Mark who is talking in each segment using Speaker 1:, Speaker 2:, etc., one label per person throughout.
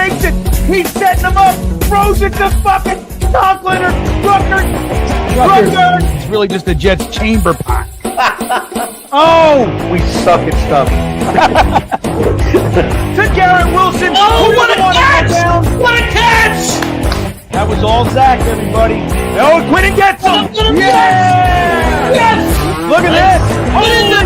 Speaker 1: fakes it. He's setting them up. Throws it to fucking Conklin or Rucker. It's really just the Jets chamber pot. Oh, we suck at stuff. To Garrett Wilson.
Speaker 2: Oh, what a catch! What a catch!
Speaker 1: That was all Zach, everybody. Oh, Quinn gets him. Yeah!
Speaker 2: Yes!
Speaker 1: Look at this.
Speaker 2: What is it?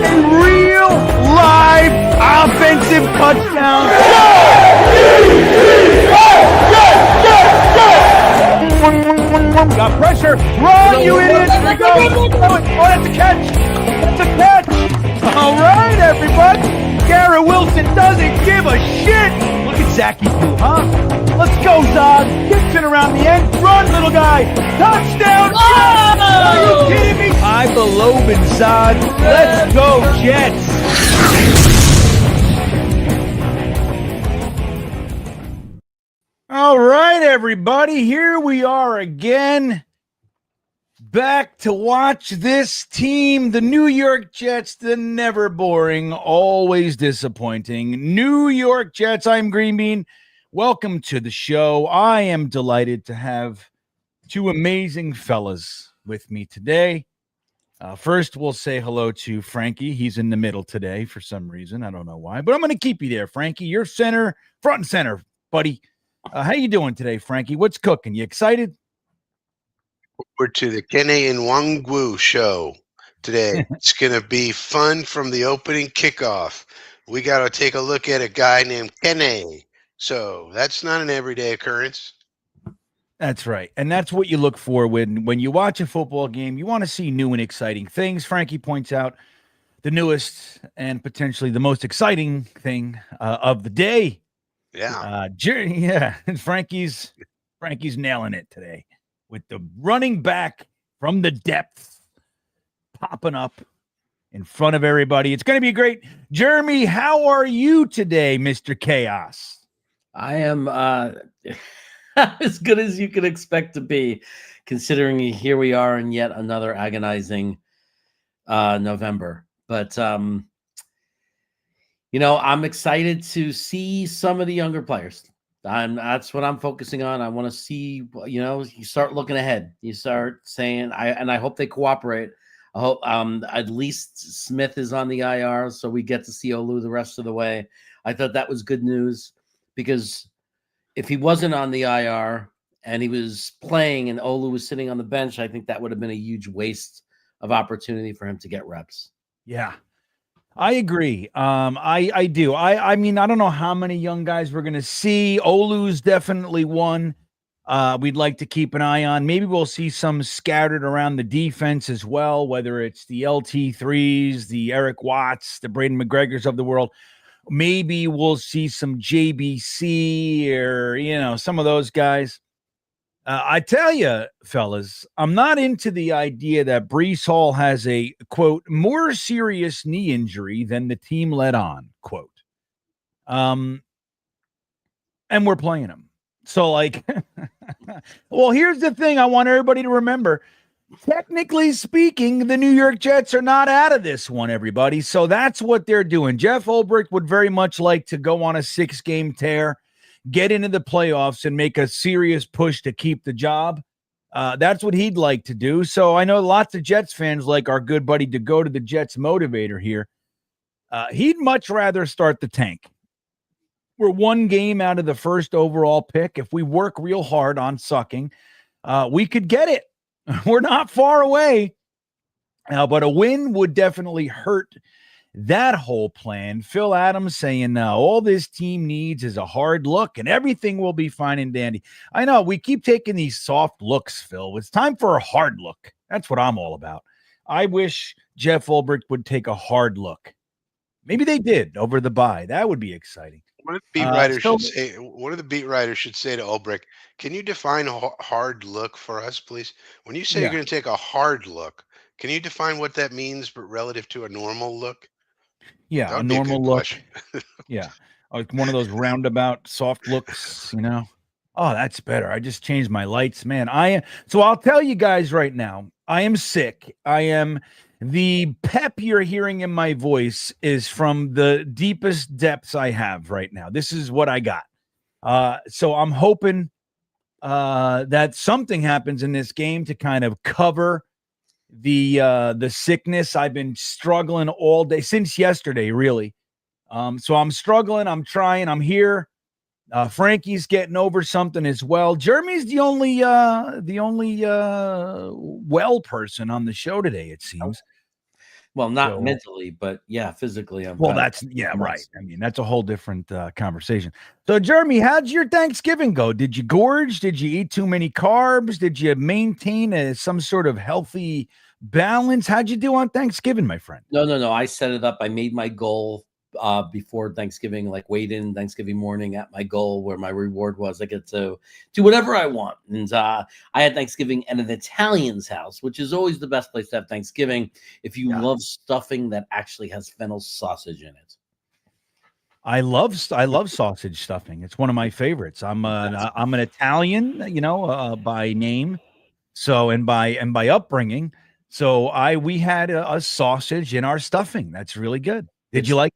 Speaker 1: A real live offensive touchdown. Got pressure. Run, you idiot. Here we go. Oh, that's a catch. That's a catch. All right, everybody. Garrett Wilson doesn't give a shit. Look at Zachy do, huh? Let's go, Zod. Gets it around the end. Run, little guy. Touchdown.
Speaker 2: Oh!
Speaker 1: Are you kidding me? I believe in Zod. Let's go, Jets. All right, everybody. Here we are again. Back to watch this team, the New York Jets, the never boring, always disappointing New York Jets. I'm GreenBean. Welcome to the show. I am delighted to have two amazing fellas with me today. First, we'll say hello to Frankie. He's in the middle today for some reason. I don't know why, but I'm going to keep you there, Frankie. You're center, front and center, buddy. How you doing today, Frankie? What's cooking? You excited?
Speaker 3: We're to the Kene Nwangwu show today. It's going to be fun from the opening kickoff. We got to take a look at a guy named Kene. So that's not an everyday occurrence.
Speaker 1: That's right. And that's what you look for when you watch a football game. You want to see new and exciting things. Frankie points out the newest and potentially the most exciting thing of the day.
Speaker 3: Yeah.
Speaker 1: Yeah. Frankie's nailing it today with the running back from the depths popping up in front of everybody. It's going to be great. Jeremy, how are you today, Mr. Chaos?
Speaker 2: I am as good as you could expect to be, considering here we are in yet another agonizing November. But I'm excited to see some of the younger players. That's what I'm focusing on. I want to see, you start looking ahead. You start saying, I hope they cooperate. I hope at least Smith is on the IR, so we get to see Olu the rest of the way. I thought that was good news, because if he wasn't on the IR and he was playing and Olu was sitting on the bench, I think that would have been a huge waste of opportunity for him to get reps.
Speaker 1: Yeah. I agree. I do. I mean, I don't know how many young guys we're going to see. Olu's definitely one we'd like to keep an eye on. Maybe we'll see some scattered around the defense as well, whether it's the LT3s, the Eric Watts, the Braden McGregors of the world. Maybe we'll see some JBC or, some of those guys. I tell you, fellas, I'm not into the idea that Breece Hall has a, quote, more serious knee injury than the team let on, quote. And we're playing him. So, well, here's the thing I want everybody to remember. Technically speaking, the New York Jets are not out of this one, everybody. So that's what they're doing. Jeff Ulbrich would very much like to go on a 6-game tear, get into the playoffs, and make a serious push to keep the job. That's what he'd like to do. So I know lots of Jets fans, like our good buddy to go to the Jets motivator here. He'd much rather start the tank. We're one game out of the first overall pick. If we work real hard on sucking, we could get it. We're not far away. But a win would definitely hurt that whole plan. Phil Adams saying, no, all this team needs is a hard look and everything will be fine and dandy. I know we keep taking these soft looks, Phil. It's time for a hard look. That's what I'm all about. I wish Jeff Ulbrich would take a hard look. Maybe they did over the bye. That would be exciting.
Speaker 3: One of the beat writers should say to Ulbrich, can you define a hard look for us, please? When you say you're going to take a hard look, can you define what that means, but relative to a normal look?
Speaker 1: Yeah, a normal look. Yeah, like one of those roundabout soft looks, Oh, that's better. I just changed my lights, man. So I'll tell you guys right now, I am sick. I am The pep you're hearing in my voice is from the deepest depths I have right now. This is what I got. So I'm hoping that something happens in this game to kind of cover the sickness. I've been struggling all day since yesterday, really. So I'm struggling. I'm trying. I'm here. Frankie's getting over something as well. Jeremy's the only well person on the show today, it seems.
Speaker 2: Well, not
Speaker 1: So,
Speaker 2: mentally, but yeah, physically. I'm
Speaker 1: well,
Speaker 2: better.
Speaker 1: that's right. I mean, that's a whole different conversation. So, Jeremy, how'd your Thanksgiving go? Did you gorge? Did you eat too many carbs? Did you maintain some sort of healthy balance? How'd you do on Thanksgiving, my friend?
Speaker 2: No. I set it up. I made my goal before Thanksgiving, like weighed in Thanksgiving morning at my goal where my reward was. I get to do whatever I want. And I had Thanksgiving at an Italian's house, which is always the best place to have Thanksgiving if you love stuffing that actually has fennel sausage in it. I
Speaker 1: love sausage stuffing. It's one of my favorites. I'm an Italian, by name, so and by upbringing. So we had a sausage in our stuffing. That's really good. Did you like?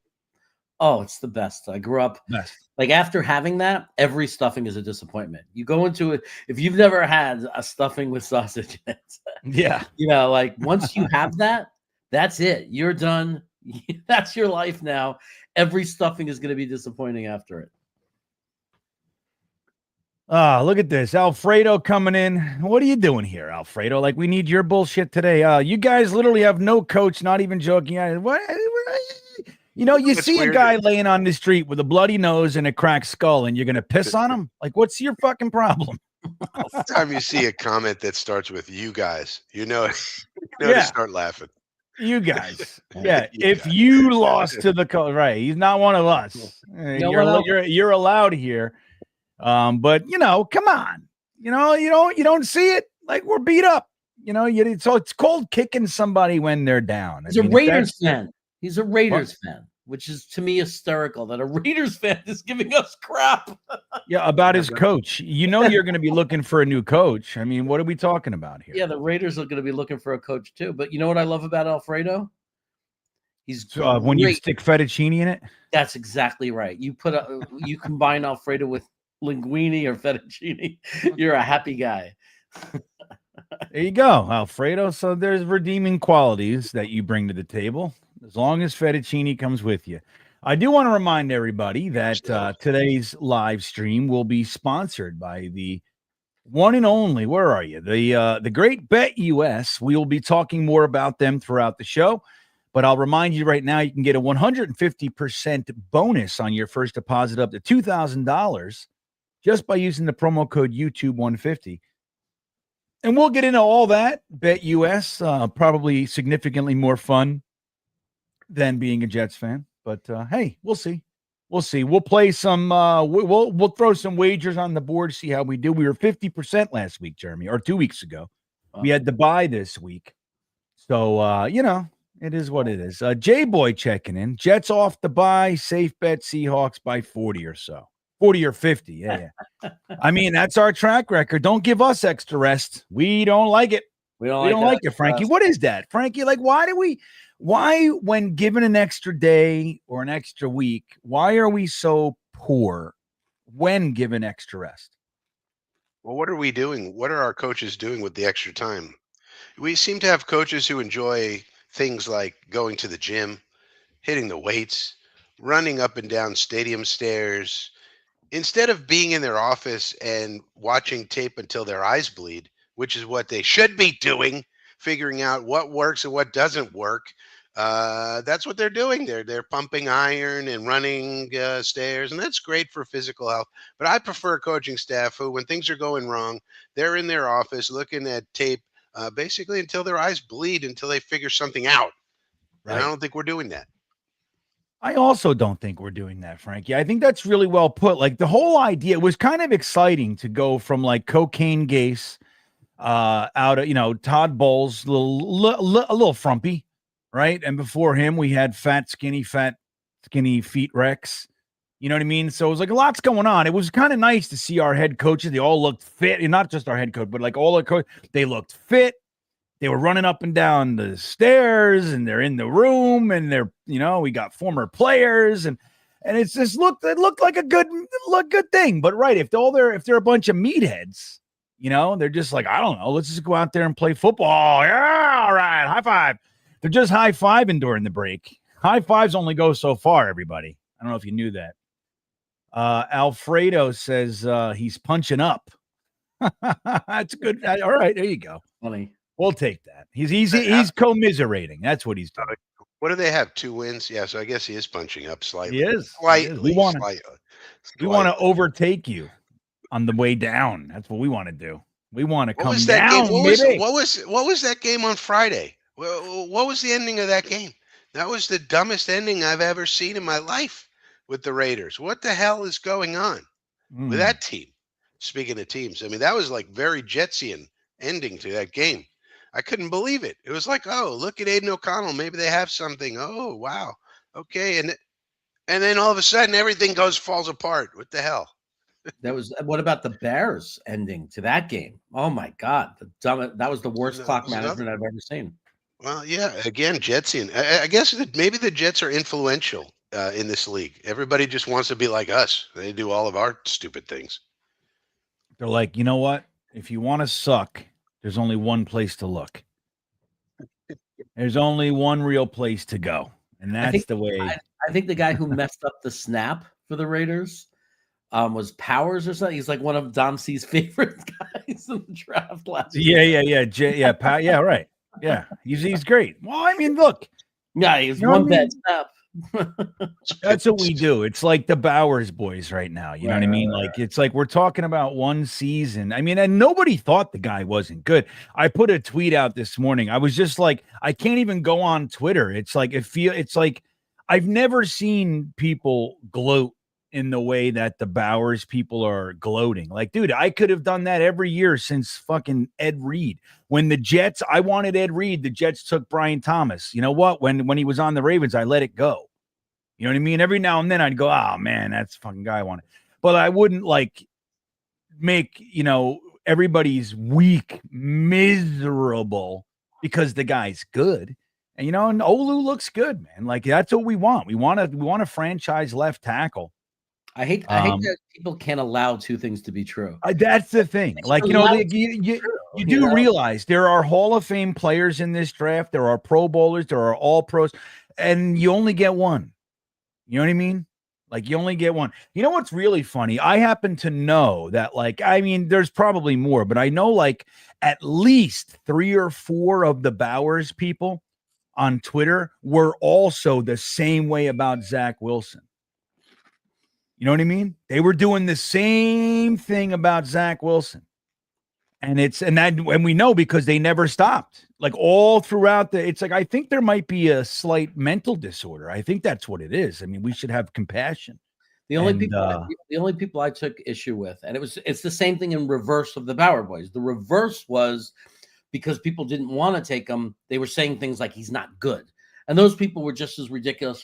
Speaker 2: Oh, it's the best. I grew up like after having that, every stuffing is a disappointment. You go into it if you've never had a stuffing with sausage in it. Like once you have that, that's it. You're done. That's your life now. Every stuffing is going to be disappointing after it.
Speaker 1: Look at this. Alfredo coming in. What are you doing here, Alfredo? Like, we need your bullshit today. You guys literally have no coach, not even joking. What you see a guy laying on the street with a bloody nose and a cracked skull, and you're going to piss on him? Like, what's your fucking problem?
Speaker 3: Every time you see a comment that starts with "you guys," to start laughing.
Speaker 1: You guys. Yeah. If you lost to the coach, right. He's not one of us. You're allowed here. But come on. You don't see it. Like, we're beat up. So it's called kicking somebody when they're down.
Speaker 2: He's a Raiders fan. He's a Raiders fan, which is to me hysterical that a Raiders fan is giving us crap.
Speaker 1: Yeah, about his coach. You're going to be looking for a new coach. I mean, what are we talking about here?
Speaker 2: Yeah, the Raiders are going to be looking for a coach too. But you know what I love about Alfredo? He's
Speaker 1: when you stick fettuccine in it.
Speaker 2: That's exactly right. You combine Alfredo with linguine or fettuccine. You're a happy guy.
Speaker 1: There you go, Alfredo. So there's redeeming qualities that you bring to the table, as long as fettuccine comes with you. I do want to remind everybody that today's live stream will be sponsored by the one and only, where are you? The great Bet US. We will be talking more about them throughout the show, but I'll remind you right now, you can get a 150% bonus on your first deposit up to $2,000 just by using the promo code YouTube150. And we'll get into all that. Bet US, probably significantly more fun than being a Jets fan. But hey, we'll see. We'll play some. We'll throw some wagers on the board, see how we do. We were 50% last week, Jeremy, or 2 weeks ago. We had to buy this week, so it is what it is. J Boy checking in. Jets off the bye. Safe bet. Seahawks by 40 or so. 40 or 50. Yeah. I mean, that's our track record. Don't give us extra rest. We don't like it. We don't like it, Frankie. What is that, Frankie? Like, why, when given an extra day or an extra week, why are we so poor when given extra rest?
Speaker 3: Well, what are we doing? What are our coaches doing with the extra time? We seem to have coaches who enjoy things like going to the gym, hitting the weights, running up and down stadium stairs, instead of being in their office and watching tape until their eyes bleed, which is what they should be doing, figuring out what works and what doesn't work. That's what they're doing. They're pumping iron and running stairs, and that's great for physical health. But I prefer coaching staff who, when things are going wrong, they're in their office looking at tape basically until their eyes bleed, until they figure something out. Right. And I don't think we're doing that.
Speaker 1: I also don't think we're doing that, Frankie. I think that's really well put. Like, the whole idea, it was kind of exciting to go from like Cocaine Gase out of, Todd Bowles, a little frumpy, right? And before him, we had fat, skinny feet Rex. You know what I mean? So it was like a lot's going on. It was kind of nice to see our head coaches. They all looked fit, and not just our head coach, but like all the coaches. They looked fit. they were running up and down the stairs, and they're in the room, and they're, we got former players, and it looked like a good thing. But right, if they're a bunch of meatheads, they're just like, I don't know, let's just go out there and play football. Yeah, all right, high five. They're just high fiving during the break. High fives only go so far, everybody. I don't know if you knew that. Alfredo says he's punching up. That's good. All right, there you go.
Speaker 2: Funny.
Speaker 1: We'll take that. He's commiserating. That's what he's doing.
Speaker 3: What do they have? 2 wins? Yeah, so I guess he is punching up slightly.
Speaker 1: He is.
Speaker 3: Slightly.
Speaker 1: We want to overtake you on the way down. That's what we want to do. We want to come down.
Speaker 3: What was that game on Friday? What was the ending of that game? That was the dumbest ending I've ever seen in my life with the Raiders. What the hell is going on with that team? Speaking of teams, I mean, that was like very Jetsian ending to that game. I couldn't believe it. It was like, oh, look at Aiden O'Connell. Maybe they have something. Oh, wow. Okay. And then all of a sudden everything falls apart. What the hell?
Speaker 2: What about the Bears ending to that game? Oh my God. That was the worst clock management I've ever seen.
Speaker 3: Well, yeah, again, Jetsian. I guess maybe the Jets are influential in this league. Everybody just wants to be like us. They do all of our stupid things.
Speaker 1: They're like, you know what? If you want to suck, there's only one place to look. There's only one real place to go. And that's the way.
Speaker 2: I think the guy who messed up the snap for the Raiders was Powers or something. He's like one of Dom C's favorite guys in the draft last year.
Speaker 1: Yeah, right. Yeah, he's great. Well, I mean, look.
Speaker 2: Yeah, he's one bad snap.
Speaker 1: That's what we do. It's like the Bowers boys right now. You know what I mean? Like, it's like we're talking about one season. I mean, and nobody thought the guy wasn't good. I put a tweet out this morning. I was just like, I can't even go on Twitter. It's like it's like I've never seen people gloat in the way that the Bowers people are gloating. Like, dude, I could have done that every year since fucking Ed Reed. When the Jets, I wanted Ed Reed. The Jets took Brian Thomas. You know what? When he was on the Ravens, I let it go. You know what I mean? Every now and then I'd go, oh man, that's the fucking guy I wanted. But I wouldn't like make, everybody's week miserable because the guy's good. And and Olu looks good, man. Like, that's what we want. We want a franchise left tackle.
Speaker 2: I hate that people can't allow two things to be true.
Speaker 1: That's the thing. Like, you do realize there are Hall of Fame players in this draft. There are Pro Bowlers. There are All Pros. And you only get one. You know what I mean? Like, you only get one. You know what's really funny? I happen to know that, like, I mean, there's probably more, but I know, like, at least 3 or 4 of the Bowers people on Twitter were also the same way about Zach Wilson. You know what I mean? They were doing the same thing about Zach Wilson. And we know because they never stopped. Like, all throughout it's like, I think there might be a slight mental disorder. I think that's what it is. I mean, we should have compassion.
Speaker 2: The only people I took issue with, and it's the same thing in reverse of the Bauer boys. The reverse was because people didn't want to take him. They were saying things like he's not good. And those people were just as ridiculous,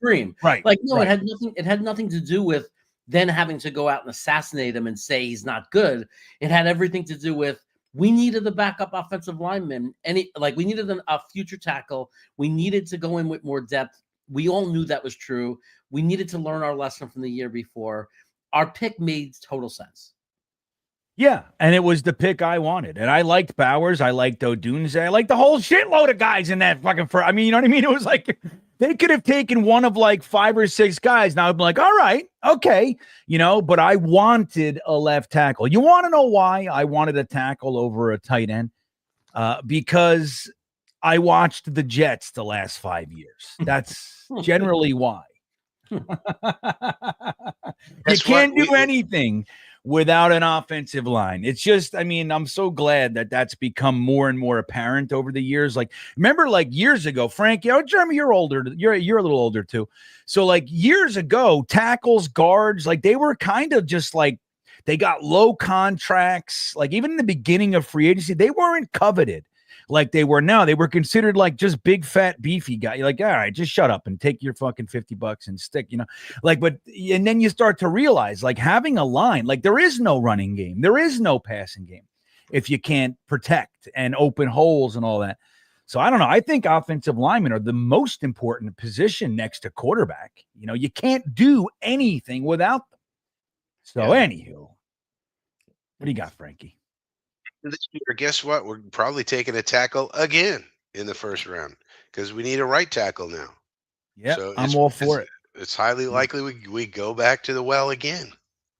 Speaker 2: Scream.
Speaker 1: Right.
Speaker 2: Like, no,
Speaker 1: right.
Speaker 2: It had nothing to do with then having to go out and assassinate him and say he's not good. It had everything to do with, we needed the backup offensive lineman, and we needed a future tackle. We needed to go in with more depth. We all knew that was true. We needed to learn our lesson from the year before. Our pick made total sense.
Speaker 1: Yeah, and it was the pick I wanted. And I liked Bowers. I liked Odunze. I liked the whole shitload of guys in that fucking I mean, you know what I mean? It was like they could have taken one of like 5 or 6 guys. Now I'm like, all right, okay. But I wanted a left tackle. You want to know why I wanted a tackle over a tight end? Because I watched the Jets the last 5 years. That's generally why. You can't do anything without an offensive line. It's just, I mean, I'm so glad that that's become more and more apparent over the years. Like, remember, like years ago, Frankie, Jeremy, you're older. You're a little older too. So like years ago, tackles, guards, like they were kind of just like, they got low contracts. Like even in the beginning of free agency, they weren't coveted like they were now. They were considered like just big, fat, beefy guy. You're like, all right, just shut up and take your fucking $50 and stick, and then you start to realize like having a line, like there is no running game. There is no passing game. if you can't protect and open holes and all that. So I don't know. I think offensive linemen are the most important position next to quarterback. You know, you can't do anything without them. So anywho, what do you got, Frankie?
Speaker 3: This year, guess what? We're probably taking a tackle again in the first round because we need a right tackle now.
Speaker 1: Yeah,
Speaker 3: So
Speaker 1: I'm all for it.
Speaker 3: It's highly likely we go back to the well again.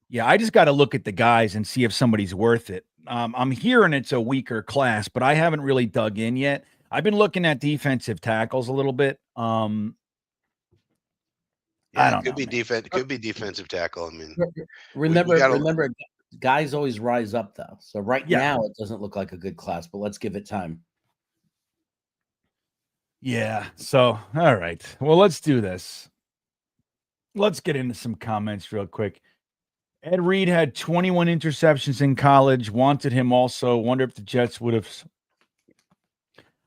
Speaker 1: Yeah, I just got to look at the guys and see if somebody's worth it. I'm hearing it's a weaker class, but I haven't really dug in yet. I've been looking at defensive tackles a little bit. I don't know.
Speaker 3: Defense. Could be defensive tackle. I mean,
Speaker 2: remember, guys always rise up though. So now it doesn't look like a good class, but let's give it time.
Speaker 1: Yeah. So all right. Well, let's do this. Let's get into some comments real quick. Ed Reed had 21 interceptions in college. Wanted him also. Wonder if the Jets would have.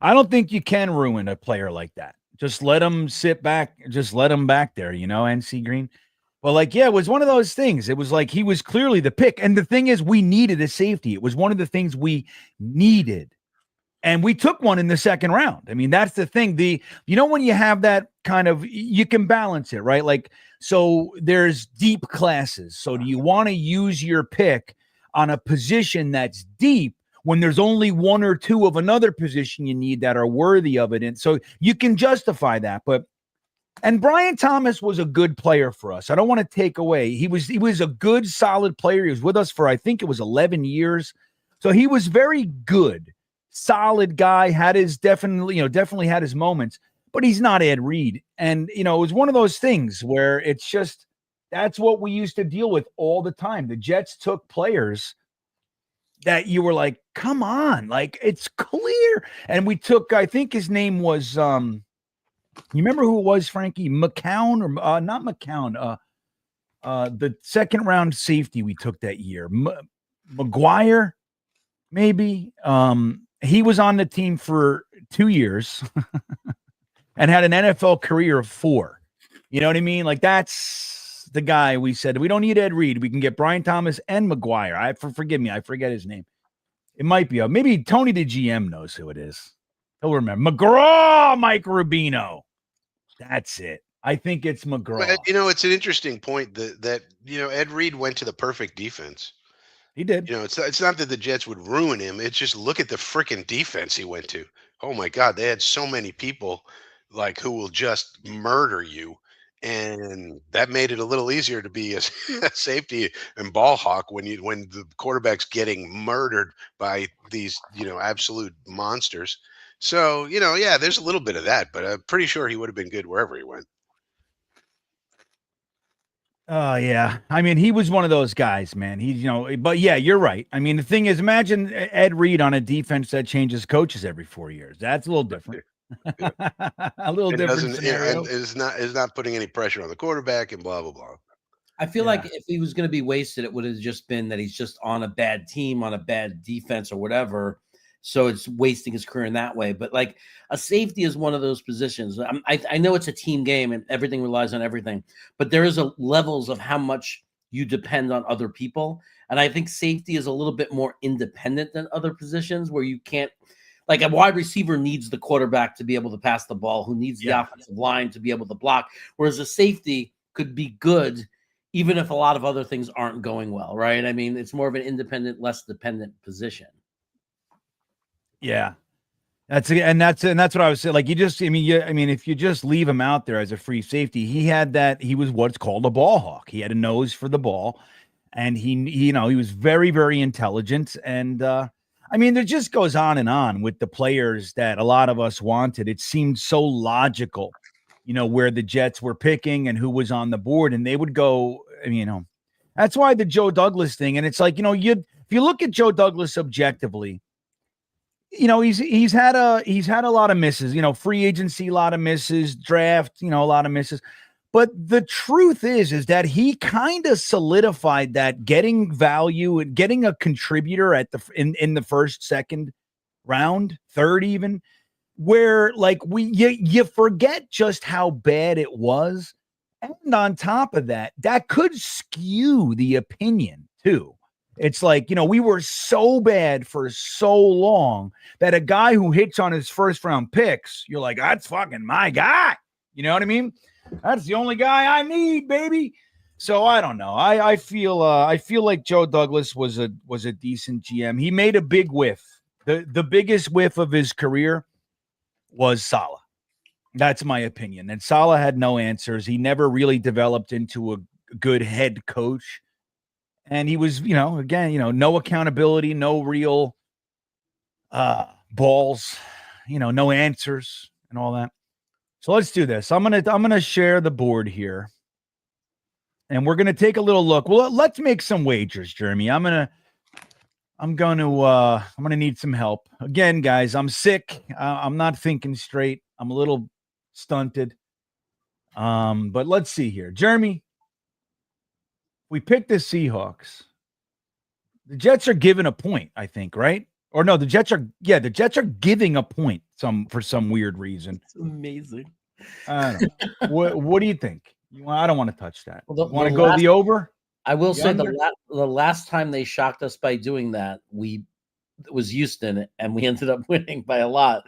Speaker 1: I don't think you can ruin a player like that. Just let him sit back. Just let him back there, NC Green. Well, it was one of those things. It was like he was clearly the pick. And the thing is, we needed a safety. It was one of the things we needed. And we took one in the second round. I mean, that's the thing. When you have that kind of, you can balance it, right? So there's deep classes. So do you want to use your pick on a position that's deep when there's only one or two of another position you need that are worthy of it? And so you can justify that. And Brian Thomas was a good player for us. I don't want to take away. He was a good, solid player. He was with us for, I think it was 11 years. So he was very good. Solid guy, definitely had his moments, but he's not Ed Reed. And, it was one of those things where it's just, that's what we used to deal with all the time. The Jets took players that you were like, come on, it's clear. And we took, I think his name was, you remember who it was, Frankie? McCown or not McCown, the second round safety we took that year, McGuire, maybe. He was on the team for 2 years and had an NFL career of 4. You know what I mean? That's the guy we said, we don't need Ed Reed. We can get Brian Thomas and McGuire. Forgive me. I forget his name. It might be. Maybe Tony the GM knows who it is. He'll remember. McGraw, Mike Rubino. That's it. I think it's McGraw.
Speaker 3: But, it's an interesting point that Ed Reed went to the perfect defense.
Speaker 1: He did.
Speaker 3: It's not that the Jets would ruin him. It's just look at the freaking defense he went to. Oh my God, they had so many people who will just murder you, and that made it a little easier to be a safety and ball hawk when the quarterback's getting murdered by these absolute monsters. So there's a little bit of that, but I'm pretty sure he would have been good wherever he went.
Speaker 1: Oh, yeah. I mean, he was one of those guys, man. But yeah, you're right. I mean, the thing is, imagine Ed Reed on a defense that changes coaches every 4 years. That's a little different. A little different scenario.
Speaker 3: And is not putting any pressure on the quarterback and blah, blah, blah.
Speaker 2: I feel like if he was going to be wasted, it would have just been that he's just on a bad team, on a bad defense or whatever. So it's wasting his career in that way. But a safety is one of those positions. I know it's a team game and everything relies on everything, but there is levels of how much you depend on other people. And I think safety is a little bit more independent than other positions where you can't, a wide receiver needs the quarterback to be able to pass the ball, who needs the offensive line to be able to block. Whereas a safety could be good even if a lot of other things aren't going well, right? I mean, it's more of an independent, less dependent position.
Speaker 1: Yeah, that's what I was saying. If you just leave him out there as a free safety, he was what's called a ball hawk. He had a nose for the ball, and he was very, very intelligent. And there just goes on and on with the players that a lot of us wanted. It seemed so logical, where the Jets were picking and who was on the board, and they would go. That's why the Joe Douglas thing. And it's if you look at Joe Douglas objectively. He's had a lot of misses, free agency, a lot of misses, draft, a lot of misses. But the truth is that he kind of solidified that getting value and getting a contributor in the first, second round, third, even where you forget just how bad it was. And on top of that, that could skew the opinion too. It's like, we were so bad for so long that a guy who hits on his first round picks, you're like, that's fucking my guy. You know what I mean? That's the only guy I need, baby. So I don't know. I feel like Joe Douglas was a decent GM. He made a big whiff. The biggest whiff of his career was Saleh. That's my opinion. And Saleh had no answers. He never really developed into a good head coach. And he was, again, no accountability, no real balls, no answers and all that. So let's do this. I'm gonna share the board here, and we're gonna take a little look. Well, let's make some wagers, Jeremy. I'm gonna need some help again, guys. I'm sick. I'm not thinking straight. I'm a little stunted. But let's see here, Jeremy. We picked the Seahawks. The Jets are given a point, I think, right? Or no, the Jets are giving a point for some weird reason.
Speaker 2: It's amazing.
Speaker 1: I don't know. What do you think? I don't want to touch that.
Speaker 2: Well,
Speaker 1: you want to go the over?
Speaker 2: I will say
Speaker 1: under?
Speaker 2: the last time they shocked us by doing that, it was Houston, and we ended up winning by a lot.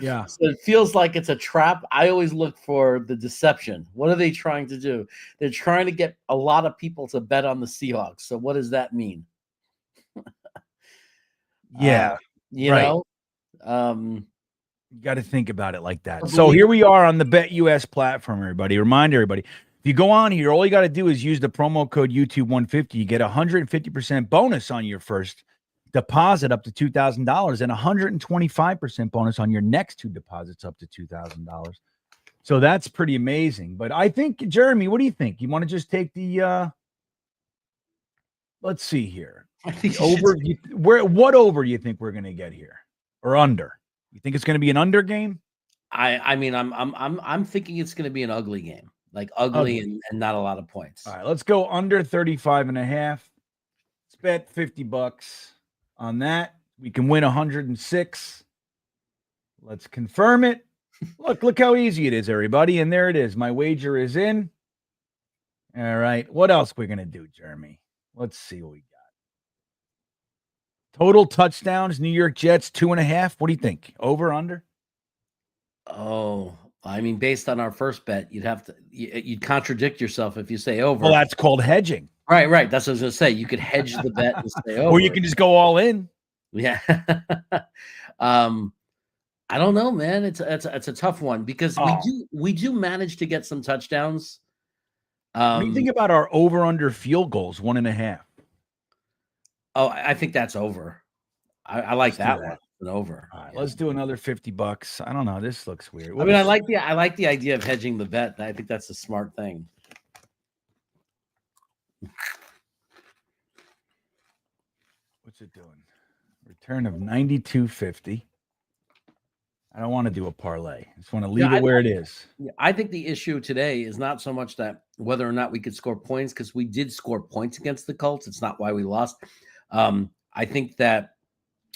Speaker 1: Yeah.
Speaker 2: So it feels like it's a trap. I always look for the deception. What are they trying to do? They're trying to get a lot of people to bet on the Seahawks. So what does that mean?
Speaker 1: Yeah.
Speaker 2: You
Speaker 1: right.
Speaker 2: know,
Speaker 1: you got to think about it like that. So here we are on the BetUS platform, everybody. Remind everybody, if you go on here, all you got to do is use the promo code YouTube150. You get 150% bonus on your first deposit up to $2,000 and 125% bonus on your next two deposits up to $2,000. So that's pretty amazing. But I think, Jeremy, what do you think? You want to just take the let's see here. Over what over do you think we're going to get here, or under? You think it's going to be an under game?
Speaker 2: I mean, I'm thinking it's going to be an ugly game, like ugly. And not a lot of points.
Speaker 1: All right, let's go under 35.5. Let's bet $50 on that. We can win 106. Let's confirm it. Look how easy it is, everybody. And there it is. My wager is in. All right. What else we're going to do, Jeremy? Let's see what we got. Total touchdowns, New York Jets, 2.5. What do you think? Over, under?
Speaker 2: Oh, I mean, based on our first bet, you'd contradict yourself if you say over.
Speaker 1: Well, that's called hedging.
Speaker 2: Right. That's what I was going to say. You could hedge the bet and say over.
Speaker 1: Or you can just go all in.
Speaker 2: Yeah. I don't know, man. It's a tough one because we do manage to get some touchdowns.
Speaker 1: What do you think about our over-under field goals, 1.5?
Speaker 2: Oh, I think that's over. I like that one. An over.
Speaker 1: All right, let's do another $50. I don't know. This looks weird.
Speaker 2: I mean, I like the idea of hedging the bet. I think that's a smart thing.
Speaker 1: What's it doing? Return of 92.50. I don't want to do a parlay. I just want to leave it where it is.
Speaker 2: I think the issue today is not so much that whether or not we could score points, because we did score points against the Colts. It's not why we lost. I think that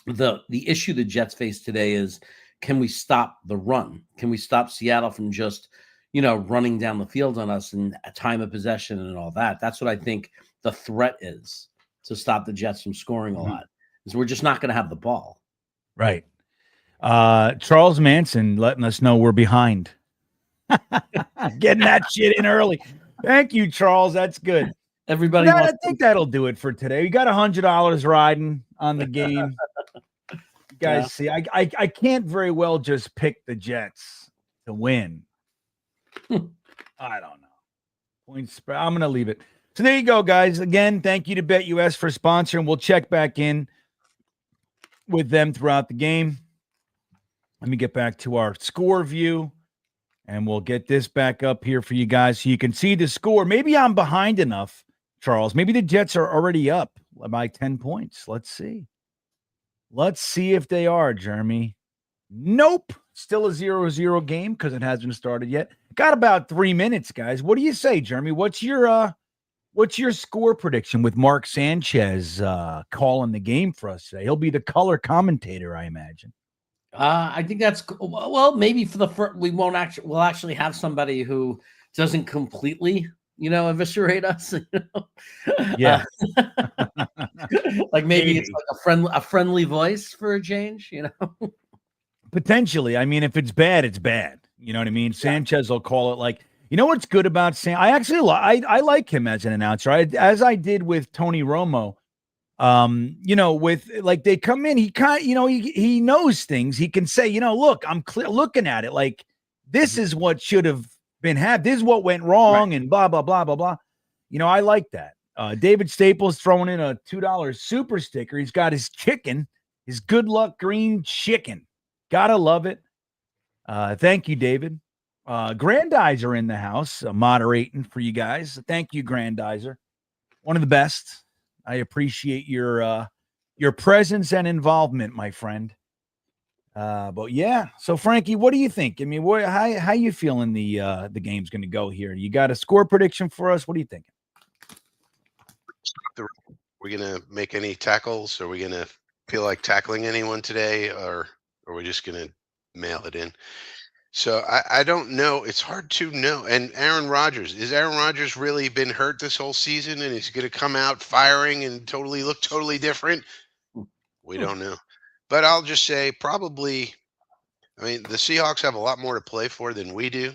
Speaker 2: the issue the Jets face today is, can we stop the run? Can we stop Seattle from just, running down the field on us and time of possession and all that? That's what I think the threat is, to stop the Jets from scoring a lot. Is we're just not going to have the ball.
Speaker 1: Right. Charles Manson letting us know we're behind. Getting that shit in early. Thank you, Charles. That's good.
Speaker 2: Everybody,
Speaker 1: I think that'll do it for today. We got $100 riding on the game. You guys see, I can't very well just pick the Jets to win. I don't know. Points spread. I'm going to leave it. So there you go, guys. Again, thank you to BetUS for sponsoring. We'll check back in with them throughout the game. Let me get back to our score view, and we'll get this back up here for you guys so you can see the score. Maybe I'm behind enough, Charles. Maybe the Jets are already up by 10 points. Let's see. Let's see if they are, Jeremy. Nope. Still a 0-0 game because it hasn't started yet. Got about 3 minutes, guys. What do you say, Jeremy? What's your score prediction with Mark Sanchez calling the game for us today? He'll be the color commentator, I imagine.
Speaker 2: I think that's well. Maybe for the first, we'll actually have somebody who doesn't completely eviscerate us.
Speaker 1: Yeah.
Speaker 2: Like maybe it's
Speaker 1: Maybe.
Speaker 2: like a friendly voice for a change.
Speaker 1: Potentially. I mean, if it's bad, it's bad. You know what I mean? Sanchez will call it like, you know what's good about Sam? I actually I like him as an announcer. As I did with Tony Romo. With like they come in, he he knows things. He can say, look, I'm looking at it like this is what should have been had. This is what went wrong,
Speaker 2: Right.
Speaker 1: and blah blah blah blah blah. I like that. David Staples throwing in a $2 super sticker. He's got his chicken, his good luck green chicken. Gotta love it. Thank you, David. Grandizer in the house, moderating for you guys. Thank you, Grandizer. One of the best. I appreciate your presence and involvement, my friend. But yeah, so Frankie, what do you think? I mean, how you feeling the game's going to go here? You got a score prediction for us? What are you thinking?
Speaker 3: We're gonna make any tackles? Are we gonna feel like tackling anyone today, or are we just gonna mail it in? So I don't know. It's hard to know. And Aaron Rodgers, is Aaron Rodgers really been hurt this whole season, and he's going to come out firing and look totally different? We don't know. But I'll just say probably. I mean, the Seahawks have a lot more to play for than we do.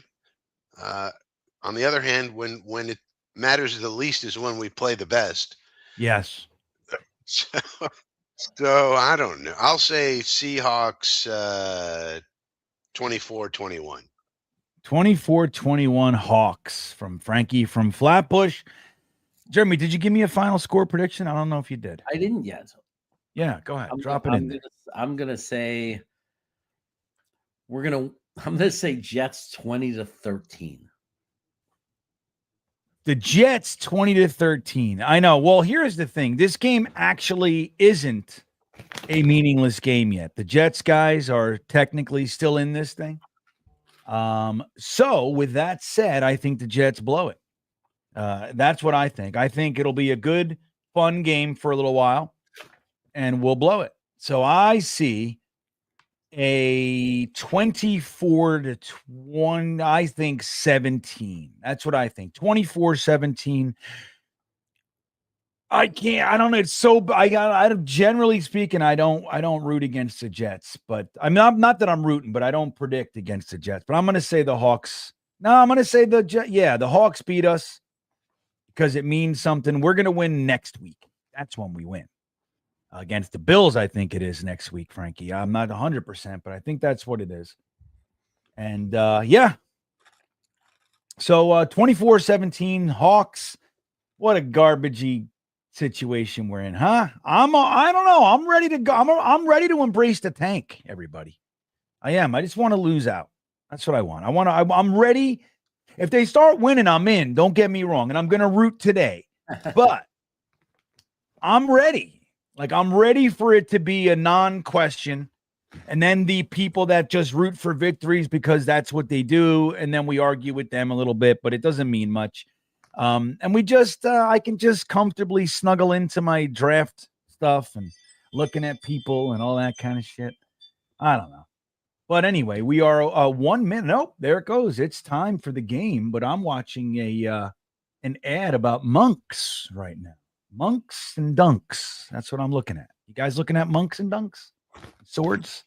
Speaker 3: On the other hand, when it matters the least is when we play the best.
Speaker 1: Yes.
Speaker 3: So I don't know. I'll say Seahawks 24-21.
Speaker 1: 24-21 Hawks from Frankie from Flatbush. Jeremy, did you give me a final score prediction? I don't know if you did.
Speaker 2: I didn't yet.
Speaker 1: Yeah, go ahead. Drop it in.
Speaker 2: I'm gonna say I'm gonna say Jets 20-13.
Speaker 1: The Jets 20-13. I know. Well, here's the thing. This game actually isn't a meaningless game yet. The Jets guys are technically still in this thing. So with that said, I think the Jets blow it. That's what I think. I think it'll be a good, fun game for a little while, and we'll blow it. So I see a 24-20, I think 17. That's what I think. 24-17. I don't know. It's so generally speaking, I don't root against the Jets, but I'm not that I'm rooting, but I don't predict against the Jets. But I'm gonna say the Hawks. No, I'm gonna say the Hawks beat us because it means something. We're gonna win next week. That's when we win. Against the Bills, I think it is next week, Frankie. I'm not 100%, but I think that's what it is. And yeah. So 24-17 Hawks. What a garbagey situation we're in, huh? I don't know. I'm ready to go. I'm ready to embrace the tank, everybody. I am. I just want to lose out. That's what I want. I'm ready. If they start winning, I'm in. Don't get me wrong. And I'm going to root today. But I'm ready. Like, I'm ready for it to be a non-question. And then the people that just root for victories because that's what they do. And then we argue with them a little bit, but it doesn't mean much. And we just, I can just comfortably snuggle into my draft stuff and looking at people and all that kind of shit. I don't know. But anyway, we are 1 minute. Nope, there it goes. It's time for the game, but I'm watching an ad about monks right now. Monks and dunks. That's what I'm looking at. You guys looking at monks and dunks? Swords?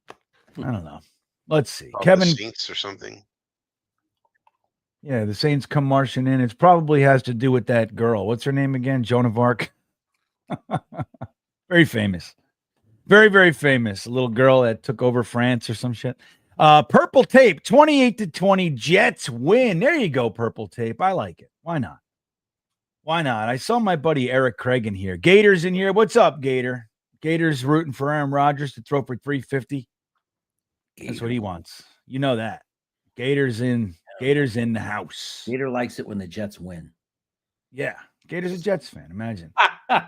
Speaker 1: I don't know. Let's see. Kevin
Speaker 3: Saints or something.
Speaker 1: Yeah, the Saints come marching in. It probably has to do with that girl. What's her name again? Joan of Arc. Very famous. Very, very famous. A little girl that took over France or some shit. Purple tape, 28-20. Jets win. There you go, purple tape. I like it. Why not? Why not? I saw my buddy Eric Craig in here. Gator's in here. What's up, Gator? Gator's rooting for Aaron Rodgers to throw for 350. That's what he wants. You know that. Gator's in the house.
Speaker 2: Gator likes it when the Jets win.
Speaker 1: Yeah. Gator's a Jets fan. Imagine.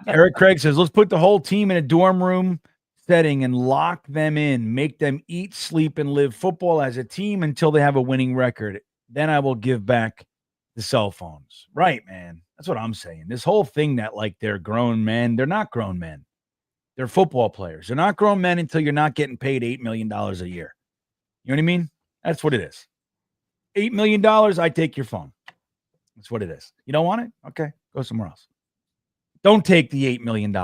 Speaker 1: Eric Craig says, let's put the whole team in a dorm room setting and lock them in. Make them eat, sleep, and live football as a team until they have a winning record. Then I will give back the cell phones. Right, man. That's what I'm saying. This whole thing that like they're grown men. They're not grown men. They're football players. They're not grown men until you're not getting paid $8 million a year. You know what I mean? That's what it is. $8 million, I take your phone. That's what it is. You don't want it? Okay, go somewhere else. Don't take the $8 million.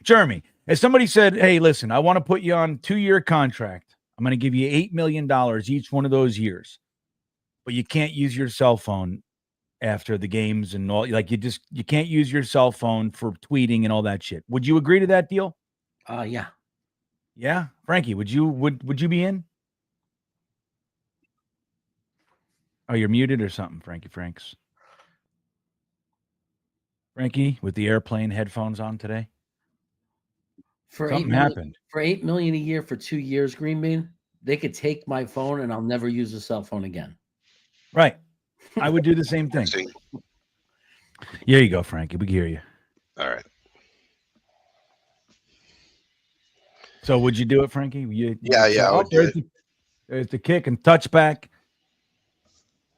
Speaker 1: Jeremy, if somebody said, hey, listen, I want to put you on a 2-year contract. I'm going to give you $8 million each one of those years, but you can't use your cell phone after the games and all. Like you can't use your cell phone for tweeting and all that shit. Would you agree to that deal?
Speaker 2: Yeah.
Speaker 1: Yeah, Frankie, would you be in? Oh, you're muted or something, Frankie. Frankie, with the airplane headphones on today. Something happened.
Speaker 2: For $8 million a year for 2 years, GreenBean, they could take my phone and I'll never use a cell phone again.
Speaker 1: Right. I would do the same thing. Here you go, Frankie. We can hear you.
Speaker 3: All right.
Speaker 1: So would you do it, Frankie?
Speaker 3: Yeah, I would do it.
Speaker 1: There's the kick and touchback.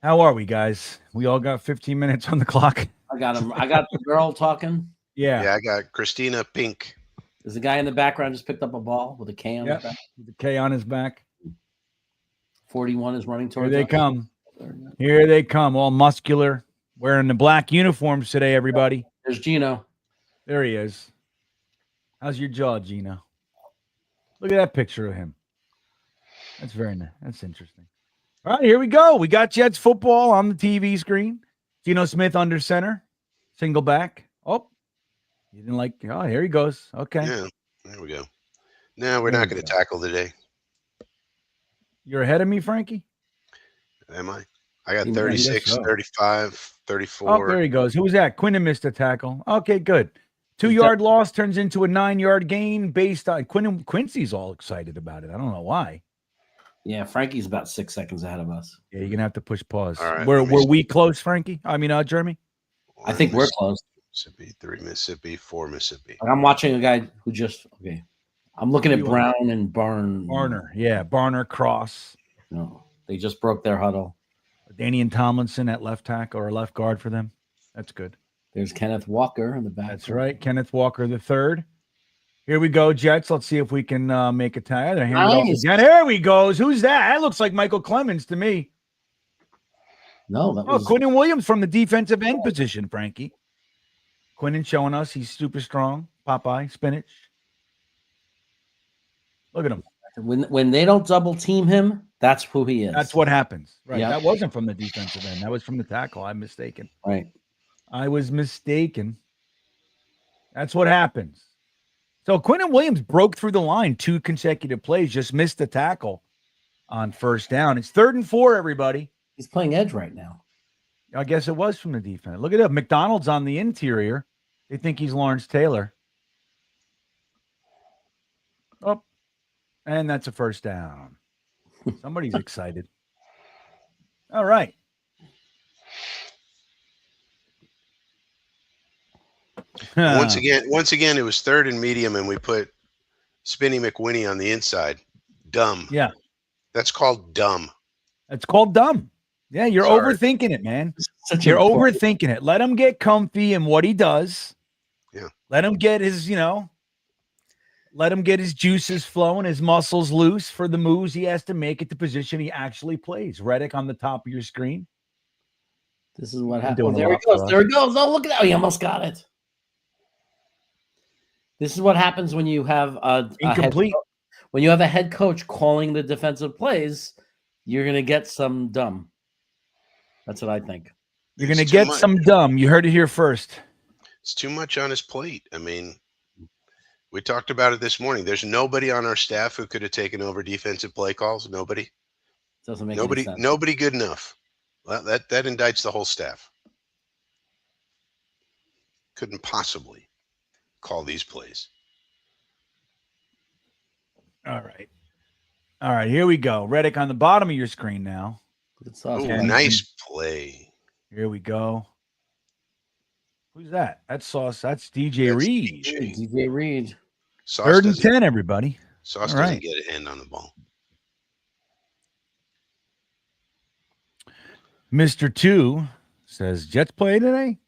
Speaker 1: How are we, guys? We all got 15 minutes on the clock.
Speaker 2: I got him. I got the girl talking.
Speaker 1: Yeah,
Speaker 3: I got Christina Pink.
Speaker 2: There's a guy in the background just picked up a ball with a K on his back.
Speaker 1: With a K on his back.
Speaker 2: 41 is running towards
Speaker 1: Here they come. Here they come, all muscular, wearing the black uniforms today, everybody.
Speaker 2: There's Gino.
Speaker 1: There he is. How's your jaw, Gino? Look at that picture of him. That's very nice. That's interesting. All right, here we go. We got Jets football on the TV screen. Geno Smith under center, single back. Oh, you didn't like. Oh, here he goes. Okay.
Speaker 3: Yeah, there we go. No, we're not going to tackle today.
Speaker 1: You're ahead of me, Frankie?
Speaker 3: Am I? I got 36, 35, 34.
Speaker 1: Oh, there he goes. Who was that? Quinnen missed a tackle. Okay, good. 2-yard loss turns into a 9-yard gain based on Quincy's all excited about it. I don't know why.
Speaker 2: Yeah, Frankie's about 6 seconds ahead of us.
Speaker 1: Yeah, you're gonna have to push pause.
Speaker 3: All right,
Speaker 1: were we close, Frankie? I mean, Jeremy?
Speaker 2: I think we're close.
Speaker 3: Mississippi, 3 Mississippi, 4 Mississippi.
Speaker 2: I'm watching a guy who just I'm looking at Brown and
Speaker 1: Barner. Yeah, Barner Cross.
Speaker 2: No, they just broke their huddle.
Speaker 1: Danny and Tomlinson at left tackle or left guard for them. That's good.
Speaker 2: There's Kenneth Walker in the back.
Speaker 1: That's right. Kenneth Walker the third. Here we go, Jets. Let's see if we can make a tie. There we goes. Who's that? That looks like Michael Clemens to me.
Speaker 2: No, that was
Speaker 1: Quinnen Williams from the defensive end position, Frankie. Quinnen showing us he's super strong. Popeye, spinach. Look at him.
Speaker 2: When they don't double team him, that's who he is.
Speaker 1: That's what happens. Right.
Speaker 2: Yep.
Speaker 1: That wasn't from the defensive end. That was from the tackle. I'm mistaken.
Speaker 2: Right.
Speaker 1: I was mistaken. That's what happens. So Quinnen Williams broke through the line 2 consecutive plays, just missed the tackle on first down. It's 3rd and 4, everybody.
Speaker 2: He's playing edge right now.
Speaker 1: I guess it was from the defense. Look at that. McDonald's on the interior. They think he's Lawrence Taylor. Oh, and that's a first down. Somebody's excited. All right.
Speaker 3: Once again, it was 3rd and medium, and we put Spinny McWinney on the inside. Dumb.
Speaker 1: Yeah.
Speaker 3: That's called dumb.
Speaker 1: It's called dumb. Yeah, you're overthinking it, man. You're overthinking it. Let him get comfy in what he does.
Speaker 3: Yeah.
Speaker 1: Let him get his, let him get his juices flowing, his muscles loose for the moves he has to make at the position he actually plays. Reddick on the top of your screen.
Speaker 2: This is what happened. There he goes. There he goes. Oh, look at that. He almost got it. This is what happens when you have
Speaker 1: incomplete.
Speaker 2: When you have a head coach calling the defensive plays, you're going to get some dumb. That's what I think.
Speaker 1: You're going to get some dumb. You heard it here first.
Speaker 3: It's too much on his plate. I mean, we talked about it this morning. There's nobody on our staff who could have taken over defensive play calls. Nobody.
Speaker 2: Doesn't make any sense.
Speaker 3: Nobody good enough. Well, that indicts the whole staff. Couldn't possibly call these plays.
Speaker 1: All right, here we go. Reddick on the bottom of your screen now.
Speaker 3: Oh, nice play.
Speaker 1: Here we go. Who's that? That's Sauce. That's DJ Reed.
Speaker 2: DJ Reed.
Speaker 1: 3rd and 10, everybody.
Speaker 3: Sauce doesn't get a hand on the ball.
Speaker 1: Mr. 2 says, Jets play today?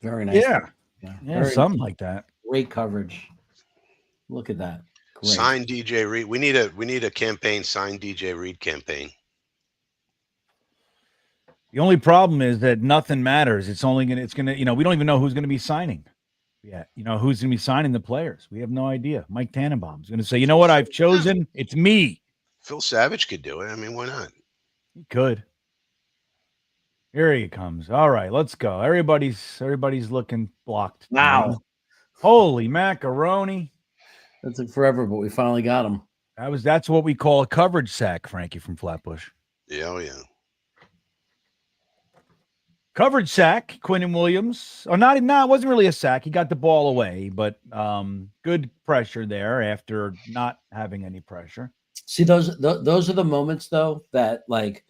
Speaker 2: Very nice.
Speaker 1: Yeah, something like that.
Speaker 2: Great coverage. Look at that. Great.
Speaker 3: Sign DJ Reed. We need a campaign. Sign DJ Reed campaign.
Speaker 1: The only problem is that nothing matters. It's gonna, we don't even know who's gonna be signing. Yeah, who's gonna be signing the players. We have no idea. Mike Tannenbaum's gonna say, you know what, I've chosen. It's me.
Speaker 3: Phil Savage could do it. I mean, why not?
Speaker 1: He could. Here he comes. All right, let's go. Everybody's looking blocked.
Speaker 2: Wow.
Speaker 1: Holy macaroni.
Speaker 2: That took forever, but we finally got him.
Speaker 1: That's what we call a coverage sack, Frankie from Flatbush.
Speaker 3: Yeah, oh yeah.
Speaker 1: Coverage sack, Quinnen Williams. Oh, it wasn't really a sack. He got the ball away, but good pressure there after not having any pressure.
Speaker 2: See, those are the moments though that like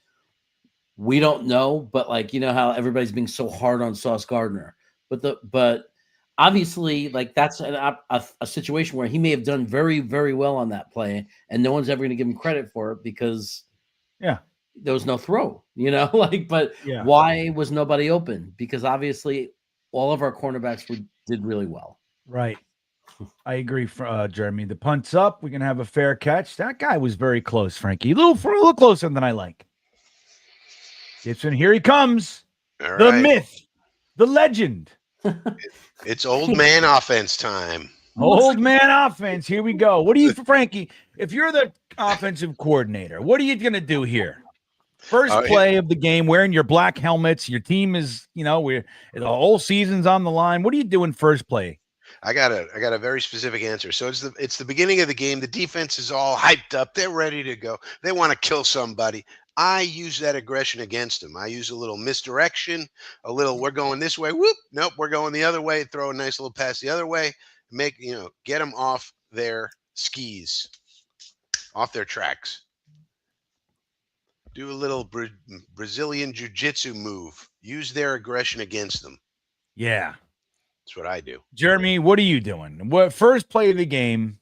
Speaker 2: we don't know, but like how everybody's being so hard on Sauce Gardner, but obviously like that's a situation where he may have done very, very well on that play, and no one's ever going to give him credit for it because there was no throw, why was nobody open? Because obviously all of our cornerbacks did really well.
Speaker 1: Right. I agree, Jeremy. The punt's up. We can have a fair catch. That guy was very close, Frankie. A little closer than I like. Gibson, here he comes.
Speaker 3: All
Speaker 1: the
Speaker 3: right.
Speaker 1: myth, the legend.
Speaker 3: It's old man offense time.
Speaker 1: Old man offense. Here we go. What do you, Frankie? If you're the offensive coordinator, what are you going to do here? First play of the game, wearing your black helmets. Your team is, the whole season's on the line. What are you doing first play?
Speaker 3: I got a very specific answer. So it's the beginning of the game. The defense is all hyped up. They're ready to go. They want to kill somebody. I use that aggression against them. I use a little misdirection, we're going this way. Whoop. Nope. We're going the other way. Throw a nice little pass the other way. Get them off their skis, off their tracks. Do a little Brazilian jiu-jitsu move. Use their aggression against them.
Speaker 1: Yeah.
Speaker 3: That's what I do.
Speaker 1: Jeremy, what are you doing? First play of the game,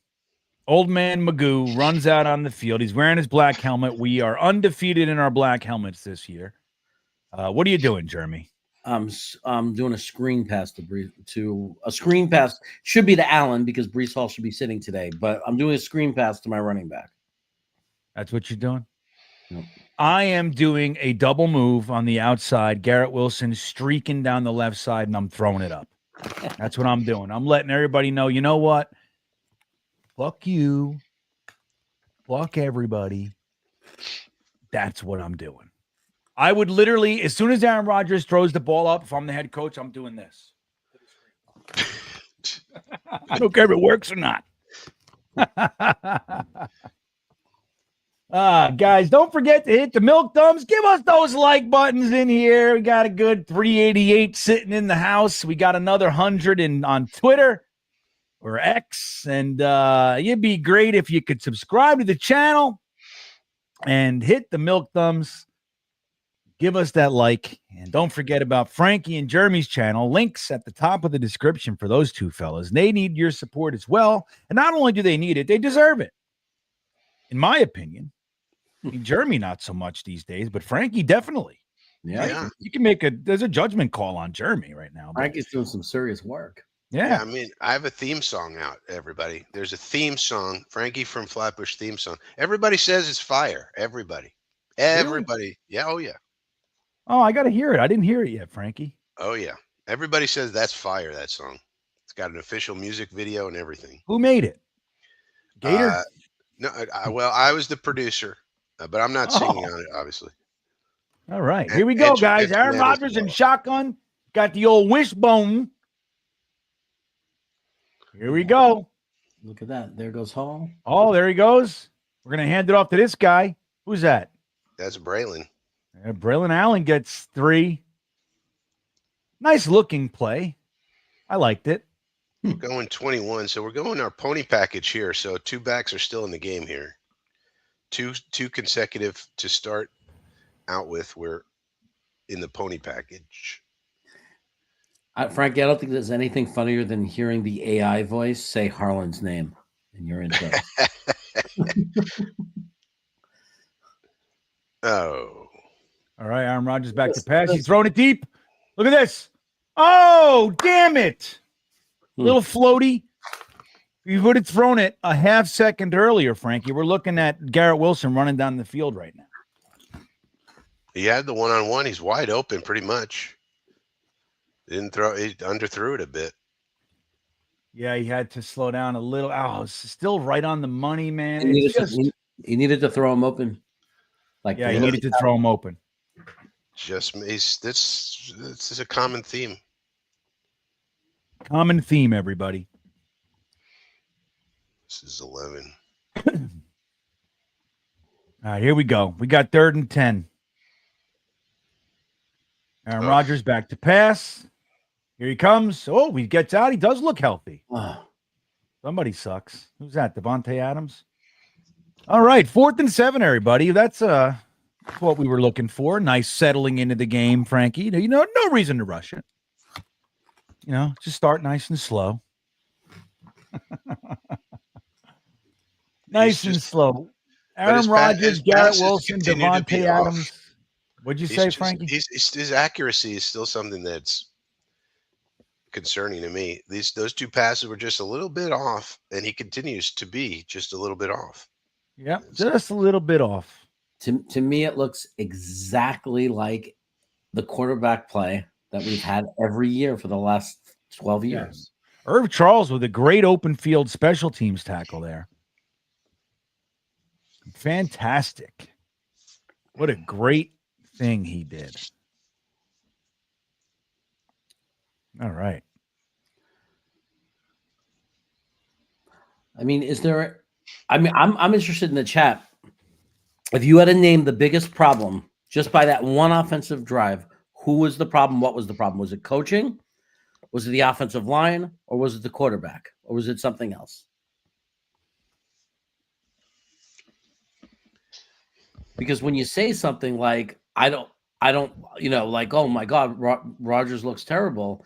Speaker 1: old man Magoo runs out on the field. He's wearing his black helmet. We are undefeated in our black helmets this year. What are you doing, Jeremy?
Speaker 2: I'm doing a screen pass to a screen pass. Should be to Allen because Breece Hall should be sitting today, but I'm doing a screen pass to my running back.
Speaker 1: That's what you're doing?
Speaker 2: Nope.
Speaker 1: I am doing a double move on the outside. Garrett Wilson streaking down the left side, and I'm throwing it up. That's what I'm doing. I'm letting everybody know, you know what? Fuck you. Fuck everybody. That's what I'm doing. I would literally, as soon as Aaron Rodgers throws the ball up, if I'm the head coach, I'm doing this. I don't care if it works or not. Guys, don't forget to hit the milk thumbs. Give us those like buttons in here. We got a good 388 sitting in the house. We got another 100 on Twitter or X. And it'd be great if you could subscribe to the channel and hit the milk thumbs. Give us that like. And don't forget about Frankie and Jeremy's channel. Links at the top of the description for those two fellas. They need your support as well. And not only do they need it, they deserve it. In my opinion. I mean, Jeremy, not so much these days, but Frankie, definitely.
Speaker 2: Yeah.
Speaker 1: You can there's a judgment call on Jeremy right now.
Speaker 2: Frankie's doing some serious work.
Speaker 1: Yeah.
Speaker 3: I mean, I have a theme song out, everybody. There's a theme song, Frankie from Flatbush theme song. Everybody says it's fire. Everybody. Really? Yeah. Oh, yeah.
Speaker 1: Oh, I got to hear it. I didn't hear it yet, Frankie.
Speaker 3: Oh, yeah. Everybody says that's fire, that song. It's got an official music video and everything.
Speaker 1: Who made it? Gator?
Speaker 3: No, I was the producer. But I'm not singing on it, obviously.
Speaker 1: All right. Here we go, guys. Aaron Rodgers and shotgun. Got the old wishbone. Here we go.
Speaker 2: Look at that. There goes Hall.
Speaker 1: Oh, there he goes. We're going to hand it off to this guy. Who's that?
Speaker 3: That's Braylon.
Speaker 1: Braylon Allen gets 3. Nice looking play. I liked it.
Speaker 3: We're going 21. So we're going our pony package here. So 2 backs are still in the game here. Two consecutive to start out with. We're in the pony package.
Speaker 2: Frankie, I don't think there's anything funnier than hearing the AI voice say Harlan's name in your intro.
Speaker 3: Oh.
Speaker 1: All right, Aaron Rodgers back to pass. He's throwing it deep. Look at this. Oh, damn it. Little floaty. You would have thrown it a half second earlier, Frankie. We're looking at Garrett Wilson running down the field right now.
Speaker 3: He had the one-on-one. He's wide open pretty much. Didn't throw. He underthrew it a bit.
Speaker 1: Yeah, he had to slow down a little. Oh, it's still right on the money, man.
Speaker 2: He
Speaker 1: It's just
Speaker 2: he needed to throw him open. Like
Speaker 1: he needed to throw him open.
Speaker 3: This is a common theme.
Speaker 1: Common theme, everybody.
Speaker 3: This is 11.
Speaker 1: All right, here we go. We got 3rd and 10. Aaron Rodgers back to pass. Here he comes. Oh, he gets out. He does look healthy. Somebody sucks. Who's that? Devontae Adams? All right, 4th and 7, everybody. That's what we were looking for. Nice settling into the game, Frankie. You know, no reason to rush it. You know, just start nice and slow. Nice and slow. Aaron Rodgers, Garrett Wilson, Devontae Adams. What'd you say, Frankie?
Speaker 3: His accuracy is still something that's concerning to me. Those 2 passes were just a little bit off, and he continues to be just a little bit off.
Speaker 1: Yeah, just a little bit off.
Speaker 2: To me, it looks exactly like the quarterback play that we've had every year for the last 12 years.
Speaker 1: Irv Charles with a great open field special teams tackle there. Fantastic. What a great thing he did. All right.
Speaker 2: I mean, I'm interested in the chat. If you had to name the biggest problem just by that one offensive drive, who was the problem? What was the problem? Was it coaching? Was it the offensive line? Or was it the quarterback? Or was it something else? Because when you say something like, I don't, you know, like, oh my God, Rodgers looks terrible.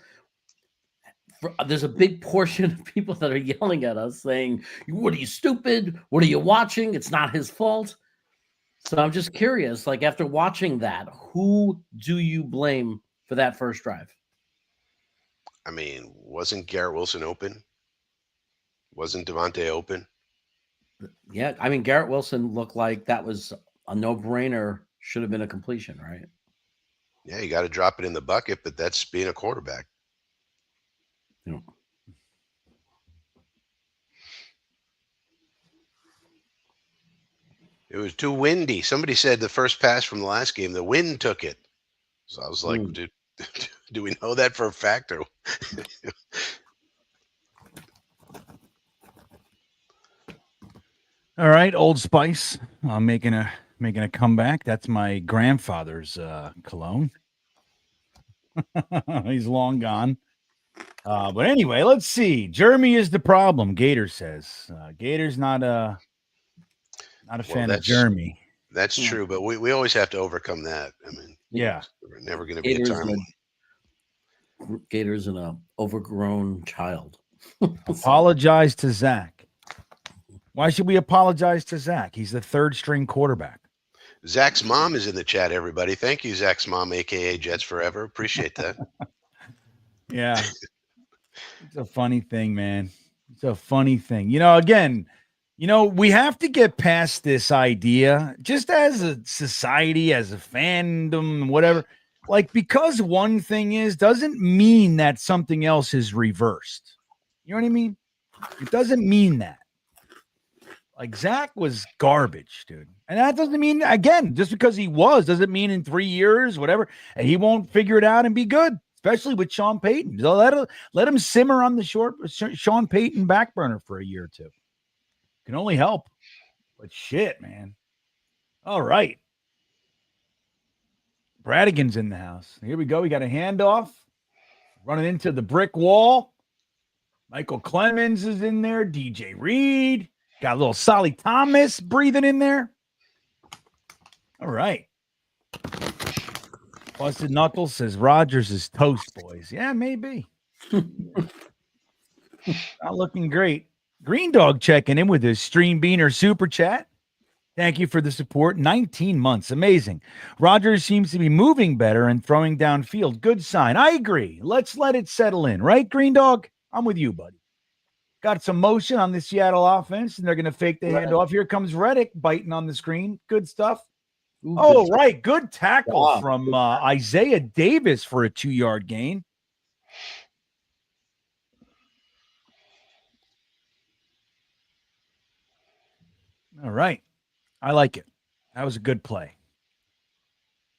Speaker 2: There's a big portion of people that are yelling at us saying, what are you, stupid? What are you watching? It's not his fault. So I'm just curious, like after watching that, who do you blame for that first drive?
Speaker 3: I mean, wasn't Garrett Wilson open? Wasn't Devontae open?
Speaker 2: Yeah, I mean, Garrett Wilson looked like that was a no-brainer, should have been a completion, right?
Speaker 3: Yeah, you got to drop it in the bucket, but that's being a quarterback.
Speaker 2: Yeah.
Speaker 3: It was too windy. Somebody said the first pass from the last game, the wind took it. So I was like, do we know that for a fact? Or
Speaker 1: All right, Old Spice. I'm making a comeback. That's my grandfather's cologne. He's long gone. But anyway, let's see. Jeremy is the problem, Gator says. Gator's not a fan of Jeremy.
Speaker 3: That's true, but we always have to overcome that. I mean,
Speaker 1: yeah,
Speaker 3: we're never going to be a time.
Speaker 2: Gator's an overgrown child.
Speaker 1: Apologize to Zach. Why should we apologize to Zach? He's the 3rd string quarterback.
Speaker 3: Zach's mom is in the chat, everybody. Thank you, Zach's mom, a.k.a. Jets Forever. Appreciate that.
Speaker 1: Yeah. It's a funny thing, man. It's a funny thing. You know, again, you know, we have to get past this idea, just as a society, as a fandom, whatever. Like, because one thing doesn't mean that something else is reversed. You know what I mean? It doesn't mean that. Like, Zach was garbage, dude. And that doesn't mean, again, just because he doesn't mean in 3 years, whatever, and he won't figure it out and be good, especially with Sean Payton. So let him simmer on the Sean Payton back burner for a year or two. Can only help. But shit, man. All right. Bradigan's in the house. Here we go. We got a handoff. Running into the brick wall. Michael Clemens is in there. DJ Reed. Got a little Solly Thomas breathing in there. All right. Busted Knuckles says Rodgers is toast, boys. Yeah, maybe. Not looking great. Green Dog checking in with his Stream Beaner super chat. Thank you for the support. 19 months. Amazing. Rodgers seems to be moving better and throwing downfield. Good sign. I agree. Let's let it settle in. Right, Green Dog? I'm with you, buddy. Got some motion on the Seattle offense, and they're going to fake the handoff. Here comes Reddick biting on the screen. Good stuff.
Speaker 2: Ooh,
Speaker 1: Oh,
Speaker 2: good
Speaker 1: right. Good tackle
Speaker 2: job.
Speaker 1: from Isaiah Davis for a 2-yard gain. All right. I like it. That was a good play.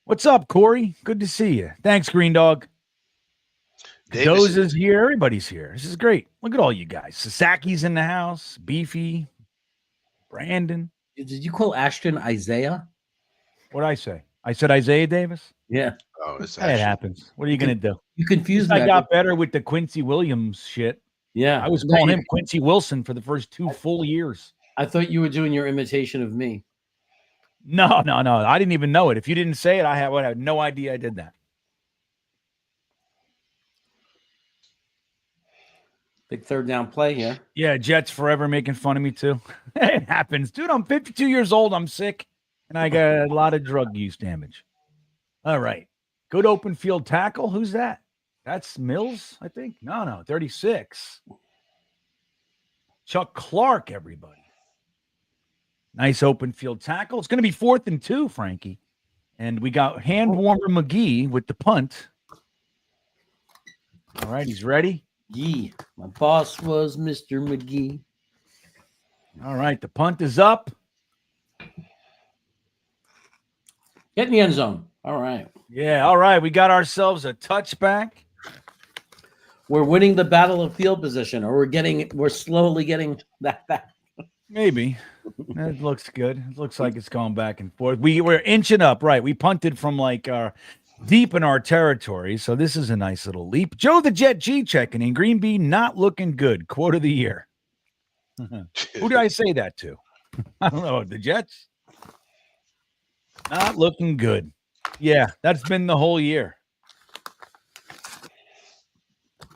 Speaker 1: What's up, Corey? Good to see you. Thanks, Green Dog.
Speaker 3: Davis
Speaker 1: Cadoza's here. Everybody's here. This is great. Look at all you guys. Sasaki's in the house. Beefy. Brandon.
Speaker 2: Did you call Ashton Isaiah?
Speaker 1: What did I say? I said Isaiah Davis.
Speaker 2: Yeah.
Speaker 3: Oh, it's
Speaker 1: It
Speaker 3: actually
Speaker 1: happens. What are you going to do?
Speaker 2: You confused
Speaker 1: I
Speaker 2: me.
Speaker 1: got better with the Quincy Williams shit.
Speaker 2: Yeah.
Speaker 1: I was calling him Quincy Wilson for the first 2 full years.
Speaker 2: I thought you were doing your imitation of me.
Speaker 1: No. I didn't even know it. If you didn't say it, I had no idea I did that.
Speaker 2: Big third down play here.
Speaker 1: Yeah, Jets forever making fun of me too. It happens. Dude, I'm 52 years old. I'm sick. And I got a lot of drug use damage. All right. Good open field tackle. Who's that? That's Mills, I think. No, 36. Chuck Clark, everybody. Nice open field tackle. It's going to be 4th and 2, Frankie. And we got hand warmer McGee with the punt. All right, he's ready.
Speaker 2: Yee. My boss was Mr. McGee.
Speaker 1: All right, the punt is up.
Speaker 2: Get in the end zone. All right.
Speaker 1: Yeah, all right. We got ourselves a touchback.
Speaker 2: We're winning the battle of field position, or we're slowly getting that back.
Speaker 1: Maybe. That looks good. It looks like it's going back and forth. We're inching up, right? We punted from like deep in our territory, so this is a nice little leap. Joe the Jet G checking in. GreenBean not looking good. Quote of the year. Who did I say that to? I don't know. The Jets? Not looking good. Yeah, that's been the whole year.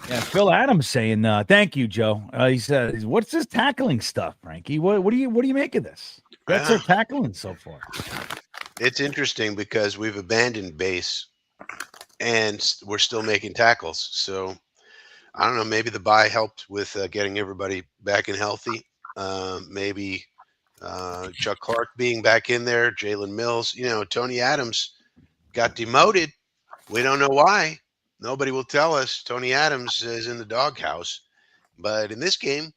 Speaker 1: Yeah, Phil Adams saying, thank you, Joe. He says, what's this tackling stuff, Frankie? What do you make of this? That's our tackling so far.
Speaker 3: It's interesting because we've abandoned base and we're still making tackles. So I don't know. Maybe the bye helped with getting everybody back and healthy. Maybe Chuck Clark being back in there, Jalen Mills. Tony Adams got demoted. We don't know why. Nobody will tell us. Tony Adams is in the doghouse. But in this game,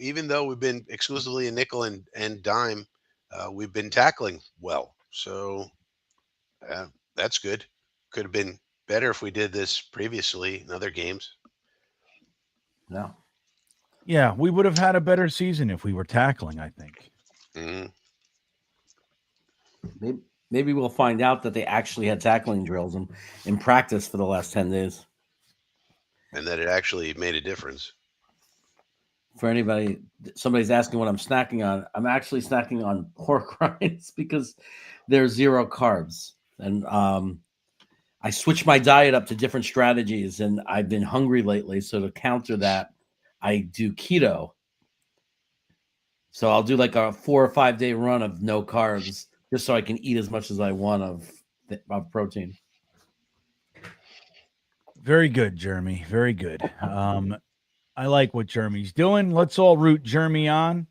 Speaker 3: even though we've been exclusively a nickel and dime, we've been tackling well. So that's good. Could have been better if we did this previously in other games.
Speaker 2: No.
Speaker 1: Yeah, we would have had a better season if we were tackling, I think.
Speaker 3: Mm-hmm.
Speaker 2: Maybe we'll find out that they actually had tackling drills in practice for the last 10 days.
Speaker 3: And that it actually made a difference.
Speaker 2: For anybody, somebody's asking what I'm snacking on. I'm actually snacking on pork rinds because there's 0 carbs. And I switched my diet up to different strategies, and I've been hungry lately. So to counter that, I do keto. So I'll do like a 4 or 5 day run of no carbs, just so I can eat as much as I want of protein.
Speaker 1: Very good, Jeremy. Very good. I like what Jeremy's doing. Let's all root Jeremy on.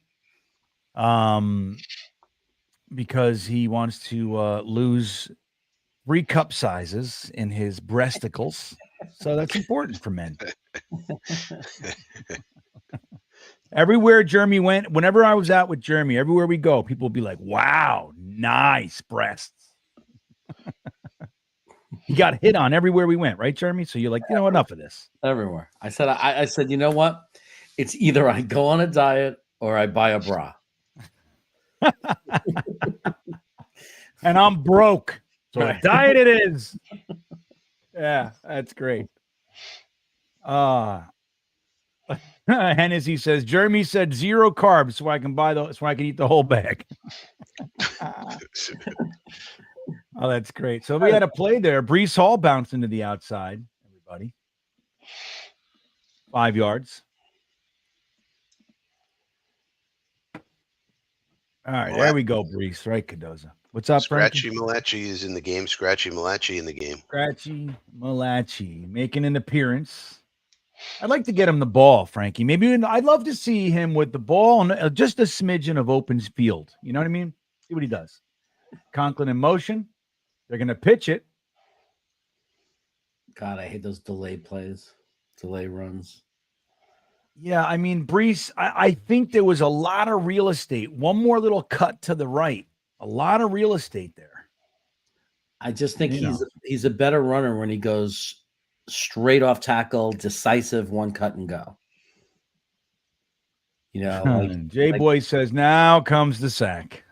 Speaker 1: Because he wants to lose 3 cup sizes in his breasticles. So that's important for men. Everywhere Jeremy went, whenever I was out with Jeremy, everywhere we go, people would be like, wow, nice breasts. He got hit on everywhere we went, right, Jeremy? So you're like, enough of this.
Speaker 2: Everywhere. I said, you know what? It's either I go on a diet or I buy a bra.
Speaker 1: And I'm broke. So a diet it is. Yeah, that's great. Hennessy says, Jeremy said 0 carbs so I can eat the whole bag. Oh, that's great. So we had a play there. Brees Hall bounced into the outside, everybody. 5 yards. All right, there we go, Brees. Right, Cadoza. What's up,
Speaker 3: Scratchy
Speaker 1: Frankie?
Speaker 3: Malachi is in the game. Scratchy Malachi in the game.
Speaker 1: Scratchy Malachi making an appearance. I'd like to get him the ball, Frankie. Maybe I'd love to see him with the ball and just a smidgen of open field. You know what I mean? See what he does. Conklin in motion. They're going to pitch it.
Speaker 2: God, I hate those delay plays, delay runs.
Speaker 1: Yeah, I mean, Brees, I think there was a lot of real estate. One more little cut to the right. A lot of real estate there.
Speaker 2: I just think he's a better runner when he goes straight off tackle, decisive, one cut and go. You know,
Speaker 1: J-Boy says, now comes the sack.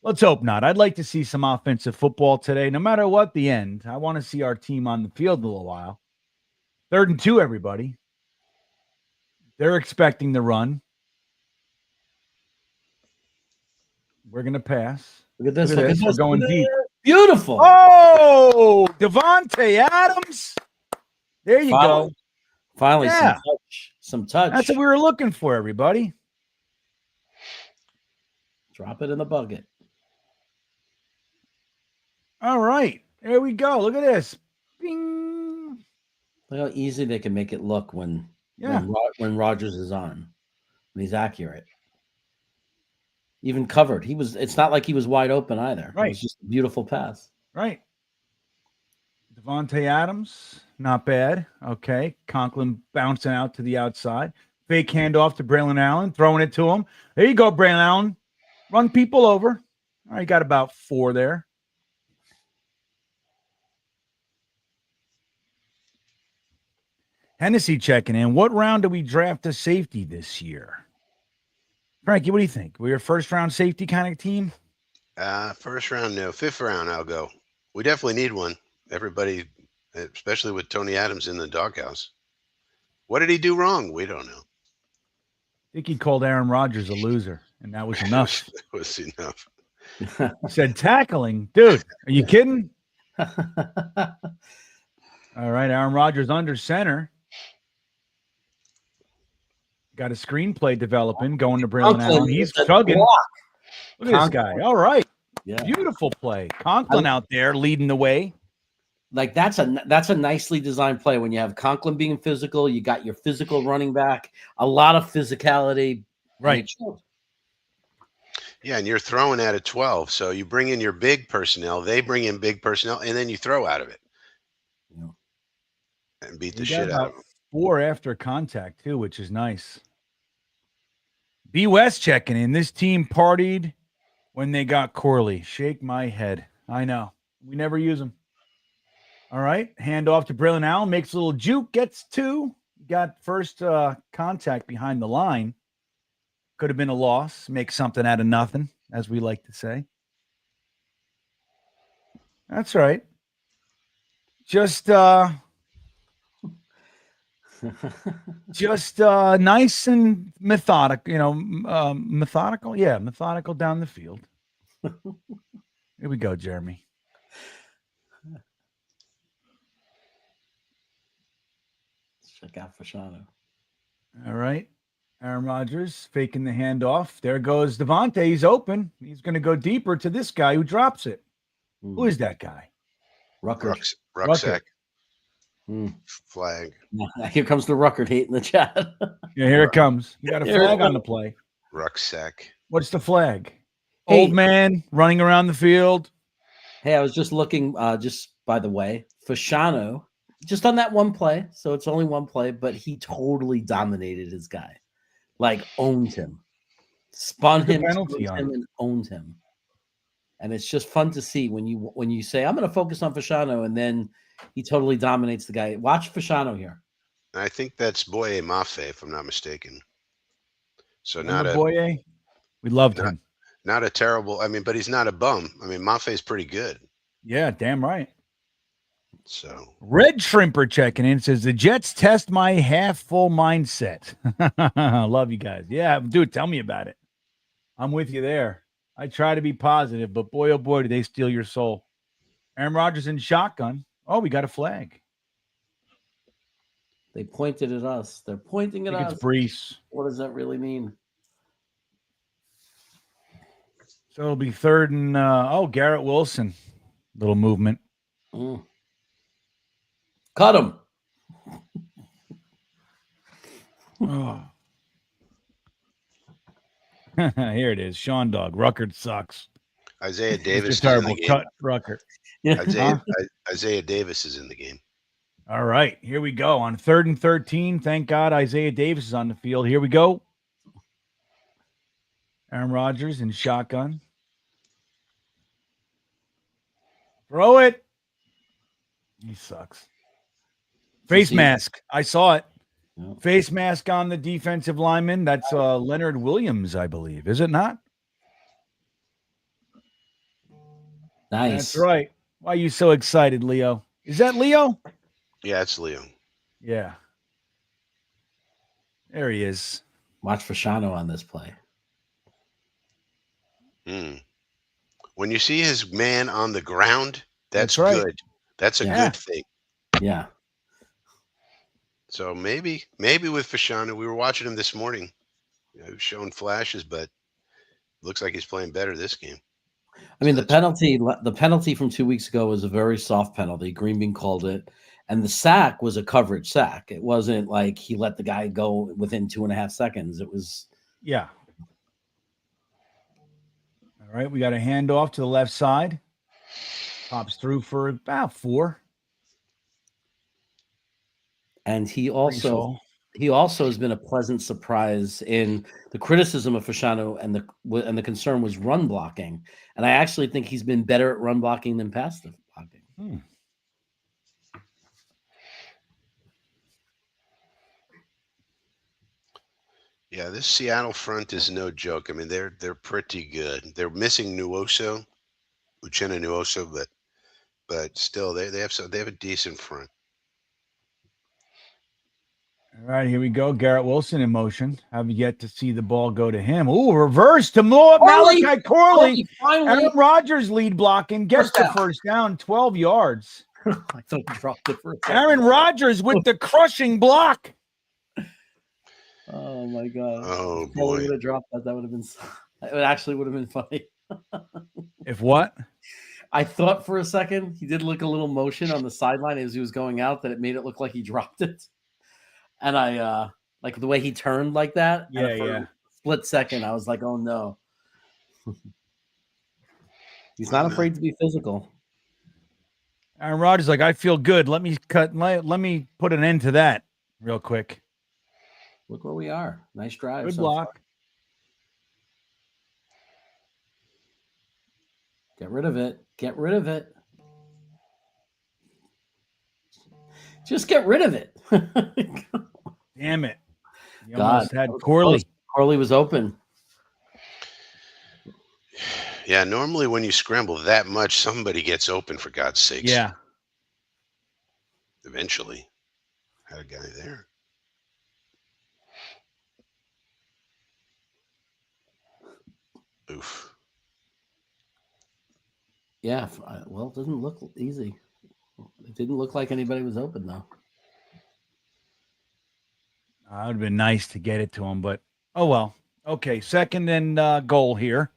Speaker 1: Let's hope not. I'd like to see some offensive football today, no matter what the end. I want to see our team on the field a little while. 3rd and 2, everybody. They're expecting the run. We're going to pass.
Speaker 2: Look at this. Look at this.
Speaker 1: We're going deep.
Speaker 2: Beautiful.
Speaker 1: Oh, Devontae Adams. There you go.
Speaker 2: Finally, some touch.
Speaker 1: That's what we were looking for, everybody.
Speaker 2: Drop it in the bucket.
Speaker 1: All right. There we go. Look at this. Bing.
Speaker 2: Look how easy they can make it look when Rodgers is on, when he's accurate. Even covered. It's not like he was wide open either.
Speaker 1: Right.
Speaker 2: It was just a beautiful pass.
Speaker 1: Right. Devontae Adams, not bad. Okay. Conklin bouncing out to the outside. Fake handoff to Braylon Allen, throwing it to him. There you go, Braylon Allen. Run people over. All right, got about 4 there. Hennessy checking in. What round do we draft a safety this year? Frankie, what do you think? We're a first-round safety kind of team?
Speaker 3: First round, no. 5th round, I'll go. We definitely need one. Everybody, especially with Tony Adams in the doghouse. What did he do wrong? We don't know.
Speaker 1: I think he called Aaron Rodgers a loser, and that was enough.
Speaker 3: That was enough.
Speaker 1: He said tackling. Dude, are you kidding? All right, Aaron Rodgers under center. Got a screenplay developing, going to Braylon Allen. He's chugging. Look at this guy. All right.
Speaker 2: Yeah.
Speaker 1: Beautiful play. Conklin out there leading the way.
Speaker 2: Like that's a nicely designed play when you have Conklin being physical, you got your physical running back, a lot of physicality.
Speaker 1: Right.
Speaker 3: Yeah, and you're throwing at a 12. So you bring in your big personnel, they bring in big personnel, and then you throw out of it.
Speaker 2: Yeah.
Speaker 3: And beat the shit out of them.
Speaker 1: 4 after contact, too, which is nice. B. West checking in. This team partied when they got Corley. Shake my head. I know. We never use them. All right. Hand off to Braylon Allen. Makes a little juke. Gets 2. Got first contact behind the line. Could have been a loss. Make something out of nothing, as we like to say. That's right. Just nice and methodical, methodical. Yeah, methodical down the field. Here we go, Jeremy.
Speaker 2: Check out Fashano.
Speaker 1: All right. Aaron Rodgers faking the handoff. There goes Devontae. He's open. He's going to go deeper to this guy who drops it. Who is that guy?
Speaker 3: Rucksack. Flag.
Speaker 2: Here comes the Ruckert hate in the chat.
Speaker 1: Yeah, here it comes. You got a flag on the play.
Speaker 3: Rucksack.
Speaker 1: What's the flag?
Speaker 2: Hey.
Speaker 1: Old man running around the field.
Speaker 2: Hey, I was just looking, just by the way, Fashano, just on that one play. So it's only one play, but he totally dominated his guy. Like owned him. Spun him, and owned him. And it's just fun to see when you say, I'm going to focus on Fashano, and then he totally dominates the guy. Watch Fashano here.
Speaker 3: I think that's Boye Mafe, if I'm not mistaken. So
Speaker 1: Boye? We loved him.
Speaker 3: Not a terrible, but he's not a bum. Mafe's pretty good.
Speaker 1: Yeah, damn right.
Speaker 3: So
Speaker 1: Red Shrimper checking in says the Jets test my half full mindset. Love you guys. Yeah, dude, tell me about it. I'm with you there. I try to be positive, but boy, oh boy, do they steal your soul. Aaron Rodgers in shotgun. Oh, we got a flag.
Speaker 2: They pointed at us. They're pointing at us.
Speaker 1: It's Brees.
Speaker 2: What does that really mean?
Speaker 1: So it'll be 3rd and Garrett Wilson. Little movement.
Speaker 2: Cut him.
Speaker 1: Oh. Here it is. Sean Dog. Ruckert sucks.
Speaker 3: Isaiah
Speaker 1: Mr.
Speaker 3: Davis is in
Speaker 1: Terrible.
Speaker 3: the game.
Speaker 1: Cut Ruckert.
Speaker 2: Yeah.
Speaker 3: Isaiah Davis is in the game.
Speaker 1: All right, here we go. On 3rd and 13, thank God Isaiah Davis is on the field. Here we go. Aaron Rodgers in shotgun. Throw it. He sucks. Face mask. I saw it.
Speaker 2: Yeah.
Speaker 1: Face mask on the defensive lineman. That's Leonard Williams, I believe. Is it not?
Speaker 2: Nice.
Speaker 1: That's right. Why are you so excited, Leo? Is that Leo?
Speaker 3: Yeah, it's Leo.
Speaker 1: Yeah. There he is.
Speaker 2: Watch Fasciano on this play.
Speaker 3: When you see his man on the ground, that's
Speaker 1: right.
Speaker 3: good. That's a
Speaker 1: Yeah.
Speaker 3: good thing.
Speaker 2: Yeah.
Speaker 3: So maybe with Fasciano, we were watching him this morning. He was showing flashes, but looks like he's playing better this game.
Speaker 2: I mean, the penalty from 2 weeks ago was a very soft penalty. GreenBean called it. And the sack was a coverage sack. It wasn't like he let the guy go within 2.5 seconds. It was.
Speaker 1: Yeah. All right. We got a handoff to the left side. Pops through for about 4.
Speaker 2: And he also has been a pleasant surprise in the criticism of Fasciano, and the concern was run blocking. And I actually think he's been better at run blocking than pass blocking.
Speaker 3: Yeah, this Seattle front is no joke. I mean, they're pretty good. They're missing Uchenna Nuoso, but still they have a decent front.
Speaker 1: All right, here we go. Garrett Wilson in motion. Have yet to see the ball go to him. Ooh, reverse to Malachi Corley. Aaron Rodgers lead blocking. Gets the first down, 12 yards.
Speaker 2: I thought he dropped it for a second.
Speaker 1: Aaron Rodgers with the crushing block.
Speaker 2: Oh my God!
Speaker 3: Oh
Speaker 2: if
Speaker 3: boy!
Speaker 2: Would have dropped that. That would have been. It actually would have been funny.
Speaker 1: If what?
Speaker 2: I thought for a second he did look a little motion on the sideline as he was going out that it made it look like he dropped it, and I like the way he turned like that.
Speaker 1: Yeah,
Speaker 2: for a split second, I was like, "Oh no!" He's not afraid to be physical.
Speaker 1: Aaron Rodgers like, I feel good. Let me put an end to that real quick.
Speaker 2: Look where we are. Nice drive.
Speaker 1: Good block.
Speaker 2: Far. Get rid of it. Get rid of it. Just get rid of it.
Speaker 1: Damn it. You
Speaker 2: God,
Speaker 1: almost had Corley.
Speaker 2: Corley was open.
Speaker 3: Yeah, normally when you scramble that much, somebody gets open, for God's sakes.
Speaker 1: Yeah.
Speaker 3: Eventually. Had a guy there. Oof.
Speaker 2: Yeah, well, it doesn't look easy. It didn't look like anybody was open, though.
Speaker 1: It would have been nice to get it to him, but oh well. Okay, 2nd and goal here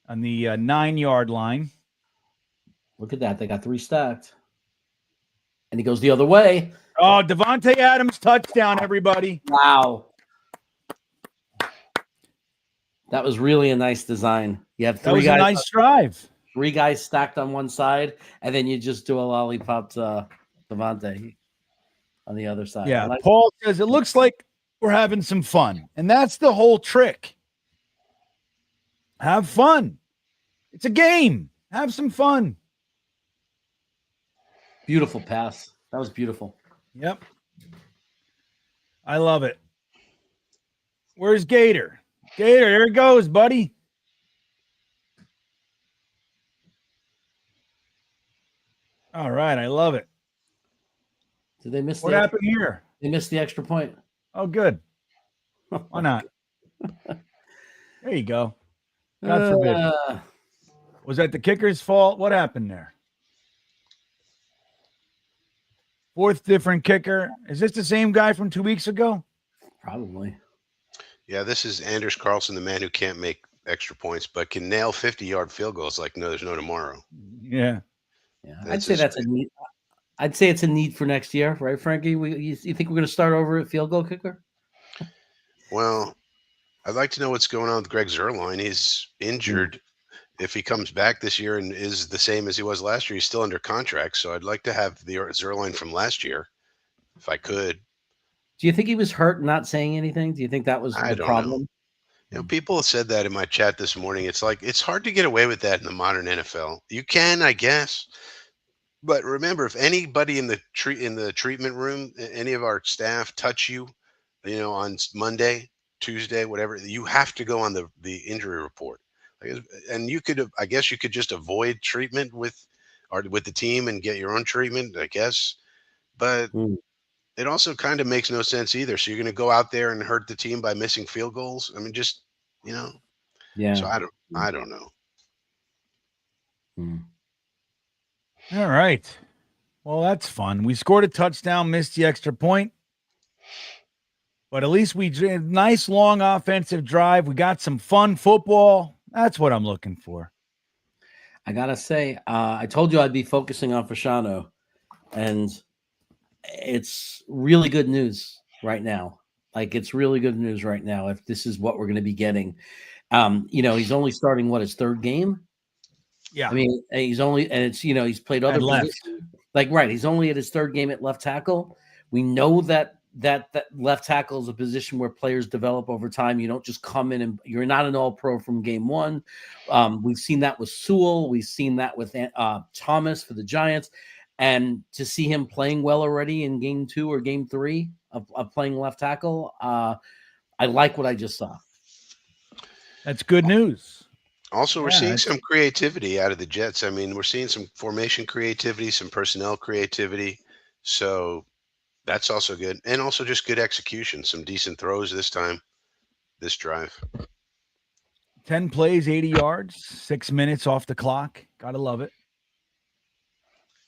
Speaker 1: on the 9-yard line.
Speaker 2: Look at that. They got 3 stacked. And he goes the other way.
Speaker 1: Oh, Devontae Adams touchdown, everybody.
Speaker 2: Wow. That was really a nice design. You have 3 guys.
Speaker 1: That was a nice drive.
Speaker 2: 3 guys stacked on one side, and then you just do a lollipop to Devontae on the other side.
Speaker 1: Yeah, Paul says it looks like we're having some fun, and that's the whole trick. Have fun. It's a game. Have some fun.
Speaker 2: Beautiful pass. That was beautiful.
Speaker 1: Yep. I love it. Where's Gator? Gator, there it goes, buddy. All right, I love it.
Speaker 2: Did they miss
Speaker 1: what happened here?
Speaker 2: They missed the extra point.
Speaker 1: Oh, good. Why not? There you go. God forbid. Was that the kicker's fault? What happened there? 4th different kicker. Is this the same guy from 2 weeks ago?
Speaker 2: Probably.
Speaker 3: Yeah, this is Anders Carlson, the man who can't make extra points, but can nail 50-yard field goals like no, there's no tomorrow.
Speaker 1: Yeah.
Speaker 2: Yeah, I'd say that's a need. I'd say it's a need for next year, right, Frankie? You think we're going to start over at field goal kicker?
Speaker 3: Well, I'd like to know what's going on with Greg Zerline. He's injured. If he comes back this year and is the same as he was last year, he's still under contract. So I'd like to have the Zerline from last year, if I could.
Speaker 2: Do you think he was hurt not saying anything? Do you think that was
Speaker 3: I
Speaker 2: the
Speaker 3: don't
Speaker 2: problem?
Speaker 3: know. You know, people have said that in my chat this morning. It's like it's hard to get away with that in the modern NFL. You can, I guess, but remember, if anybody in the treatment room, any of our staff touch you, on Monday, Tuesday, whatever, you have to go on the injury report. And you could, I guess, you could just avoid treatment with the team and get your own treatment, I guess, but. It also kind of makes no sense either. So you're going to go out there and hurt the team by missing field goals. I mean, just
Speaker 2: Yeah.
Speaker 3: So I don't know.
Speaker 1: All right. Well, that's fun. We scored a touchdown, missed the extra point, but at least we did a nice long offensive drive. We got some fun football. That's what I'm looking for.
Speaker 2: I gotta say, I told you I'd be focusing on Fasciano, and it's really good news right now. Like, it's really good news right now if this is what we're going to be getting. He's only starting his third game.
Speaker 1: Yeah.
Speaker 2: I mean, he's played other positions. He's only at his third game at left tackle. We know that left tackle is a position where players develop over time. You don't just come in and you're not an all-pro from game one. We've seen that with Sewell. We've seen that with Thomas for the Giants. And to see him playing well already in game 2 or game 3 of playing left tackle, I like what I just saw.
Speaker 1: That's good news.
Speaker 3: Also, we're seeing some creativity out of the Jets. I mean, we're seeing some formation creativity, some personnel creativity. So that's also good. And also just good execution, some decent throws this drive.
Speaker 1: 10 plays, 80 yards, 6 minutes off the clock. Gotta love it.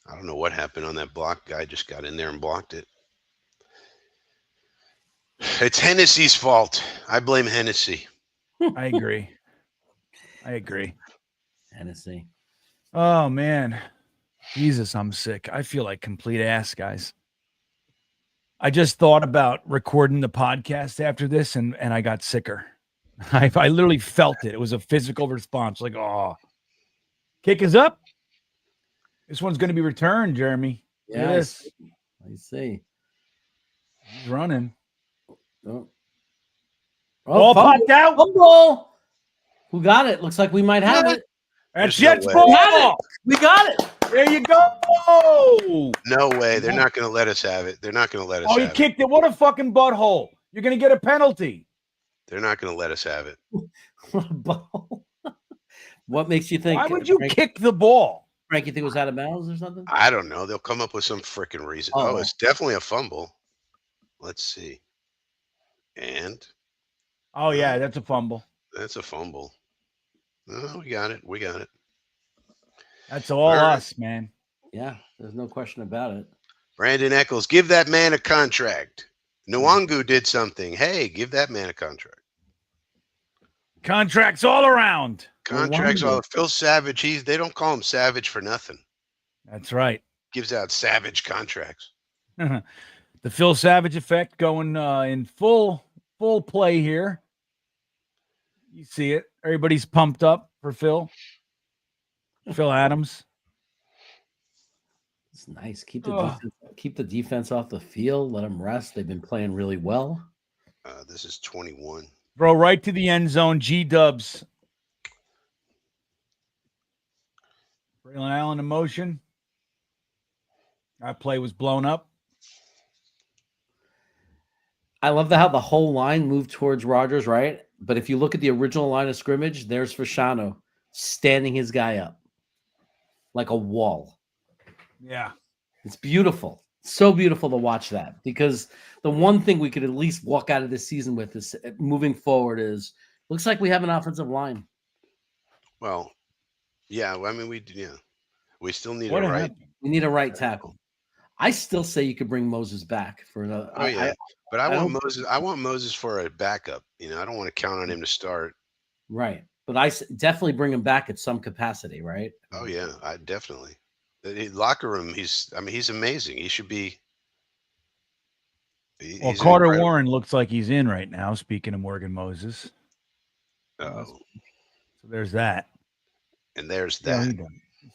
Speaker 3: I don't know what happened on that block. Guy just got in there and blocked it. It's Hennessy's fault. I blame Hennessy.
Speaker 1: I agree.
Speaker 2: Hennessy.
Speaker 1: Oh, man. Jesus, I'm sick. I feel like complete ass, guys. I just thought about recording the podcast after this, and I got sicker. I literally felt it. It was a physical response. Like, oh. Kick is up. This one's going to be returned, Jeremy.
Speaker 2: Yeah, I see.
Speaker 1: He's running.
Speaker 2: Oh,
Speaker 1: popped out.
Speaker 2: Fumble. Who got it? Looks like we might have it.
Speaker 1: That's Jets ball.
Speaker 2: We got it.
Speaker 1: There you go.
Speaker 3: No way. They're not going to let us have it. They're not going to let us have it.
Speaker 1: Oh, he kicked it. What a fucking butthole. You're going to get a penalty.
Speaker 3: They're not going to let us have it.
Speaker 2: What makes you think?
Speaker 1: Why would you kick the ball?
Speaker 2: Frank, you think it was out of bounds or something?
Speaker 3: I don't know. They'll come up with some freaking reason. Oh, it's definitely a fumble. Let's see. And?
Speaker 1: Oh, yeah, that's a fumble.
Speaker 3: That's a fumble. Oh, we got it.
Speaker 1: That's all us, man.
Speaker 2: Yeah, there's no question about it.
Speaker 3: Brandon Eccles, give that man a contract. Nwangu did something. Hey, give that man a contract.
Speaker 1: Contracts all around.
Speaker 3: Contracts all. Phil Savage, they don't call him Savage for nothing.
Speaker 1: That's right.
Speaker 3: Gives out Savage contracts.
Speaker 1: The Phil Savage effect going in full play here. You see it. Everybody's pumped up for Phil. Phil Adams.
Speaker 2: It's nice. Keep the defense off the field. Let them rest. They've been playing really well.
Speaker 3: This is 21.
Speaker 1: Throw right to the end zone. G-dubs. Braylon Allen in motion. That play was blown up.
Speaker 2: I love how the whole line moved towards Rodgers, right? But if you look at the original line of scrimmage, there's Fasciano standing his guy up like a wall.
Speaker 1: Yeah.
Speaker 2: It's beautiful. So beautiful to watch that, because the one thing we could at least walk out of this season with is moving forward is looks like we have an offensive line.
Speaker 3: Well, yeah. I mean, we still need a right.
Speaker 2: We need a right tackle. I still say you could bring Moses back for another.
Speaker 3: Oh yeah, but I want Moses. I want Moses for a backup. I don't want to count on him to start.
Speaker 2: Right, but I definitely bring him back at some capacity. Right.
Speaker 3: Oh yeah, I definitely. The locker room. He's amazing. He should be.
Speaker 1: Well, Carter Warren looks like he's in right now. Speaking of Morgan Moses.
Speaker 3: Oh,
Speaker 1: So there's that.
Speaker 3: and there's
Speaker 1: See how
Speaker 3: that.
Speaker 1: he does.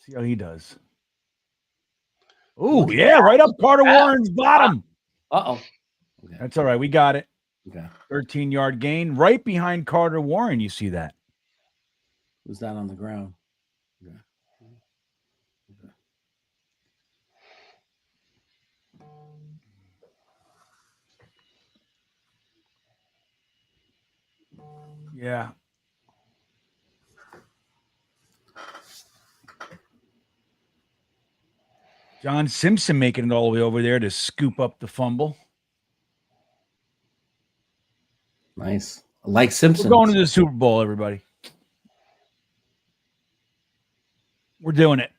Speaker 1: See how he does. Oh, yeah, right up Carter Warren's bottom.
Speaker 2: Uh-oh. Okay.
Speaker 1: That's all right. We got it.
Speaker 2: Okay.
Speaker 1: 13-yard gain right behind Carter Warren. You see that?
Speaker 2: Who's that on the ground? Okay.
Speaker 1: Yeah. John Simpson making it all the way over there to scoop up the fumble.
Speaker 2: Nice. Like Simpson.
Speaker 1: We're going to the Super Bowl, everybody. We're doing it.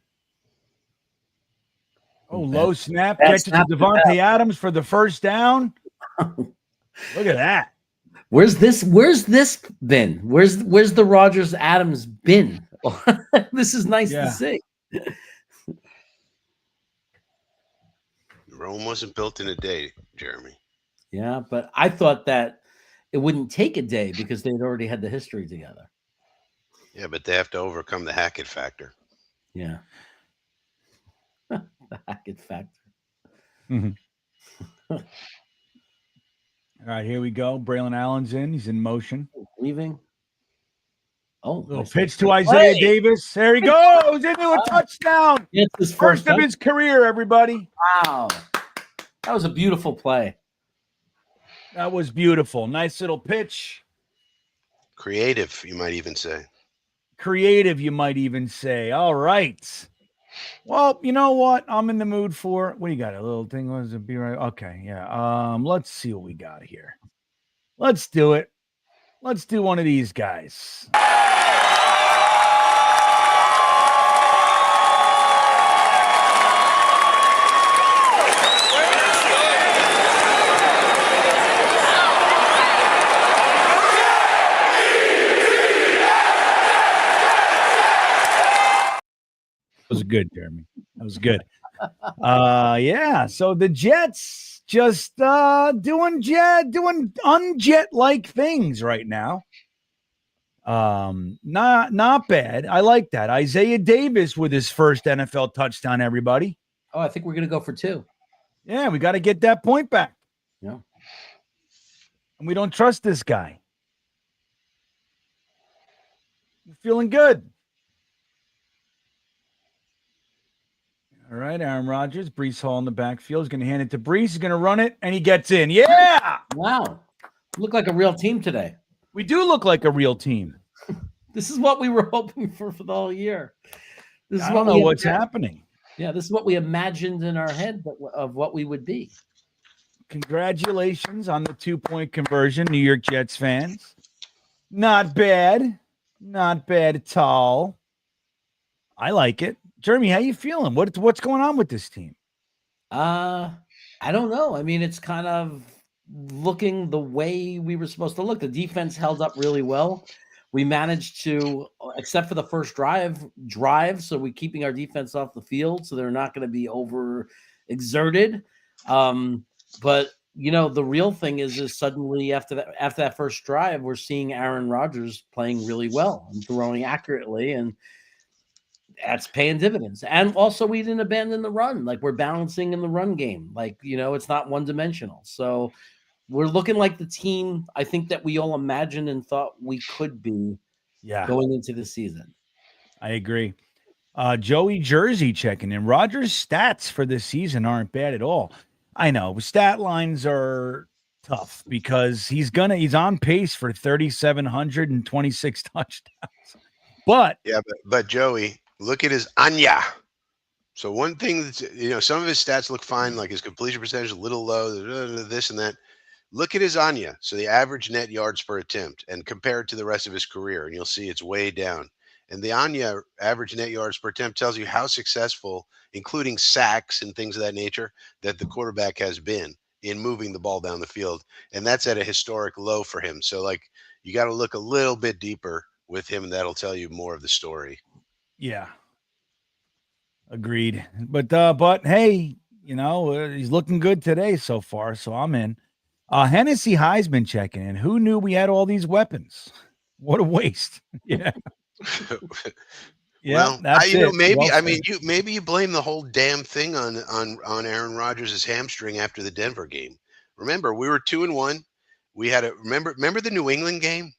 Speaker 1: Oh, low snap. Catches to Devontae Adams for the first down. Look at that.
Speaker 2: Where's this been? Where's the Rodgers Adams been? This is nice to see.
Speaker 3: Rome wasn't built in a day, Jeremy.
Speaker 2: Yeah, but I thought that it wouldn't take a day because they'd already had the history together.
Speaker 3: Yeah, but they have to overcome the Hackett factor.
Speaker 2: Yeah. The Hackett factor.
Speaker 1: All right, here we go. Braylon Allen's in. He's in motion.
Speaker 2: Leaving. Oh,
Speaker 1: little pitch to Isaiah Davis. There he goes into a touchdown.
Speaker 2: It's his
Speaker 1: first of his career, everybody.
Speaker 2: Wow. That was a beautiful play.
Speaker 1: That was beautiful. Nice little pitch.
Speaker 3: Creative, you might even say.
Speaker 1: Creative, you might even say. All right. Well, you know what? I'm in the mood for. What do you got? A little thing? Was it be right? Okay, yeah. Let's see what we got here. Let's do it. Let's do one of these guys. That was good, Jeremy. That was good. Yeah. So the Jets just doing unjet-like things right now. Not bad. I like that. Isaiah Davis with his first NFL touchdown, everybody.
Speaker 2: Oh, I think we're gonna go for 2.
Speaker 1: Yeah, we got to get that point back.
Speaker 2: Yeah.
Speaker 1: And we don't trust this guy. We're feeling good. All right, Aaron Rodgers, Breece Hall in the backfield. He's going to hand it to Breece. He's going to run it, and he gets in. Yeah!
Speaker 2: Wow. Look like a real team today.
Speaker 1: We do look like a real team.
Speaker 2: This is what we were hoping for the whole year. This is
Speaker 1: I don't know what's happening.
Speaker 2: Yeah, this is what we imagined in our head of what we would be.
Speaker 1: Congratulations on the 2-point conversion, New York Jets fans. Not bad. Not bad at all. I like it. Jeremy, how you feeling? What's going on with this team?
Speaker 2: I don't know. I mean, it's kind of looking the way we were supposed to look. The defense held up really well. We managed to, except for the first drive, so we're keeping our defense off the field, so they're not going to be over exerted. But you know, the real thing is suddenly after that first drive, we're seeing Aaron Rodgers playing really well and throwing accurately, and that's paying dividends. And also, we didn't abandon the run. Like, we're balancing in the run game. Like, you know, it's not one-dimensional. So we're looking like the team I think that we all imagined and thought we could be going into the season.
Speaker 1: I agree. Joey Jersey checking in. Rodgers' stats for this season aren't bad at all. I know stat lines are tough because he's on pace for 3,726 touchdowns. But
Speaker 3: but Joey, look at his Anya. So one thing that's, you know, some of his stats look fine, like his completion percentage a little low, this and that. Look at his Anya. So the average net yards per attempt, and compare it to the rest of his career, and you'll see it's way down. And the Anya average net yards per attempt tells you how successful, including sacks and things of that nature, that the quarterback has been in moving the ball down the field. And that's at a historic low for him. So, like, you got to look a little bit deeper with him, and that'll tell you more of the story.
Speaker 1: Yeah. Agreed. But hey, you know, he's looking good today so far, so I'm in. Hennessy Heisman checking in. Who knew we had all these weapons? What a waste. Yeah. Yeah,
Speaker 3: Well,
Speaker 1: that's it.
Speaker 3: maybe
Speaker 1: Well
Speaker 3: I mean
Speaker 1: said.
Speaker 3: you blame the whole damn thing on Aaron Rodgers' hamstring after the Denver game. Remember, we were 2-1. We had a remember the New England game?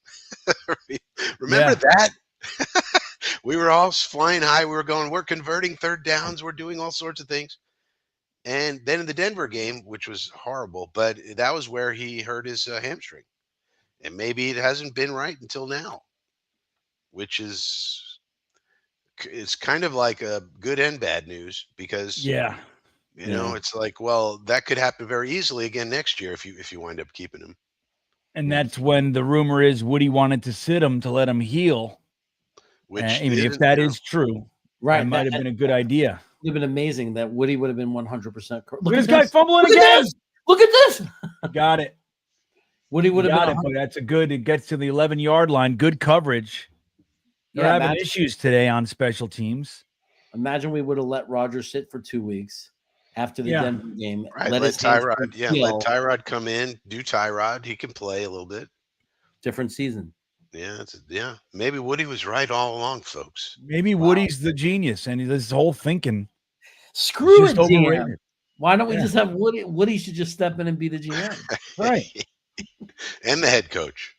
Speaker 3: Remember
Speaker 1: Yeah.
Speaker 3: that? We were all flying high. We were going, we're converting third downs, we're doing all sorts of things. And then in the Denver game, which was horrible, but that was where he hurt his hamstring. And maybe it hasn't been right until now, which is it's kind of like a good and bad news because
Speaker 1: Yeah.
Speaker 3: it's like, well, that could happen very easily again next year if you wind up keeping him.
Speaker 1: And that's when the rumor is Woody wanted to sit him to let him heal.
Speaker 3: Which
Speaker 1: I mean, if
Speaker 3: isn't,
Speaker 1: that is true,
Speaker 2: Right.
Speaker 1: that might have been a good idea.
Speaker 2: Would have been amazing. That Woody would have been 100% correct.
Speaker 1: Look at this guy fumbling
Speaker 2: Look
Speaker 1: again.
Speaker 2: At this. Look at this.
Speaker 1: Got it.
Speaker 2: Woody would have
Speaker 1: Got
Speaker 2: been.
Speaker 1: it, but that's a good. It gets to the 11-yard line. Good coverage. They're having issues today on special teams.
Speaker 2: Imagine we would have let Rodgers sit for 2 weeks after the Denver game.
Speaker 3: Right. Let Tyrod. Yeah. Let Tyrod come in. Do Tyrod. He can play a little bit.
Speaker 2: Different season.
Speaker 3: Yeah. Maybe Woody was right all along, folks.
Speaker 1: Maybe Woody's the genius, and this whole thinking.
Speaker 2: Screw it, GM. Why don't we just have Woody? Woody should just step in and be the GM.
Speaker 1: Right.
Speaker 3: And the head coach.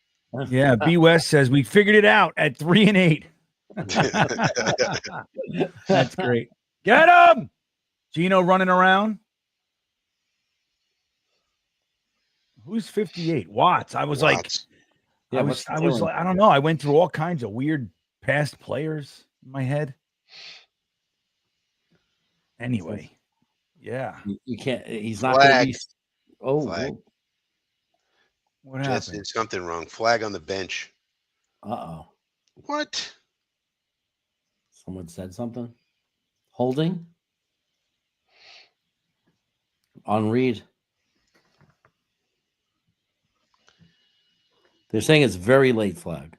Speaker 1: Yeah. B West says we figured it out at 3-8. That's great. Get him. Gino running around. Who's 58? Watts. I was like, I was like, I don't know. I went through all kinds of weird past players in my head. Anyway, yeah.
Speaker 2: You can't. He's not going to be. Oh,
Speaker 3: flag.
Speaker 1: What happened?
Speaker 3: Jets did something wrong. Flag on the bench.
Speaker 2: Uh-oh.
Speaker 3: What?
Speaker 2: Someone said something. Holding. On Reed. They're saying it's very late flag.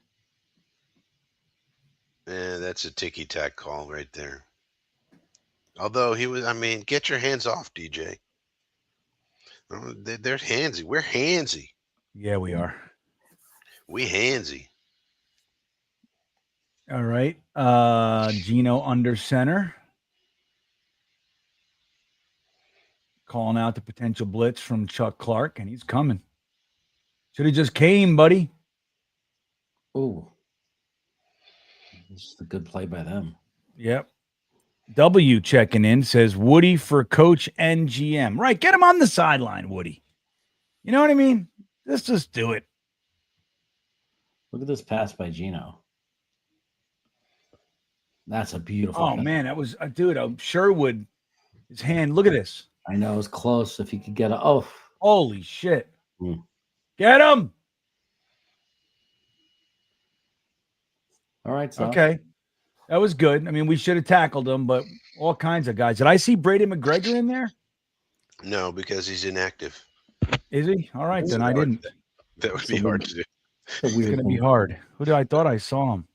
Speaker 3: Yeah, that's a ticky-tack call right there. Although get your hands off, DJ. They're handsy. We're handsy.
Speaker 1: Yeah, we are.
Speaker 3: We handsy.
Speaker 1: All right. Gino under center. Calling out the potential blitz from Chuck Clark, and he's coming. Should have just came, buddy.
Speaker 2: Ooh. This is a good play by them.
Speaker 1: Yep. W checking in says Woody for coach and GM. Right. Get him on the sideline, Woody. You know what I mean? Let's just do it.
Speaker 2: Look at this pass by Gino. That's a beautiful.
Speaker 1: Oh, man. That was, dude, Sherwood, his hand. Look at this.
Speaker 2: I know. It was close. If he could get a. Oh.
Speaker 1: Holy shit. Get him.
Speaker 2: All right. So.
Speaker 1: Okay. That was good. I mean, we should have tackled him, but all kinds of guys. Did I see Brady McGregor in there?
Speaker 3: No, because he's inactive.
Speaker 1: Is he? All right, then I didn't.
Speaker 3: That would be hard to do.
Speaker 1: It's going to be hard. I thought I saw him.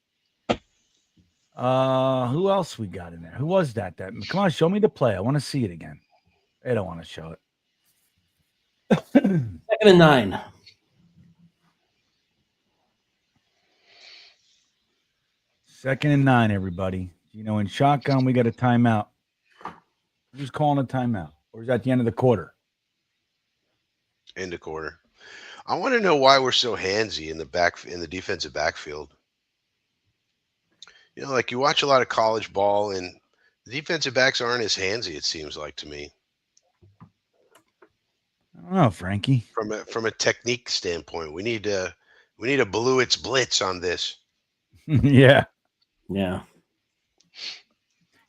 Speaker 1: Who else we got in there? Who was that? Come on, show me the play. I want to see it again. They don't want to show it.
Speaker 2: 2nd and 9.
Speaker 1: Second and 9, everybody. In shotgun, we got a timeout. Who's calling a timeout? Or is that the end of the quarter?
Speaker 3: End of quarter. I want to know why we're so handsy in the defensive backfield. Like you watch a lot of college ball, and the defensive backs aren't as handsy. It seems like to me.
Speaker 1: I don't know, Frankie.
Speaker 3: From a technique standpoint, we need a Bluet's blitz on this.
Speaker 1: Yeah.
Speaker 2: Yeah.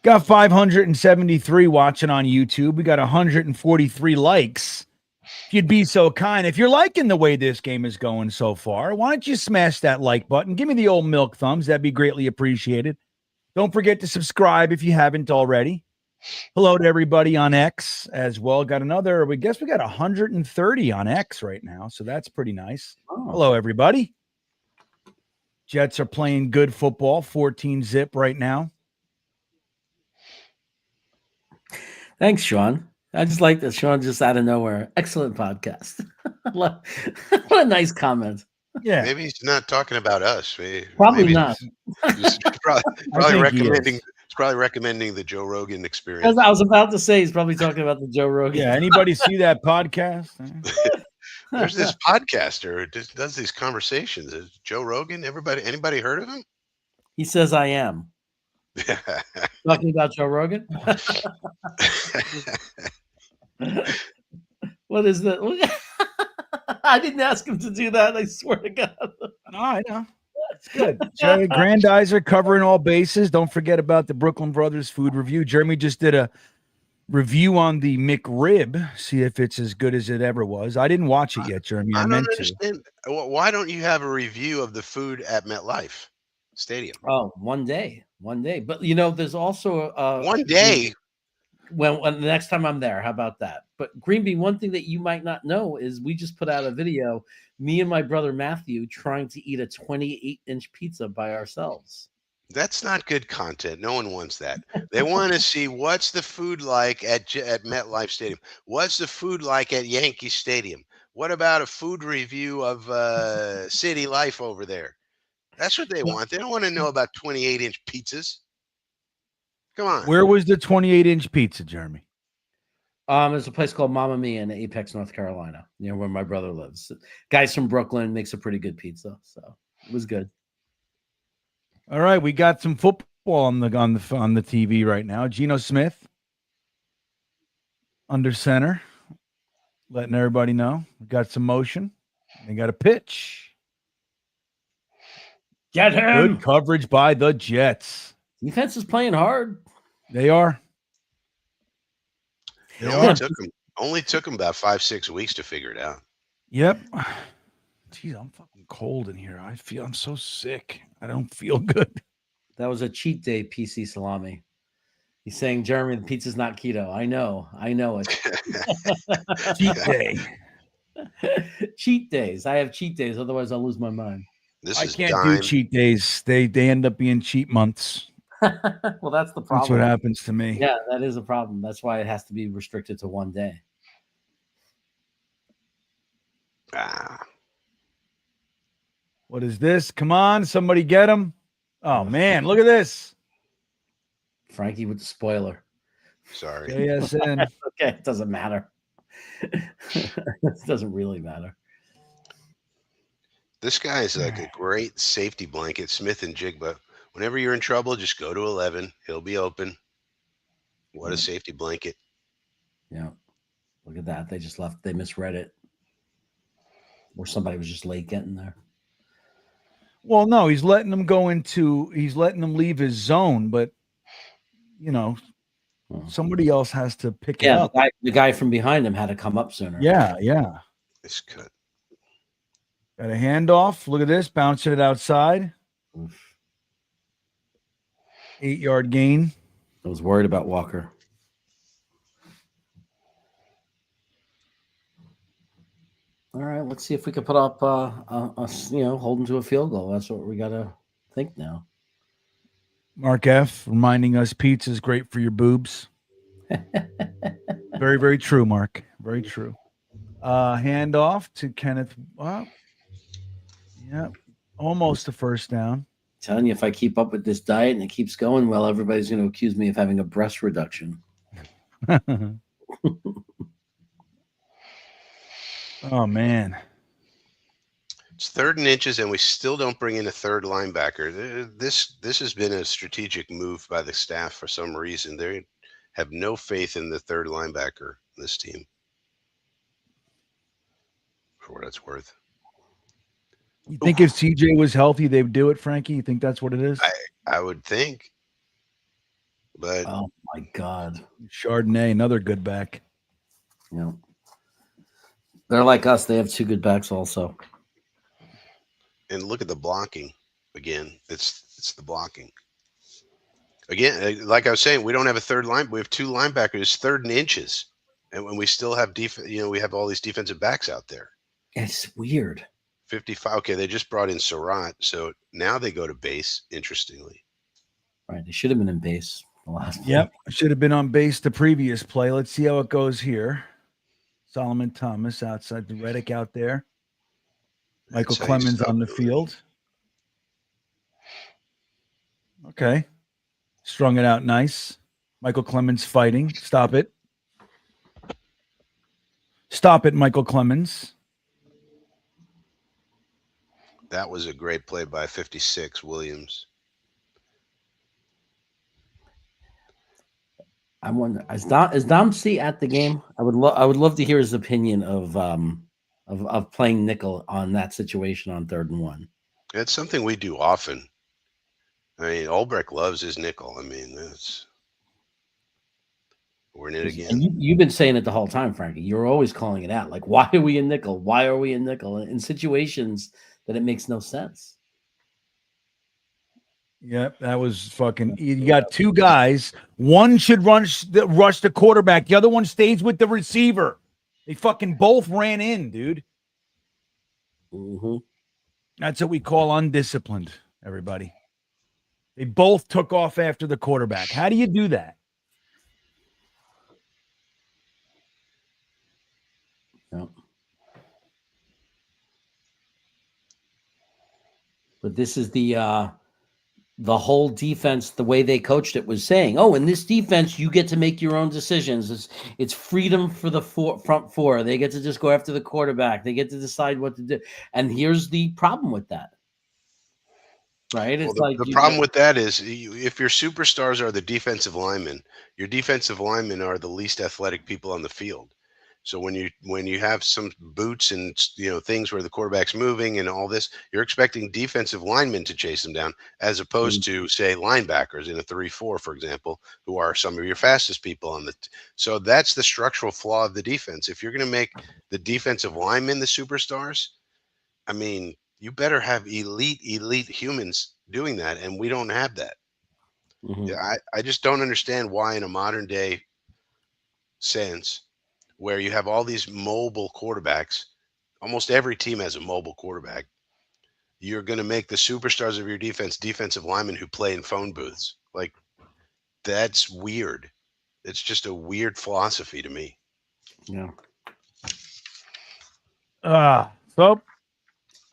Speaker 1: Got 573 watching on YouTube. We got 143 likes. If you'd be so kind, if you're liking the way this game is going so far, why don't you smash that like button? Give me the old milk thumbs. That'd be greatly appreciated. Don't forget to subscribe if you haven't already. Hello to everybody on X as well. Got another, we got 130 on X right now, so that's pretty nice. Oh. Hello, everybody. Jets are playing good football, 14-zip right now.
Speaker 2: Thanks, Sean. I just like that Sean just out of nowhere. Excellent podcast. What a nice comment.
Speaker 1: Yeah.
Speaker 3: Maybe he's not talking about us.
Speaker 2: Probably
Speaker 3: maybe
Speaker 2: not.
Speaker 3: He's probably,
Speaker 1: I think he
Speaker 3: recommending.
Speaker 1: is.
Speaker 3: It's probably recommending the Joe Rogan
Speaker 2: Because
Speaker 3: experience.
Speaker 2: I was about to say he's probably talking about the Joe Rogan.
Speaker 1: Yeah. Anybody see that podcast?
Speaker 3: There's this podcaster who does these conversations. Is Joe Rogan. Anybody heard of him?
Speaker 2: He says I am. Talking about Joe Rogan? What is that? I didn't ask him to do that. I swear to God.
Speaker 1: No, I know. It's good. Jerry Grandizer covering all bases. Don't forget about the Brooklyn Brothers food review. Jeremy just did a review on the McRib. See if it's as good as it ever was. I didn't watch it yet, Jeremy. I
Speaker 3: don't
Speaker 1: meant
Speaker 3: understand. Why don't you have a review of the food at MetLife Stadium?
Speaker 2: Oh, one day. But there's also
Speaker 3: one day.
Speaker 2: When the next time I'm there, how about that? But GreenBean, one thing that you might not know is we just put out a video, me and my brother Matthew trying to eat a 28-inch pizza by ourselves.
Speaker 3: That's not good content. No one wants that. They want to see what's the food like at MetLife Stadium. What's the food like at Yankee Stadium? What about a food review of city life over there? That's what they want. They don't want to know about 28-inch pizzas. Come on.
Speaker 1: Where was the 28-inch pizza, Jeremy?
Speaker 2: There's a place called Mamma Mia in Apex, North Carolina, near where my brother lives. Guys from Brooklyn makes a pretty good pizza, so it was good.
Speaker 1: All right, we got some football on the TV right now. Geno Smith under center, letting everybody know. We got some motion. They got a pitch.
Speaker 2: Get him!
Speaker 1: Good coverage by the Jets.
Speaker 2: Defense is playing hard.
Speaker 1: They are.
Speaker 3: It only took them about 5-6 weeks to figure it out.
Speaker 1: Yep. Jeez, I'm fucking cold in here. I'm so sick. I don't feel good.
Speaker 2: That was a cheat day, PC Salami. He's saying, Jeremy, the pizza's not keto. I know it.
Speaker 1: Cheat day.
Speaker 2: Cheat days. I have cheat days. Otherwise, I'll lose my mind.
Speaker 1: I can't do cheat days. They end up being cheat months.
Speaker 2: Well, that's the problem.
Speaker 1: That's what happens to me.
Speaker 2: Yeah, that is a problem. That's why it has to be restricted to one day.
Speaker 1: What is this? Come on, somebody get him. Oh, man, look at this.
Speaker 2: Frankie with the spoiler.
Speaker 3: Sorry.
Speaker 1: JSN.
Speaker 2: Okay, it doesn't matter. It doesn't really matter.
Speaker 3: This guy is like a great safety blanket, Smith and Jigba. Whenever you're in trouble, just go to 11. He'll be open. What a safety blanket.
Speaker 2: Yeah. Look at that. They just left. They misread it. Or somebody was just late getting there.
Speaker 1: Well, no, he's letting them leave his zone, but somebody else has to pick it up.
Speaker 2: The guy from behind him had to come up sooner.
Speaker 1: Yeah.
Speaker 3: It's good.
Speaker 1: Got a handoff. Look at this. Bouncing it outside.
Speaker 2: Oof.
Speaker 1: 8-yard gain.
Speaker 2: I was worried about Walker. All right, let's see if we can put up holding to a field goal. That's what we got to think now.
Speaker 1: Mark F. reminding us pizza's great for your boobs. Very, very true, Mark. Very true. Handoff to Kenneth. Well, yeah, almost a first down.
Speaker 2: Telling you, if I keep up with this diet and it keeps going, well, everybody's going to accuse me of having a breast reduction.
Speaker 1: Oh, man.
Speaker 3: It's 3rd and inches, and we still don't bring in a third linebacker. This has been a strategic move by the staff for some reason. They have no faith in the third linebacker, this team, for what it's worth.
Speaker 1: You think if CJ was healthy, they would do it, Frankie? You think that's what it is?
Speaker 3: I would think. But
Speaker 2: oh, my God.
Speaker 1: Chardonnay, another good back.
Speaker 2: Yeah. They're like us. They have 2 good backs also.
Speaker 3: And look at the blocking again. It's the blocking. Again, like I was saying, we don't have a third line. We have 2 linebackers, 3rd and inches. And when we still have we have all these defensive backs out there.
Speaker 2: It's weird.
Speaker 3: 55. Okay, they just brought in Surratt, so now they go to base, interestingly.
Speaker 2: Right. They should have been in base the last
Speaker 1: Yep. Should have been on base the previous play. Let's see how it goes here. Solomon Thomas outside the Reddick out there. Michael
Speaker 3: That's how you
Speaker 1: Clemens
Speaker 3: stop
Speaker 1: on the
Speaker 3: it.
Speaker 1: field. Okay. Strung it out nice. Michael Clemens fighting. Stop it. Stop it, Michael Clemens.
Speaker 3: That was a great play by 56 Williams.
Speaker 2: I wonder, is Dom C at the game? I would love to hear his opinion of playing nickel on that situation on 3rd and 1.
Speaker 3: It's something we do often. I mean, Ulbrich loves his nickel. I mean, we're in it again.
Speaker 2: And you've been saying it the whole time, Frankie. You're always calling it out. Like, why are we in nickel? Why are we in nickel? In situations that it makes no sense.
Speaker 1: Yep, that was fucking. You got two guys. One should rush the quarterback. The other one stays with the receiver. They fucking both ran in, dude.
Speaker 2: Mm-hmm.
Speaker 1: That's what we call undisciplined, everybody. They both took off after the quarterback. How do you do that?
Speaker 2: Yep. But this is the whole defense, the way they coached it was saying, oh, in this defense, you get to make your own decisions. It's freedom for the front four. They get to just go after the quarterback. They get to decide what to do. And here's the problem with that. Right? It's
Speaker 3: Well, the problem with that is if your superstars are the defensive linemen, your defensive linemen are the least athletic people on the field. So when you have some boots and things where the quarterback's moving and all this, you're expecting defensive linemen to chase them down, as opposed to say linebackers in a 3-4, for example, who are some of your fastest people on the. So that's the structural flaw of the defense. If you're going to make the defensive linemen the superstars, I mean, you better have elite humans doing that, and we don't have that.
Speaker 2: Mm-hmm.
Speaker 3: Yeah, I just don't understand why in a modern day sense, where you have all these mobile quarterbacks, almost every team has a mobile quarterback, you're going to make the superstars of your defense defensive linemen who play in phone booths. Like, that's weird. It's just a weird philosophy to me.
Speaker 2: Yeah.
Speaker 1: So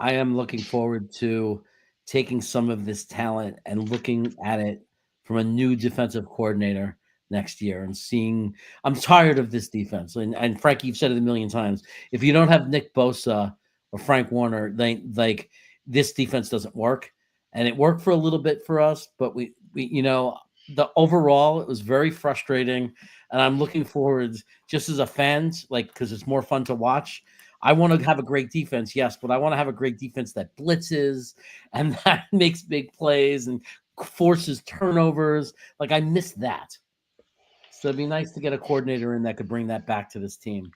Speaker 2: I am looking forward to taking some of this talent and looking at it from a new defensive coordinator next year and seeing. I'm tired of this defense. And Frankie, you've said it a million times. If you don't have Nick Bosa or Frank Warner, this defense doesn't work. And it worked for a little bit for us, but we the overall it was very frustrating. And I'm looking forward, just as a fan, because it's more fun to watch. I want to have a great defense, yes, but I want to have a great defense that blitzes and that makes big plays and forces turnovers. Like, I miss that. So it'd be nice to get a coordinator in that could bring that back to this team.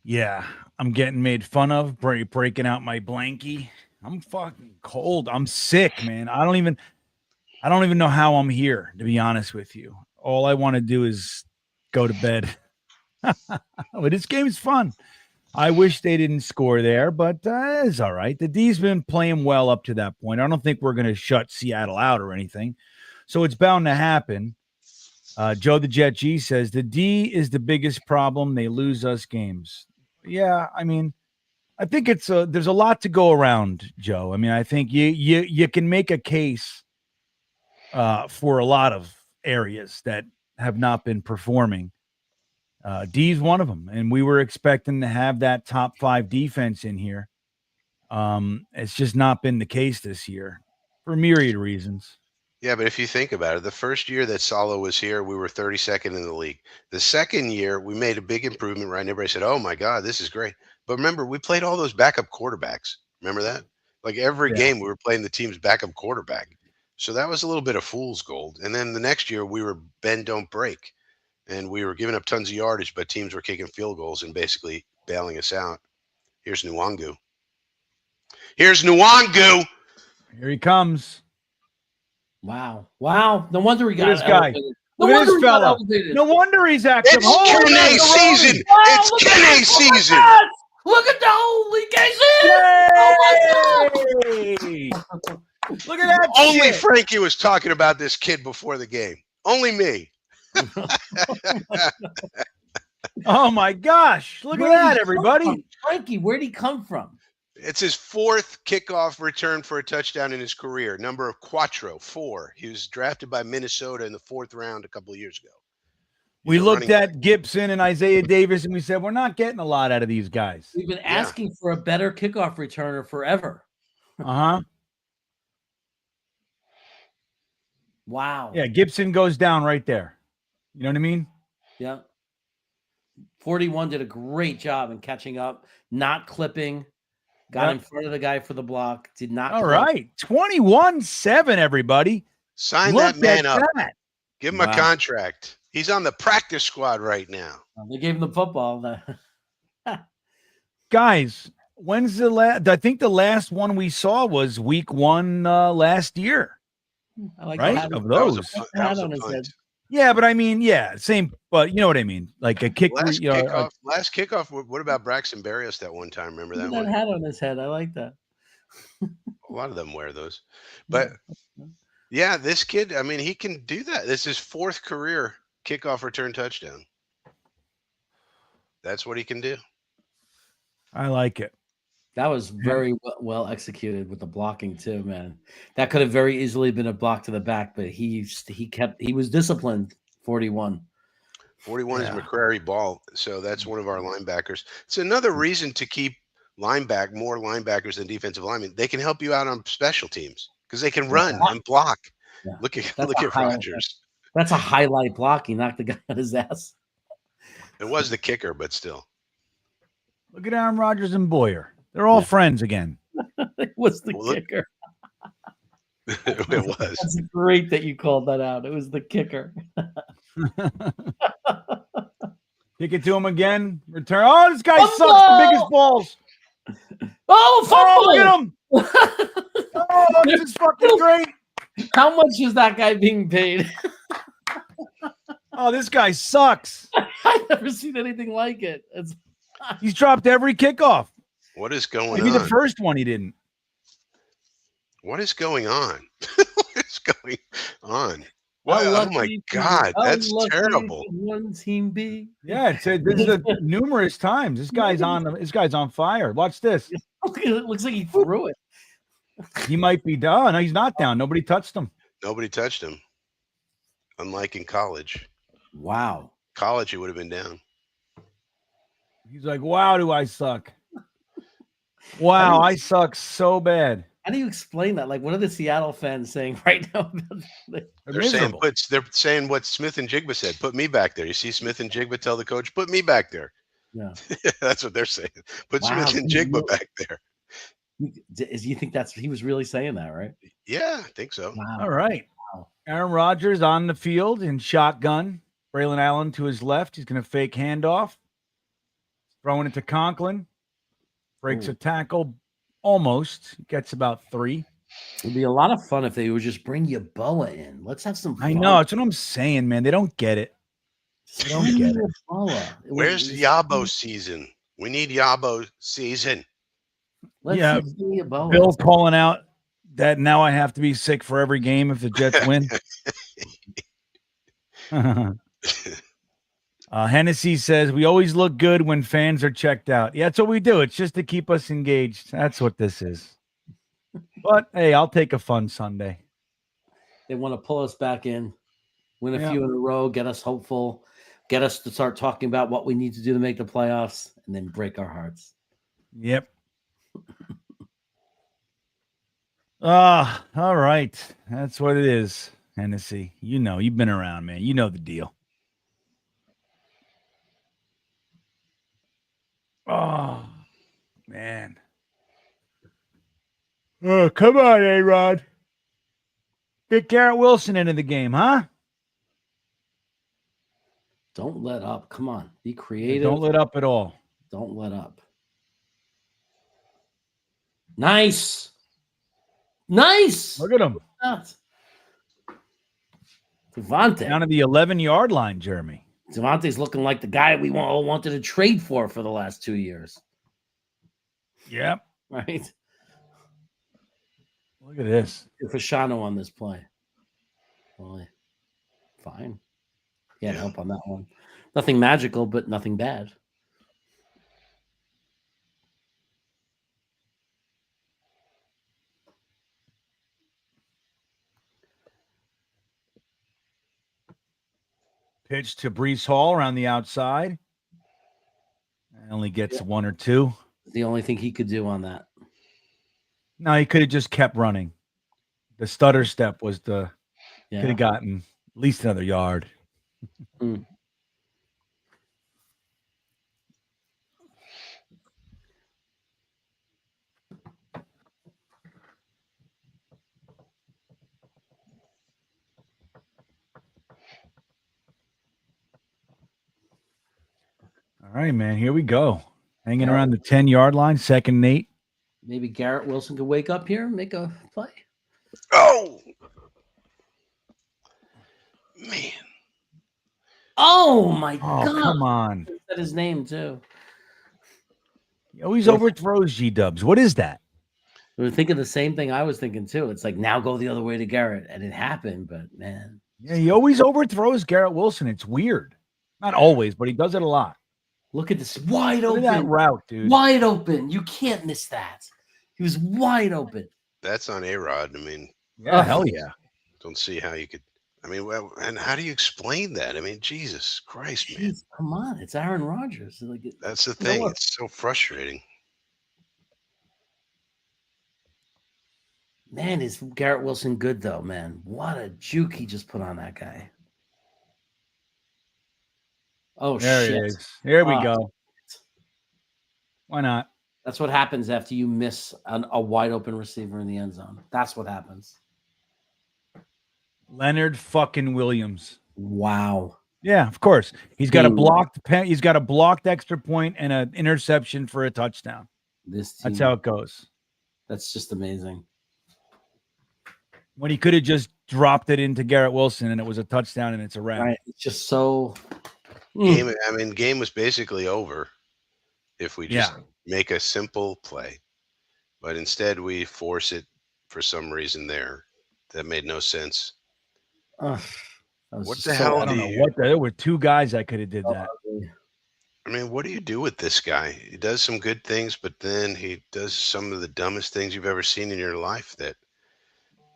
Speaker 1: Yeah, I'm getting made fun of, breaking out my blankie. I'm fucking cold. I'm sick, man. I don't even know how I'm here, to be honest with you. All I want to do is go to bed. But this game is fun. I wish they didn't score there, but it's all right. The D's been playing well up to that point. I don't think we're going to shut Seattle out or anything. So it's bound to happen. Joe the Jet G says, the D is the biggest problem. They lose us games. Yeah, I mean, I think there's a lot to go around, Joe. I mean, I think you can make a case for a lot of areas that have not been performing. D's one of them, and we were expecting to have that top 5 defense in here. It's just not been the case this year for myriad reasons.
Speaker 3: Yeah, but if you think about it, the first year that Salo was here, we were 32nd in the league. The second year, we made a big improvement, right? And everybody said, oh my God, this is great. But remember, we played all those backup quarterbacks. Remember that? Like every game, we were playing the team's backup quarterback. So that was a little bit of fool's gold. And then the next year, we were bend, don't break. And we were giving up tons of yardage, but teams were kicking field goals and basically bailing us out. Here's Nwangu. Here's Nwangu.
Speaker 1: Here he comes.
Speaker 2: Wow. No wonder he got
Speaker 1: this guy.
Speaker 2: elevated.
Speaker 1: Look at this fella. No wonder he's active.
Speaker 3: It's Kene season. It's Kene season.
Speaker 2: Look at the holy
Speaker 1: Casey. Oh my God. Look at that.
Speaker 3: Only
Speaker 1: shit.
Speaker 3: Frankie was talking about this kid before the game. Only me.
Speaker 1: Oh my gosh. Look at that, everybody.
Speaker 2: Frankie, where'd he come from?
Speaker 3: It's his 4th kickoff return for a touchdown in his career. Number of Quattro, 4. He was drafted by Minnesota in the 4th round a couple of years ago.
Speaker 1: We looked at Gibson and Isaiah Davis, and we said, we're not getting a lot out of these guys.
Speaker 2: We've been asking for a better kickoff returner forever.
Speaker 1: Uh-huh.
Speaker 2: Wow.
Speaker 1: Yeah, Gibson goes down right there. You know what I mean?
Speaker 2: Yeah. 41 did a great job in catching up, not clipping, got in front of the guy for the block, did not.
Speaker 1: All right. 21-7, everybody.
Speaker 3: Sign
Speaker 1: Look
Speaker 3: that man up.
Speaker 1: that.
Speaker 3: Give him a contract. He's on the practice squad right now.
Speaker 2: They gave him the football.
Speaker 1: Guys, when's the last? I think the last one we saw was week 1 last year.
Speaker 2: I like
Speaker 1: right? Of those.
Speaker 3: That was a punt.
Speaker 1: Yeah, but I mean, yeah, same. But you know what I mean? Like a kick.
Speaker 3: Last kickoff. What about Braxton Berrios that one time? Remember that one?
Speaker 2: That hat on his head. I like that.
Speaker 3: A lot of them wear those. But yeah, this kid, I mean, he can do that. This is his 4th career kickoff return touchdown. That's what he can do.
Speaker 1: I like it.
Speaker 2: That was very well executed with the blocking too, man. That could have very easily been a block to the back, but he was disciplined. 41.
Speaker 3: 41 is McCrary Ball, so that's one of our linebackers. It's another reason to keep more linebackers than defensive linemen. They can help you out on special teams because they can run and block.
Speaker 2: Yeah.
Speaker 3: Look at Rodgers.
Speaker 2: That's a highlight block. He knocked the guy on his ass.
Speaker 3: It was the kicker, but still.
Speaker 1: Look at Aaron Rodgers and Boyer. They're all friends again.
Speaker 2: It was the kicker.
Speaker 3: It was.
Speaker 2: That's great that you called that out. It was the kicker.
Speaker 1: Kick it to him again. Return. Oh, this guy sucks the biggest balls.
Speaker 2: Oh,
Speaker 1: look at him. Oh, this is fucking great.
Speaker 2: How much is that guy being paid?
Speaker 1: Oh, this guy sucks.
Speaker 2: I've never seen anything like it.
Speaker 1: He's dropped every kickoff.
Speaker 3: What is going on?
Speaker 1: Maybe the first one he didn't.
Speaker 3: What is going on? What is going on? Oh my God, that's terrible.
Speaker 2: One team B.
Speaker 1: Yeah, this is numerous times. This guy's on fire. Watch this.
Speaker 2: It looks like he threw it.
Speaker 1: He might be down. No, he's not down. Nobody touched him.
Speaker 3: Nobody touched him. Unlike in college.
Speaker 2: Wow.
Speaker 3: College, he would have been down.
Speaker 1: He's like, wow, do I suck? Wow, I suck so bad.
Speaker 2: How do you explain that? Like, what are the Seattle fans saying right now?
Speaker 3: They're saying what Smith and Jigba said. Put me back there. You see Smith and Jigba tell the coach, put me back there.
Speaker 2: Yeah.
Speaker 3: That's what they're saying. Put Smith and Jigba back there.
Speaker 2: You think he was really saying that, right?
Speaker 3: Yeah, I think so.
Speaker 2: Wow.
Speaker 1: All right.
Speaker 2: Wow.
Speaker 1: Aaron Rodgers on the field in shotgun. Braylon Allen to his left. He's going to fake handoff. Throwing it to Conklin. Breaks a tackle. Almost. Gets about 3.
Speaker 2: It'd be a lot of fun if they would just bring Yeboah in. Let's have some fun.
Speaker 1: I know. That's what I'm saying, man. They don't get it. They don't get it.
Speaker 3: Where's the Yabo season? We need Yabo season.
Speaker 2: Let's
Speaker 1: Bill calling out that now I have to be sick for every game if the Jets win. Hennessy says, we always look good when fans are checked out. Yeah, that's what we do. It's just to keep us engaged. That's what this is. But, hey, I'll take a fun Sunday.
Speaker 2: They want to pull us back in, win a few in a row, get us hopeful, get us to start talking about what we need to do to make the playoffs, and then break our hearts.
Speaker 1: Yep. All right. That's what it is, Hennessy. You know, you've been around, man. You know the deal. Oh, man. Oh, come on, A-Rod. Get Garrett Wilson into the game, huh?
Speaker 2: Don't let up. Come on. Be creative.
Speaker 1: Don't let up at all.
Speaker 2: Don't let up. Nice. Nice.
Speaker 1: Look at him.
Speaker 2: Devontae.
Speaker 1: Down to the 11-yard line, Jeremy.
Speaker 2: Devontae's looking like the guy we all wanted to trade for the last 2 years.
Speaker 1: Yep.
Speaker 2: Right.
Speaker 1: Look at this.
Speaker 2: Fashano on this play. Well, fine. He had help on that one. Nothing magical, but nothing bad.
Speaker 1: Pitch to Brees Hall around the outside. Only gets 1 or 2.
Speaker 2: The only thing he could do on that.
Speaker 1: No, he could have just kept running. The stutter step was could have gotten at least another yard.
Speaker 2: Mm.
Speaker 1: All right, man. Here we go. Hanging around the 10-yard line, 2nd and 8.
Speaker 2: Maybe Garrett Wilson could wake up here and make a play.
Speaker 3: Oh, man.
Speaker 2: Oh, my God.
Speaker 1: Come on.
Speaker 2: He said his name, too.
Speaker 1: He always overthrows G-dubs. What is that?
Speaker 2: We were thinking the same thing I was thinking, too. It's like, now go the other way to Garrett. And it happened, but, man.
Speaker 1: Yeah, he always overthrows Garrett Wilson. It's weird. Not always, but he does it a lot.
Speaker 2: Look at this wide
Speaker 1: Look
Speaker 2: open.
Speaker 1: at that route, dude.
Speaker 2: Wide open. You can't miss that. He was wide open.
Speaker 3: That's on A-Rod. I mean,
Speaker 1: Yeah, hell yeah.
Speaker 3: Don't see how you could. I mean, well, and how do you explain that? I mean, Jesus Christ, man.
Speaker 2: Jeez, come on. It's Aaron Rodgers. Like,
Speaker 3: That's the thing. It's so frustrating.
Speaker 2: man, is Garrett Wilson good, though, man? What a juke he just put on that guy. Oh,
Speaker 1: There
Speaker 2: shit.
Speaker 1: it is. Here we go. Why not?
Speaker 2: That's what happens after you miss a wide open receiver in the end zone. That's what happens.
Speaker 1: Leonard fucking Williams.
Speaker 2: Wow.
Speaker 1: Yeah, of course. He's got a blocked He's got a blocked extra point and an interception for a touchdown. That's how it goes.
Speaker 2: That's just amazing.
Speaker 1: When he could have just dropped it into Garrett Wilson and it was a touchdown and it's a wrap.
Speaker 2: Right. It's just so.
Speaker 3: Game was basically over if we just make a simple play. But instead we force it for some reason there. That made no sense. What the hell?
Speaker 1: I don't know what there were 2 guys that could have did that.
Speaker 3: I mean, what do you do with this guy? He does some good things, but then he does some of the dumbest things you've ever seen in your life. That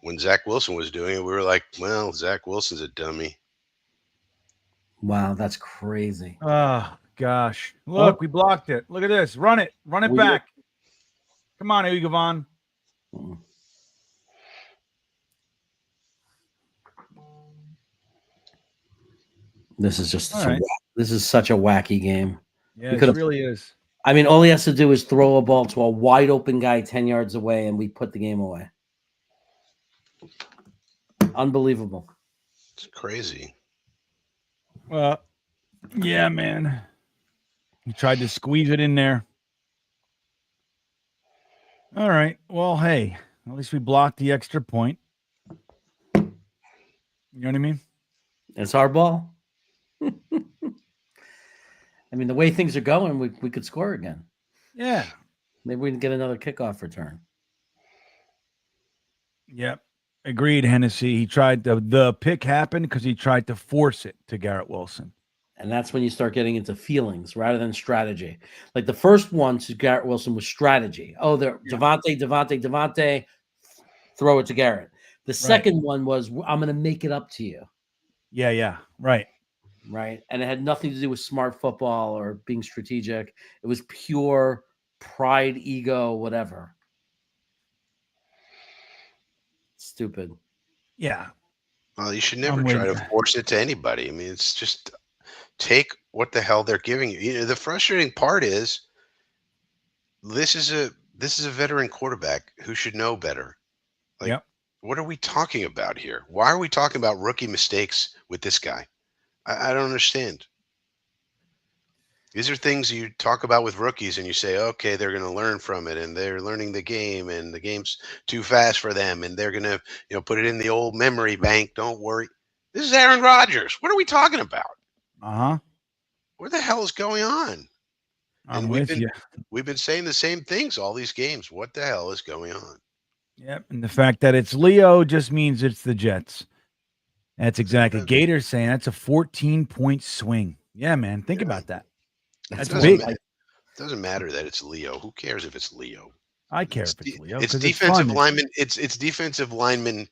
Speaker 3: when Zach Wilson was doing it, we were like, well, Zach Wilson's a dummy.
Speaker 2: Wow, that's crazy.
Speaker 1: Oh, gosh. Look, we blocked it. Look at this. Run it. Run it back. Come on, Igavon.
Speaker 2: This is just this is such a wacky game.
Speaker 1: Yeah, it really is.
Speaker 2: I mean, all he has to do is throw a ball to a wide open guy 10 yards away, and we put the game away. Unbelievable.
Speaker 3: It's crazy.
Speaker 1: Well, yeah, man. He tried to squeeze it in there. All right. Well, hey, at least we blocked the extra point. You know what I mean?
Speaker 2: It's our ball. I mean, the way things are going, we could score again.
Speaker 1: Yeah.
Speaker 2: Maybe we can get another kickoff return.
Speaker 1: Yep. Agreed, Hennessy. He tried the pick happened because he tried to force it to Garrett Wilson.
Speaker 2: And that's when you start getting into feelings rather than strategy. Like the first one to Garrett Wilson was strategy. Oh, Devontae, throw it to Garrett. The second one was, I'm going to make it up to you.
Speaker 1: Yeah. Right.
Speaker 2: And it had nothing to do with smart football or being strategic. It was pure pride, ego, whatever. Stupid.
Speaker 1: Yeah.
Speaker 3: Well, you should never try to force it to anybody. I mean, it's just take what the hell they're giving you. You know, the frustrating part is this is a veteran quarterback who should know better. Like, what are we talking about here? Why are we talking about rookie mistakes with this guy? I don't understand. These are things you talk about with rookies and you say, okay, they're going to learn from it and they're learning the game and the game's too fast for them and they're going to, put it in the old memory bank. Don't worry. This is Aaron Rodgers. What are we talking about?
Speaker 1: Uh-huh.
Speaker 3: What the hell is going on?
Speaker 1: I'm with you.
Speaker 3: We've been saying the same things all these games. What the hell is going on?
Speaker 1: Yep. And the fact that it's Leo just means it's the Jets. That's exactly. Gator's saying that's a 14-point swing. Yeah, man. Think about that. That's big.
Speaker 3: It doesn't matter that it's Leo. Who cares if it's Leo?
Speaker 1: I care if it's Leo.
Speaker 3: It's defensive lineman. It's defensive lineman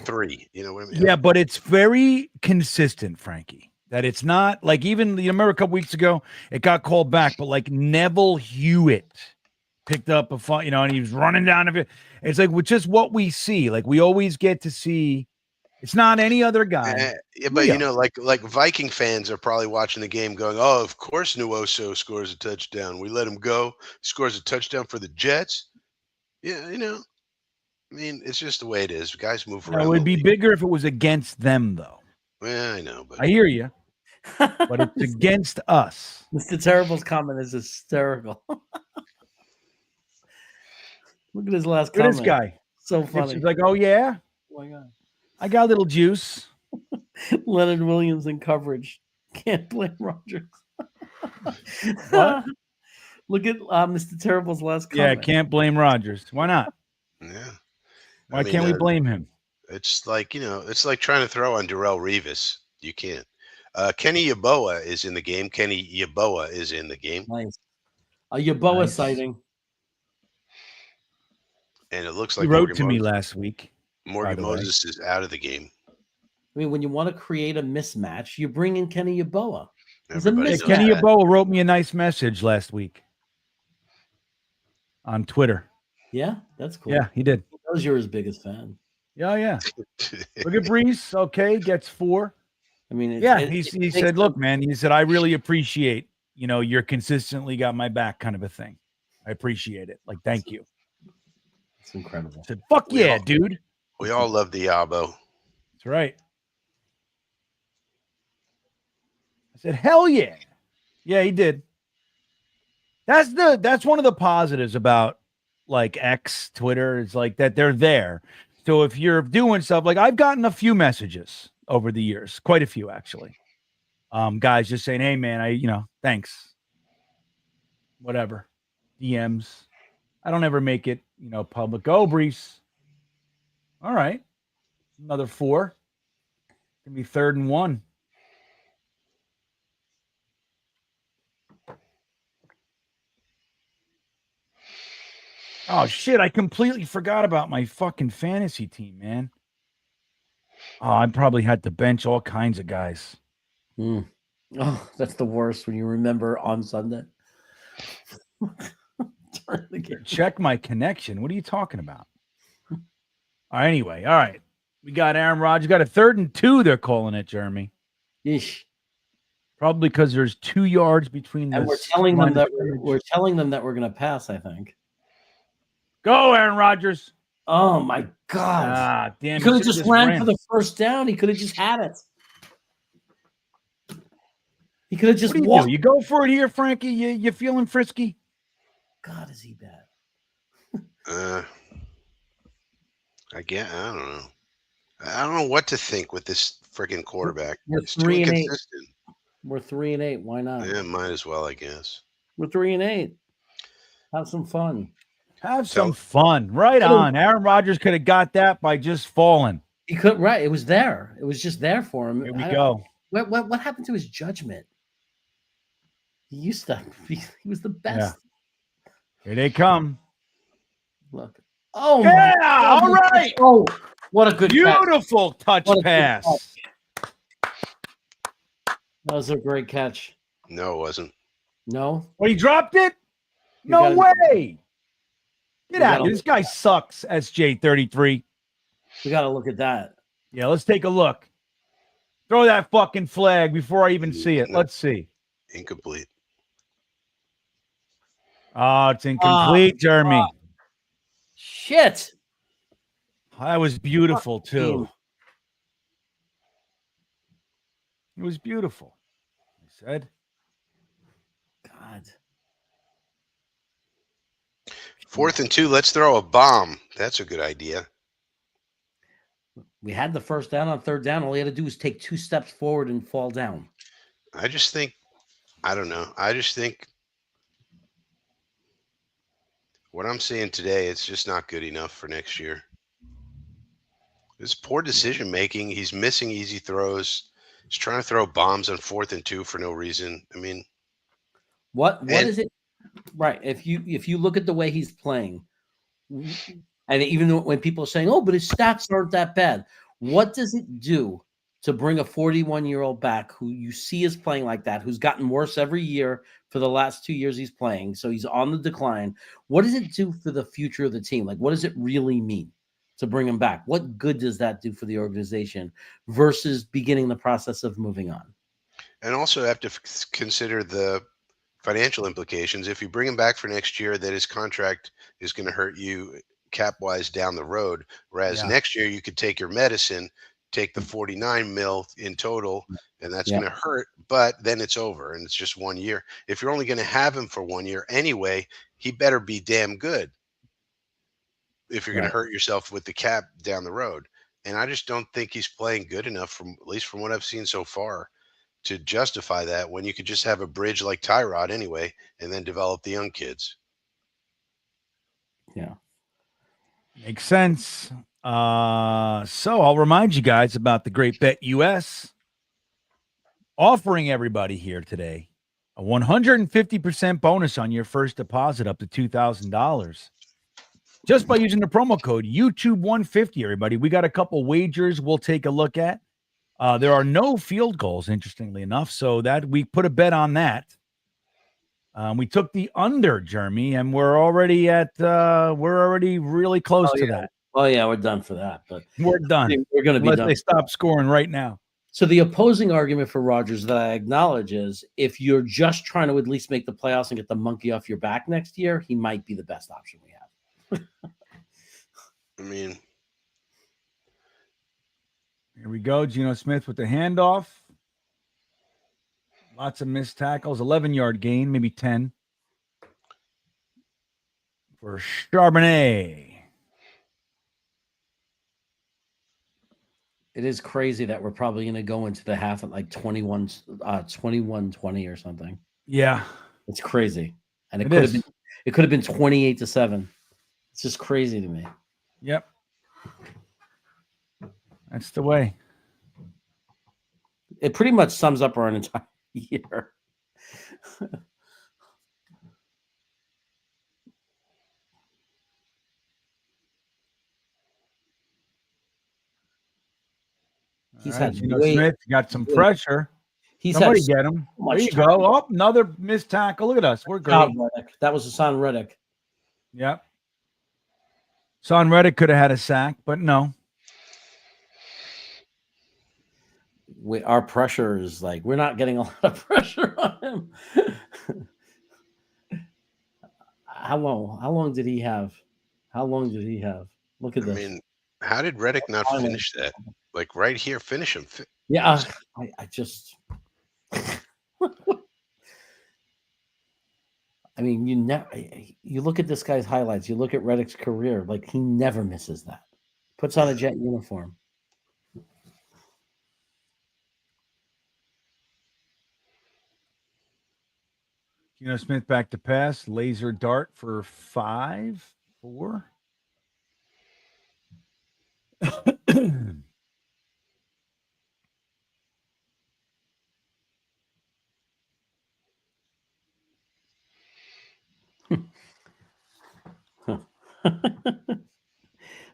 Speaker 3: 3. You know what I mean?
Speaker 1: Yeah, but it's very consistent, Frankie. That it's not like even you remember a couple weeks ago it got called back, but like Neville Hewitt picked up a fun, and he was running down of it. It's like with just what we see, like we always get to see. It's not any other guy.
Speaker 3: Yeah, but like Viking fans are probably watching the game, going, "Oh, of course, Nuoso scores a touchdown. We let him go. Scores a touchdown for the Jets." Yeah, I mean, it's just the way it is. Guys move around.
Speaker 1: It would be bigger if it was against them, though.
Speaker 3: Yeah, I know, but
Speaker 1: I hear you, but it's against us.
Speaker 2: Mr. Terrible's comment is hysterical. Look at his last comment.
Speaker 1: This guy,
Speaker 2: so funny.
Speaker 1: He's like, "Oh yeah,
Speaker 2: Oh my God.
Speaker 1: I got a little juice."
Speaker 2: Leonard Williams in coverage. Can't blame Rogers.
Speaker 1: What?
Speaker 2: Look at Mr. Terrible's last comment.
Speaker 1: Yeah, can't blame Rogers. Why not?
Speaker 3: yeah.
Speaker 1: Why can't we blame him?
Speaker 3: It's like it's like trying to throw on Darrell Revis. You can't. Kenny Yeboah is in the game. Kenny Yeboah is in the game.
Speaker 2: Nice. A Yeboah
Speaker 1: Nice.
Speaker 2: sighting.
Speaker 3: And it looks
Speaker 1: He
Speaker 3: like
Speaker 1: wrote
Speaker 3: Morgan
Speaker 1: to me
Speaker 3: Moses,
Speaker 1: last week.
Speaker 3: Morgan Moses is out of the game.
Speaker 2: I mean, when you want to create a mismatch, you bring in Kenny Yeboah. He's a
Speaker 3: Everybody
Speaker 1: Yeah,
Speaker 3: knows
Speaker 1: Kenny
Speaker 3: that.
Speaker 1: Yeboah wrote me a nice message last week on Twitter.
Speaker 2: Yeah, that's cool.
Speaker 1: Yeah, he did.
Speaker 2: He knows you're his biggest fan.
Speaker 1: Yeah, yeah. Look at Brees. Okay, gets 4.
Speaker 2: I mean,
Speaker 1: He said, "Look, man," he said, "I really appreciate, you're consistently got my back," kind of a thing. I appreciate it. Like, thank you.
Speaker 2: It's incredible.
Speaker 1: I said, "Fuck yeah, dude."
Speaker 3: We all love the Yabo.
Speaker 1: That's right. I said, "Hell yeah." Yeah, he did. That's one of the positives about like X, Twitter, is like that they're there. So if you're doing stuff, like I've gotten a few messages over the years, quite a few actually. Guys just saying, "Hey man, thanks." Whatever. DMs. I don't ever make it, public. Go, Brees. All right. Another 4. Gonna be 3rd and 1. Oh shit, I completely forgot about my fucking fantasy team, man. Oh, I probably had to bench all kinds of guys.
Speaker 2: Oh, that's the worst when you remember on Sunday. Turn the game.
Speaker 1: Check my connection. What are you talking about? Anyway, all right. We got Aaron Rodgers. Got a 3rd and 2, they're calling it, Jeremy.
Speaker 2: Yeesh.
Speaker 1: Probably because there's 2 yards between
Speaker 2: And
Speaker 1: the
Speaker 2: we're telling them that we're going to pass, I think.
Speaker 1: Go, Aaron Rodgers.
Speaker 2: Oh my God.
Speaker 1: Ah, damn.
Speaker 2: He could have just ran for the first down. He could have just had it. He could have just walked.
Speaker 1: You go for it here, Frankie. You feeling frisky?
Speaker 2: God, is he bad?
Speaker 3: I don't know. I don't know what to think with this freaking quarterback.
Speaker 2: We're
Speaker 3: It's too
Speaker 2: 3-8.
Speaker 3: inconsistent.
Speaker 2: We're 3-8. Why not?
Speaker 3: Yeah, might as well, I guess.
Speaker 2: We're 3-8. Have some fun.
Speaker 1: Have some fun. Right on. Aaron Rodgers could have got that by just falling.
Speaker 2: He could, right? It was there. It was just there for him.
Speaker 1: Here we go.
Speaker 2: What happened to his judgment? He used to. He was the best.
Speaker 1: Yeah. Here they come.
Speaker 2: Look. Oh
Speaker 1: yeah!
Speaker 2: My God.
Speaker 1: All right.
Speaker 2: Oh, what a good
Speaker 1: beautiful touch pass.
Speaker 2: Catch. That was a great catch.
Speaker 3: No, it wasn't.
Speaker 2: No.
Speaker 1: Well, he dropped it. No way. Get out of here. This guy sucks. SJ33.
Speaker 2: We got to look at that.
Speaker 1: Yeah, let's take a look. Throw that fucking flag before I even see it. Let's see.
Speaker 3: Incomplete.
Speaker 1: Oh, it's incomplete, Jeremy.
Speaker 2: Shit.
Speaker 1: That was beautiful, too. It was beautiful. I said.
Speaker 2: God.
Speaker 3: 4th and 2. Let's throw a bomb. That's a good idea.
Speaker 2: We had the first down on 3rd down. All you had to do was take 2 steps forward and fall down.
Speaker 3: I just think, I don't know. I just think what I'm seeing today, it's just not good enough for next year. It's poor decision making. He's missing easy throws. He's trying to throw bombs on 4th and 2 for no reason. I mean,
Speaker 2: what is it? Right. If you look at the way he's playing, and even when people are saying, "Oh, but his stats aren't that bad," what does it do to bring a 41-year-old back who you see is playing like that, who's gotten worse every year for the last 2 years he's playing, so he's on the decline. What does it do for the future of the team? Like, what does it really mean to bring him back? What good does that do for the organization versus beginning the process of moving on?
Speaker 3: And also have to consider the financial implications. If you bring him back for next year, that his contract is going to hurt you cap wise down the road. Whereas
Speaker 1: Yeah.
Speaker 3: next year you could take your medicine, take the 49 mil in total, and that's going to hurt, but then it's over and it's just 1 year. If you're only going to have him for 1 year anyway, he better be damn good if you're going to hurt yourself with the cap down the road. And I just don't think he's playing good enough, from at least from what I've seen so far, to justify that, when you could just have a bridge like Tyrod anyway and then develop the young kids.
Speaker 2: Yeah.
Speaker 1: Makes sense. So I'll remind you guys about the Great Bet US offering everybody here today a 150% bonus on your first deposit up to $2,000 just by using the promo code YouTube150. Everybody, we got a couple wagers we'll take a look at. There are no field goals, interestingly enough, so that we put a bet on that. We took the under, Jeremy, and we're already really close to that.
Speaker 2: Oh yeah, we're done for that. But
Speaker 1: We're done.
Speaker 2: We're going to be
Speaker 1: Unless
Speaker 2: done.
Speaker 1: they stop scoring right now.
Speaker 2: So the opposing argument for Rodgers that I acknowledge is, if you're just trying to at least make the playoffs and get the monkey off your back next year, he might be the best option we have.
Speaker 3: I mean,
Speaker 1: here we go. Geno Smith with the handoff. Lots of missed tackles. 11-yard gain, maybe 10 for Charbonnet.
Speaker 2: It is crazy that we're probably going to go into the half at like 21-20 or something.
Speaker 1: Yeah,
Speaker 2: it's crazy, and it
Speaker 1: could
Speaker 2: have been 28-7. It's just crazy to me.
Speaker 1: Yep, that's the way.
Speaker 2: It pretty much sums up our entire year.
Speaker 1: He's had Smith got some pressure.
Speaker 2: Somebody
Speaker 1: get him. There you go. Oh, another missed tackle. Look at us. We're great.
Speaker 2: That was Hassan Reddick.
Speaker 1: Yep. Hassan Reddick could have had a sack, but no.
Speaker 2: Our pressure is like, we're not getting a lot of pressure on him. How long did he have? Look at this.
Speaker 3: I mean, how did Reddick not finish that? Like right here, finish him.
Speaker 2: Yeah, I just. I mean, you look at this guy's highlights. You look at Reddick's career. Like, he never misses that. Puts on a Jet uniform.
Speaker 1: Geno Smith back to pass. Laser dart for 5-4.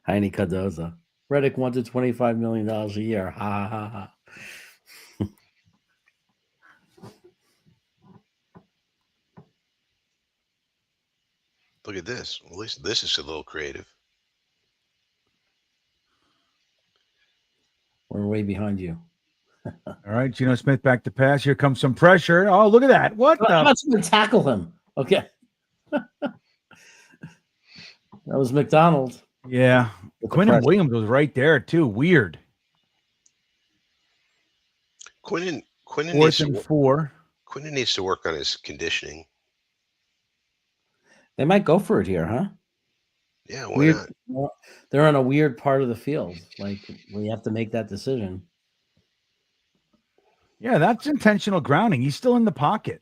Speaker 2: Heine Cardoza. Reddick wanted $25 million a year. Ha ha ha.
Speaker 3: Look at this. At least this is a little creative.
Speaker 2: We're way behind you.
Speaker 1: All right, Geno Smith back to pass. Here comes some pressure. Oh, look at that. What the?
Speaker 2: Let's tackle him. Okay. That was McDonald.
Speaker 1: Yeah. Quinnen Williams was right there, too. Weird.
Speaker 3: Quinnen
Speaker 1: Fourth
Speaker 3: needs
Speaker 1: and 4.
Speaker 3: Quinnen needs to work on his conditioning.
Speaker 2: They might go for it here, huh?
Speaker 3: Yeah, why not?
Speaker 2: They're on a weird part of the field. Like, we have to make that decision.
Speaker 1: Yeah, that's intentional grounding. He's still in the pocket.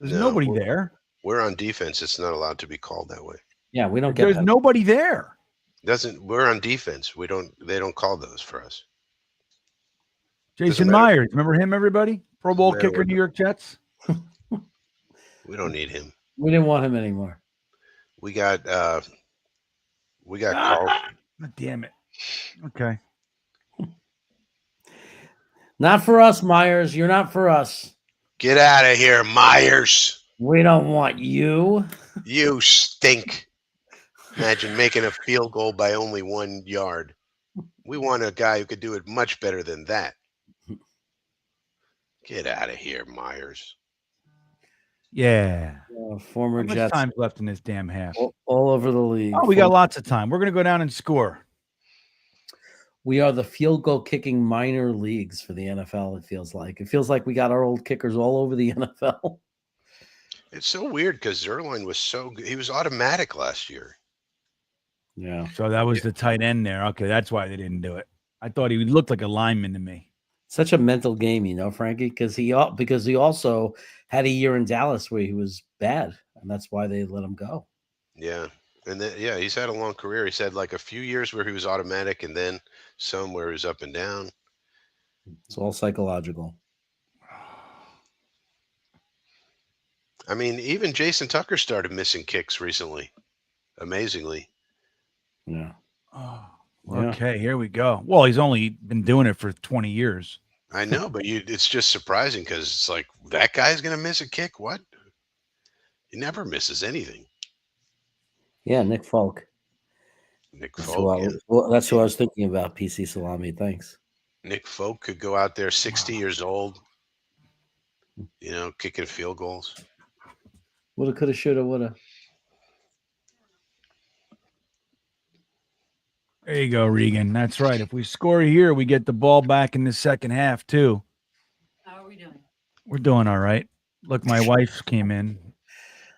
Speaker 1: There's nobody there.
Speaker 3: We're on defense. It's not allowed to be called that way.
Speaker 2: Yeah, we don't get
Speaker 1: There's nobody there.
Speaker 3: We're on defense. They don't call those for us.
Speaker 1: Jason Myers, remember him, everybody? Pro Bowl kicker, New York Jets.
Speaker 3: We don't need him.
Speaker 2: We didn't want him anymore.
Speaker 3: We got Carl.
Speaker 1: Damn it. Okay.
Speaker 2: Not for us, Myers. You're not for us.
Speaker 3: Get out of here, Myers.
Speaker 2: We don't want you.
Speaker 3: You stink. Imagine making a field goal by only 1 yard. We want a guy who could do it much better than that. Get out of here, Myers.
Speaker 1: Yeah.
Speaker 2: Former
Speaker 1: How much
Speaker 2: Jets.
Speaker 1: time's left in this damn half?
Speaker 2: All over the league.
Speaker 1: Oh, we got lots of time. We're going to go down and score.
Speaker 2: We are the field goal kicking minor leagues for the NFL, it feels like. It feels like we got our old kickers all over the NFL.
Speaker 3: It's so weird because Zerline was so good. He was automatic last year.
Speaker 2: Yeah.
Speaker 1: So that was the tight end there. Okay, that's why they didn't do it. I thought he looked like a lineman to me.
Speaker 2: Such a mental game, you know, Frankie, because he also had a year in Dallas where he was bad, and that's why they let him go.
Speaker 3: Yeah. And then, yeah, he's had a long career. He's had like a few years where he was automatic and then some where he was up and down.
Speaker 2: It's all psychological.
Speaker 3: I mean, even Jason Tucker started missing kicks recently. Amazingly.
Speaker 2: Yeah.
Speaker 1: Oh,
Speaker 2: Yeah.
Speaker 1: okay, here we go. Well, he's only been doing it for 20 years.
Speaker 3: I know, but it's just surprising because it's like, that guy's going to miss a kick? What? He never misses anything.
Speaker 2: Yeah, Nick Folk.
Speaker 3: Nick
Speaker 2: That's,
Speaker 3: Folk.
Speaker 2: that's who I was thinking about, PC Salami. Thanks.
Speaker 3: Nick Folk could go out there 60 years old, you know, kicking field goals.
Speaker 2: Woulda, coulda, shoulda, woulda.
Speaker 1: There you go, Regan. That's right. If we score here, we get the ball back in the second half, too.
Speaker 4: How are we doing?
Speaker 1: We're doing all right. Look, my wife came in,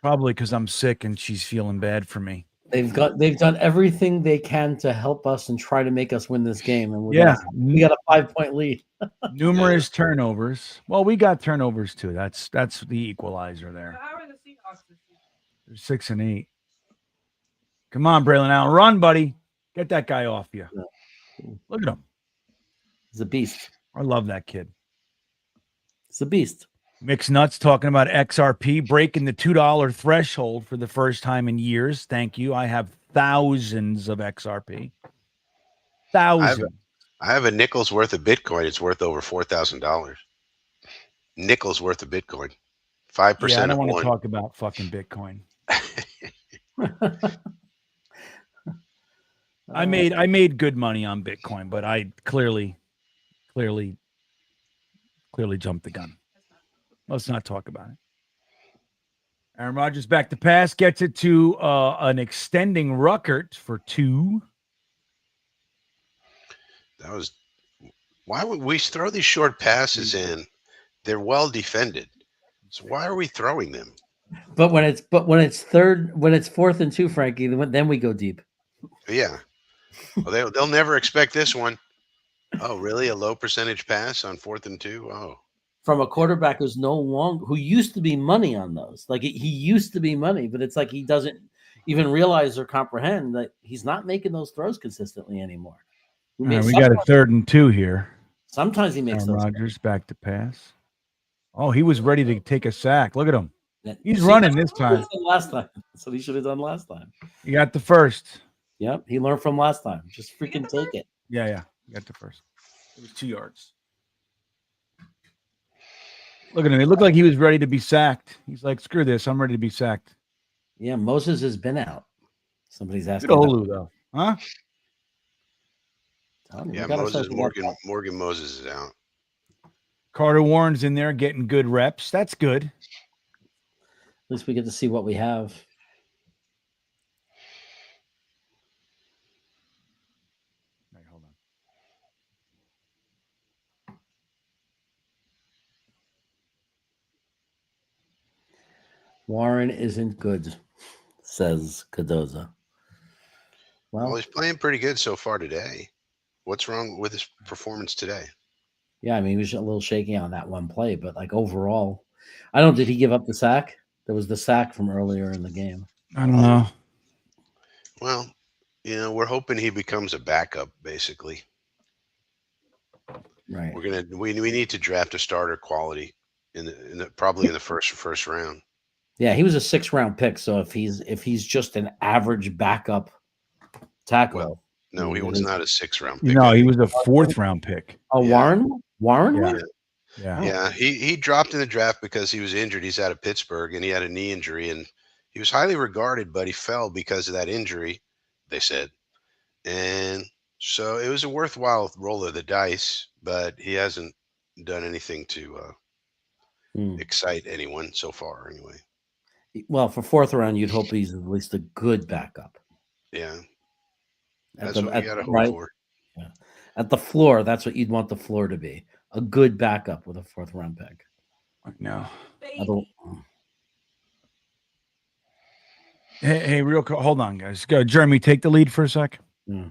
Speaker 1: probably because I'm sick and she's feeling bad for me.
Speaker 2: They've done everything they can to help us and try to make us win this game. And we got a 5-point lead.
Speaker 1: Numerous turnovers. Well, we got turnovers too. That's the equalizer there.
Speaker 4: How are the Seahawks this season?
Speaker 1: They're 6 and 8. Come on, Braylon Allen, run, buddy. Get that guy off you. Look at him.
Speaker 2: He's a beast.
Speaker 1: I love that kid.
Speaker 2: He's a beast.
Speaker 1: Mixed Nuts talking about XRP breaking the $2 threshold for the first time in years. Thank you. I have thousands of XRP. Thousands.
Speaker 3: I have a nickel's worth of Bitcoin. It's worth over $4,000. Nickel's worth of Bitcoin. 5%
Speaker 1: Yeah, I don't
Speaker 3: of
Speaker 1: want
Speaker 3: one.
Speaker 1: to talk about fucking Bitcoin. I made good money on Bitcoin, but I clearly jumped the gun. Let's not talk about it. Aaron Rodgers back to pass, gets it to an extending Ruckert for 2.
Speaker 3: That was why would we throw these short passes in? They're well defended. So why are we throwing them?
Speaker 2: But when it's 4th and 2, Frankie, then we go deep.
Speaker 3: Yeah. Well, they'll never expect this one. Oh, really? A low percentage pass on 4th and 2? Oh.
Speaker 2: From a quarterback who used to be money on those. Like he used to be money, but it's like he doesn't even realize or comprehend that he's not making those throws consistently anymore.
Speaker 1: We got a 3rd and 2 here.
Speaker 2: Sometimes he makes
Speaker 1: Aaron
Speaker 2: those.
Speaker 1: Rodgers back to pass. Oh, he was ready to take a sack. Look at him. He's running this time.
Speaker 2: Last time. That's what he should have done last time.
Speaker 1: He got the first.
Speaker 2: Yep, he learned from last time. Just freaking take it.
Speaker 1: Yeah. He got the first. It was 2 yards. Look at him. It looked like he was ready to be sacked. He's like, screw this. I'm ready to be sacked.
Speaker 2: Yeah, Moses has been out. Somebody's asking.
Speaker 1: Good Olu, though. Huh?
Speaker 3: Yeah, Morgan Moses is out.
Speaker 1: Carter Warren's in there getting good reps. That's good.
Speaker 2: At least we get to see what we have.
Speaker 1: Right, hold on.
Speaker 2: Warren isn't good, says Cardoza.
Speaker 3: Well, he's playing pretty good so far today. What's wrong with his performance today?
Speaker 2: Yeah, I mean, he was a little shaky on that one play, but like overall, did he give up the sack? There was the sack from earlier in the game.
Speaker 1: I don't know.
Speaker 3: Well, we're hoping he becomes a backup, basically.
Speaker 2: Right.
Speaker 3: We need to draft a starter quality probably in the first round.
Speaker 2: Yeah, he was a 6th-round pick. So if he's just an average backup tackle,
Speaker 3: no, he was not a 6th-round pick.
Speaker 1: No, he was a 4th round pick.
Speaker 2: Warren? Warren
Speaker 1: Yeah.
Speaker 2: went?
Speaker 1: Yeah.
Speaker 2: Oh.
Speaker 3: Yeah, he dropped in the draft because he was injured. He's out of Pittsburgh and he had a knee injury, and he was highly regarded, but he fell because of that injury, they said. And so it was a worthwhile roll of the dice, but he hasn't done anything to
Speaker 2: Hmm.
Speaker 3: excite anyone so far, anyway.
Speaker 2: Well, for fourth round, you'd hope he's at least a good backup.
Speaker 3: Yeah,
Speaker 2: At
Speaker 3: that's
Speaker 2: the
Speaker 3: what we got to hope
Speaker 2: right
Speaker 3: for.
Speaker 2: yeah. At the floor, that's what you'd want the floor to be. A good backup with a fourth round pick.
Speaker 1: No.
Speaker 2: Other-
Speaker 1: Hey, real quick. Hold on, guys. Go, Jeremy. Take the lead for a sec.
Speaker 2: Yeah.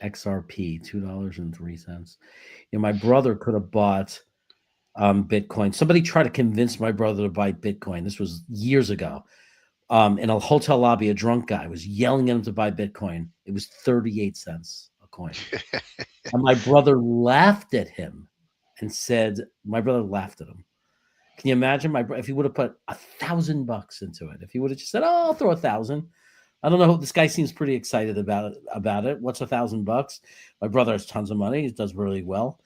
Speaker 2: XRP, $2.03. My brother could have bought Bitcoin. Somebody tried to convince my brother to buy Bitcoin. This was years ago. In a hotel lobby, a drunk guy was yelling at him to buy Bitcoin. It was 38 cents a coin. And my brother laughed at him and said, my brother laughed at him. Can you imagine if he would have put $1,000 into it? If he would have just said, "Oh, I'll throw 1,000." I don't know. This guy seems pretty excited about it. What's $1,000? My brother has tons of money. He does really well.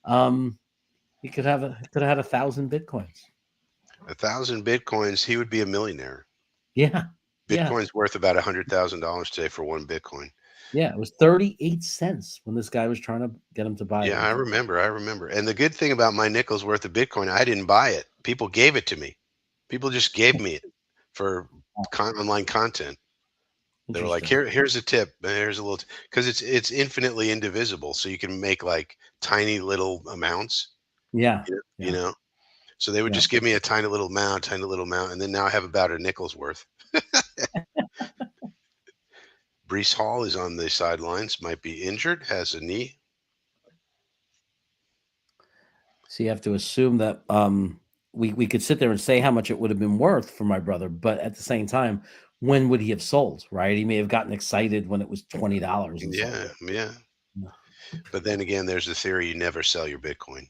Speaker 2: He could have had 1,000 Bitcoins.
Speaker 3: 1,000 Bitcoins, he would be a millionaire.
Speaker 2: Yeah.
Speaker 3: Bitcoin's worth about $100,000 today for one Bitcoin.
Speaker 2: Yeah, it was 38 cents when this guy was trying to get him to buy it.
Speaker 3: Yeah, I remember. And the good thing about my nickel's worth of Bitcoin, I didn't buy it. People gave it to me. People just gave me it for online content. They were like, here's a tip. Here's a little, because it's infinitely indivisible. So you can make like tiny little amounts.
Speaker 2: Yeah.
Speaker 3: You know? So they would just give me a tiny little amount. And then now I have about a nickel's worth. Brees Hall is on the sidelines, might be injured, has a knee.
Speaker 2: So you have to assume that we could sit there and say how much it would have been worth for my brother, but at the same time, when would he have sold? Right? He may have gotten excited when it was $20.
Speaker 3: Yeah. But then again, there's the theory: you never sell your Bitcoin.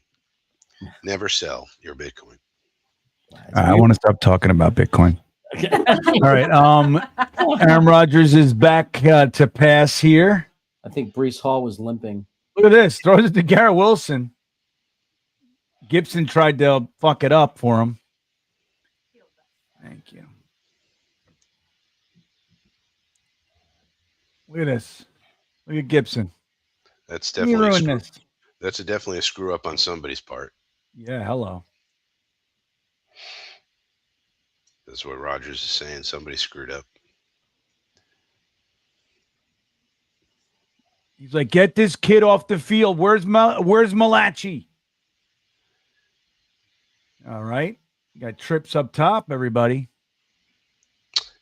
Speaker 3: Never sell your Bitcoin.
Speaker 1: I want to stop talking about Bitcoin. All right. Aaron Rodgers is back to pass here.
Speaker 2: I think Brees Hall was limping.
Speaker 1: Look at this. Throws it to Garrett Wilson. Gibson tried to fuck it up for him. Thank you. Look at this. Look at Gibson.
Speaker 3: That's
Speaker 1: You
Speaker 3: definitely
Speaker 1: ruined this.
Speaker 3: that's definitely a screw up on somebody's part.
Speaker 1: Yeah, hello.
Speaker 3: That's what Rodgers is saying. Somebody screwed up.
Speaker 1: He's like, get this kid off the field. Where's Malachi? All right. You got trips up top, everybody.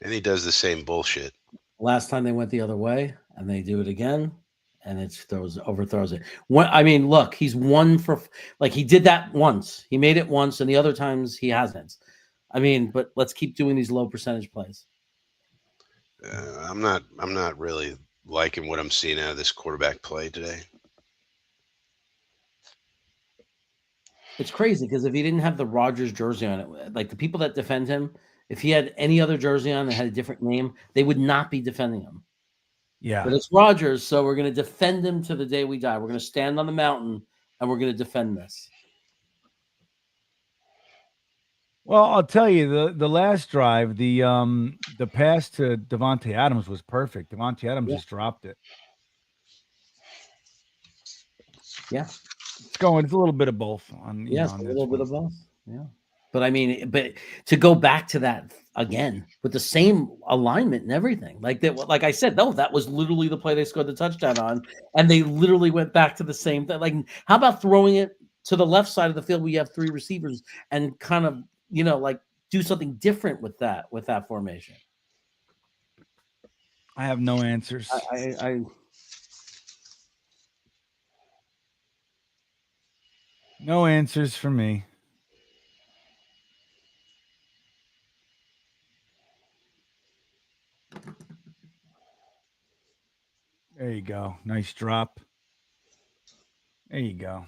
Speaker 3: And he does the same bullshit.
Speaker 2: Last time they went the other way, and they do it again, and it overthrows it. Look, he's one for he did that once. He made it once, and the other times he hasn't. But let's keep doing these low percentage plays.
Speaker 3: I'm not really liking what I'm seeing out of this quarterback play today.
Speaker 2: It's crazy because if he didn't have the Rodgers jersey on it, like the people that defend him, if he had any other jersey on that had a different name, they would not be defending him.
Speaker 1: Yeah.
Speaker 2: But it's Rodgers, so we're going to defend him to the day we die. We're going to stand on the mountain and we're going to defend this.
Speaker 1: Well, I'll tell you, the last drive, the pass to Devontae Adams was perfect. Devontae Adams just dropped it.
Speaker 2: Yeah.
Speaker 1: It's a little bit of both on
Speaker 2: a
Speaker 1: on
Speaker 2: little bit of both. Yeah. But to go back to that again with the same alignment and everything, like I said, that was literally the play they scored the touchdown on, and they literally went back to the same thing. Like, how about throwing it to the left side of the field where you have three receivers and kind of, do something different with that formation?
Speaker 1: I have no answers. No answers for me. There you go. Nice drop. There you go.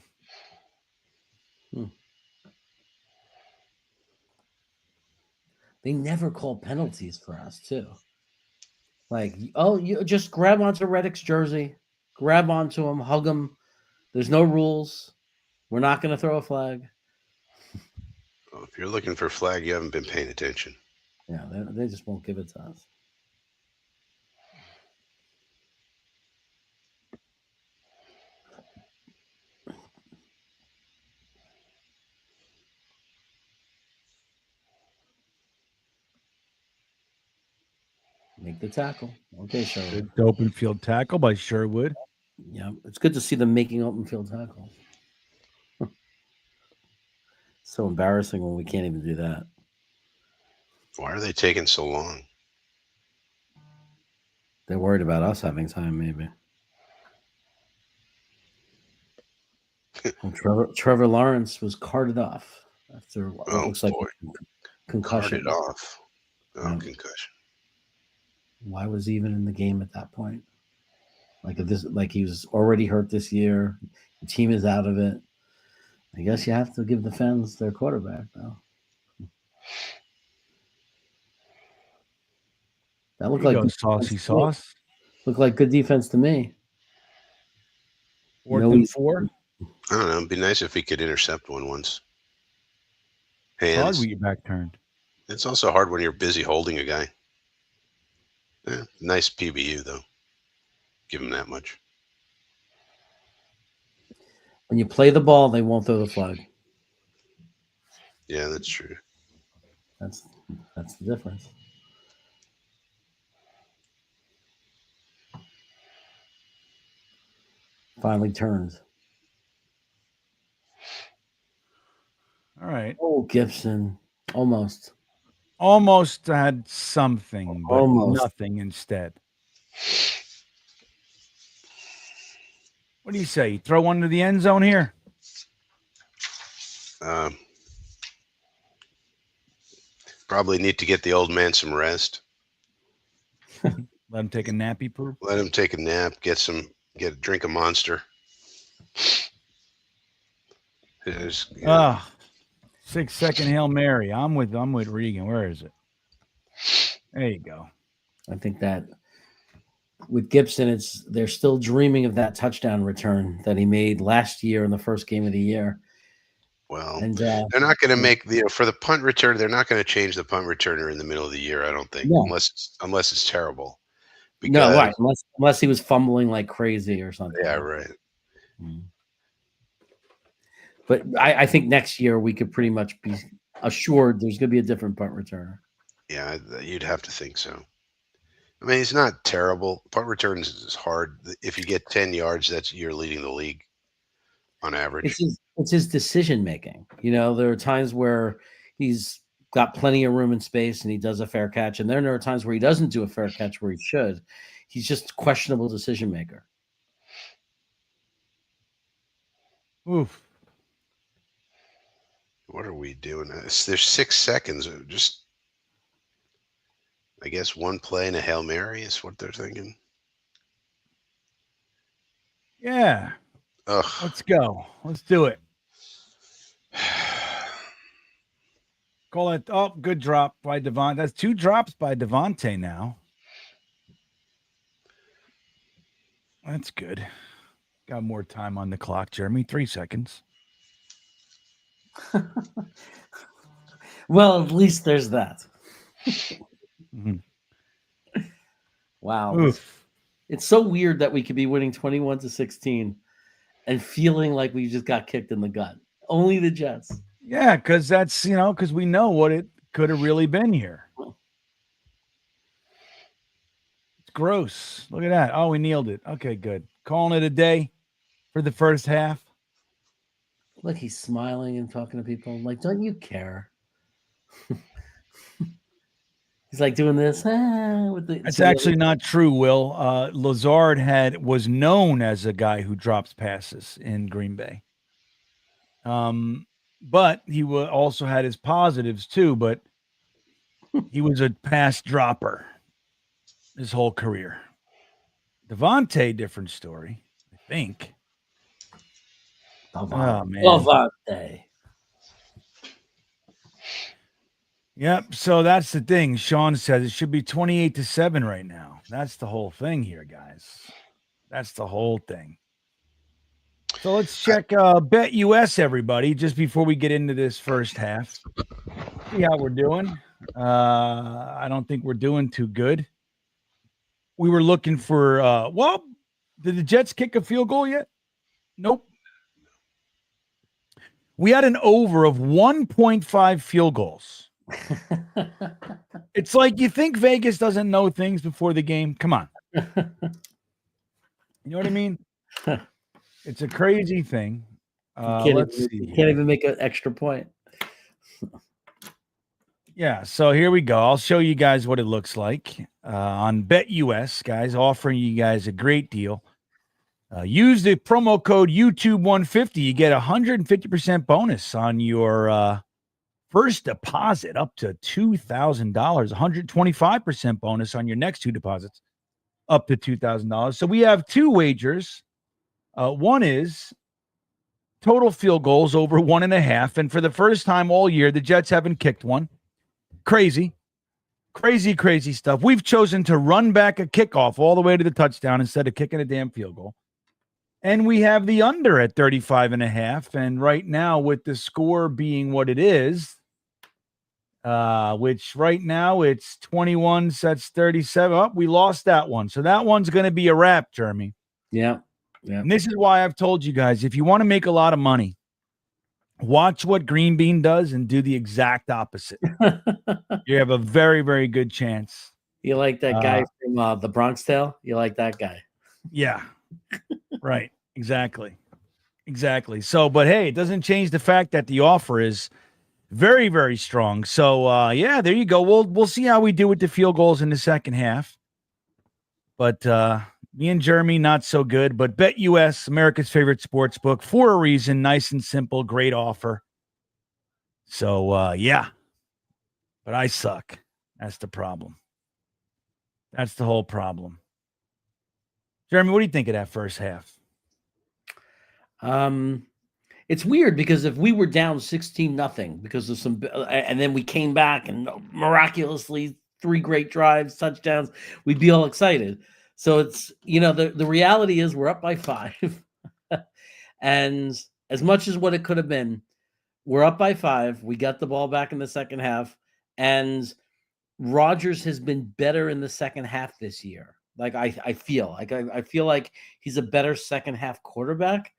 Speaker 2: They never call penalties for us, too. Like, you just grab onto Reddick's jersey, grab onto him, hug him, There's no rules. We're not going to throw a flag.
Speaker 3: Well, if you're looking for a flag, you haven't been paying attention.
Speaker 2: Yeah, they just won't give it to us. Make the tackle. Okay, Sherwood.
Speaker 1: Good open field tackle by Sherwood.
Speaker 2: Yeah, it's good to see them making open field tackles. So embarrassing when we can't even do that.
Speaker 3: Why are they taking so long?
Speaker 2: They're worried about us having time, maybe. Well, Trevor Lawrence was carted off after what looks like concussion.
Speaker 3: Carted off. Oh,
Speaker 2: Yeah.
Speaker 3: concussion.
Speaker 2: Why was he even in the game at that point? Like he was already hurt this year. The team is out of it. I guess you have to give the fans their quarterback, though. That looked like
Speaker 1: Go, saucy sauce.
Speaker 2: Looked like good defense to me.
Speaker 1: 4th and 4.
Speaker 3: I don't know. It'd be nice if he could intercept one once.
Speaker 1: It's hard
Speaker 3: Hands.
Speaker 1: with your back turned.
Speaker 3: It's also hard when you're busy holding a guy. Nice PBU, though. Give him that much.
Speaker 2: When you play the ball, they won't throw the flag.
Speaker 3: Yeah, that's true.
Speaker 2: That's the difference. Finally turns.
Speaker 1: All right.
Speaker 2: Oh, Gibson. Almost
Speaker 1: Had something, but nothing instead. What do you say? You throw one to the end zone here?
Speaker 3: Probably need to get the old man some rest.
Speaker 1: Let him take a nappy poo.
Speaker 3: Let him take a nap. Drink a Monster.
Speaker 1: 6-second Hail Mary. I'm with Regan. Where is it? There you go.
Speaker 2: I think that with Gibson, they're still dreaming of that touchdown return that he made last year in the first game of the year.
Speaker 3: Well,
Speaker 2: and
Speaker 3: they're not going to make for the punt return. They're not going to change the punt returner in the middle of the year. I don't think, unless it's terrible.
Speaker 2: No, right. Unless he was fumbling like crazy or something.
Speaker 3: Yeah, right.
Speaker 2: But I think next year we could pretty much be assured there's going to be a different punt returner.
Speaker 3: Yeah, you'd have to think so. I mean, it's not terrible. Punt returns is hard. If you get 10 yards, you're leading the league on average.
Speaker 2: It's his decision making. There are times where he's got plenty of room and space and he does a fair catch. And then there are times where he doesn't do a fair catch where he should. He's just a questionable decision maker.
Speaker 1: Oof.
Speaker 3: What are we doing? There's 6 seconds. Just, I guess, one play and a Hail Mary is what they're thinking.
Speaker 1: Yeah.
Speaker 3: Ugh.
Speaker 1: Let's go. Let's do it. Call it. Oh, good drop by Devon. That's 2 drops by Devontae now. That's good. Got more time on the clock, Jeremy. 3 seconds.
Speaker 2: Well, at least there's that.
Speaker 1: Mm-hmm.
Speaker 2: Wow.
Speaker 1: Oof.
Speaker 2: It's so weird that we could be winning 21-16 and feeling like we just got kicked in the gut. Only the Jets.
Speaker 1: Yeah, because that's, because we know what it could have really been here. It's gross. Look at that. Oh, we nailed it. Okay, good. Calling it a day for the first half.
Speaker 2: Look, he's smiling and talking to people. I'm like, don't you care? He's like doing this.
Speaker 1: That's actually not true, Will. Lazard was known as a guy who drops passes in Green Bay. But he also had his positives too, but he was a pass dropper his whole career. Devontae, different story, I think.
Speaker 2: Oh, man. Devontae.
Speaker 1: Yep. So that's the thing. Sean says it should be 28-7 right now. That's the whole thing here, guys. That's the whole thing. So let's check Bet US, everybody, just before we get into this first half. See how we're doing. I don't think we're doing too good. We were looking for, well, did the Jets kick a field goal yet? Nope. We had an over of 1.5 field goals. It's like you think Vegas doesn't know things before the game. Come on. You know what I mean? It's a crazy thing. Let's see.
Speaker 2: You can't even make an extra point.
Speaker 1: Yeah, so here we go. I'll show you guys what it looks like on Bet US, guys, offering you guys a great deal. Use the promo code YouTube150. You get 150% bonus on your first deposit up to $2,000, 125% bonus on your next two deposits up to $2,000. So we have two wagers. One is total field goals over 1.5. And for the first time all year, the Jets haven't kicked one. Crazy stuff. We've chosen to run back a kickoff all the way to the touchdown instead of kicking a damn field goal. And we have the under at 35.5. And right now, with the score being what it is, which right now it's 21 sets 37. Oh, we lost that one. So that one's going to be a wrap, Jeremy.
Speaker 2: Yeah.
Speaker 1: And this is why I've told you guys, if you want to make a lot of money, watch what GreenBean does and do the exact opposite. You have a very, very good chance.
Speaker 2: You like that guy from the Bronx Tale? You like that guy?
Speaker 1: Yeah. Right. Exactly. So, but hey, it doesn't change the fact that the offer is very, very strong. So, yeah, there you go. We'll see how we do with the field goals in the second half. But me and Jeremy, not so good. But Bet US, America's favorite sports book, for a reason. Nice and simple. Great offer. So, yeah. But I suck. That's the problem. That's the whole problem. Jeremy, what do you think of that first half?
Speaker 2: It's weird because if we were down 16-0 because of some, and then we came back and miraculously 3 great drives, touchdowns, we'd be all excited. So it's, the reality is we're up by 5. And as much as what it could have been, we're up by 5. We got the ball back in the second half. And Rodgers has been better in the second half this year. Like I feel like he's a better second half quarterback.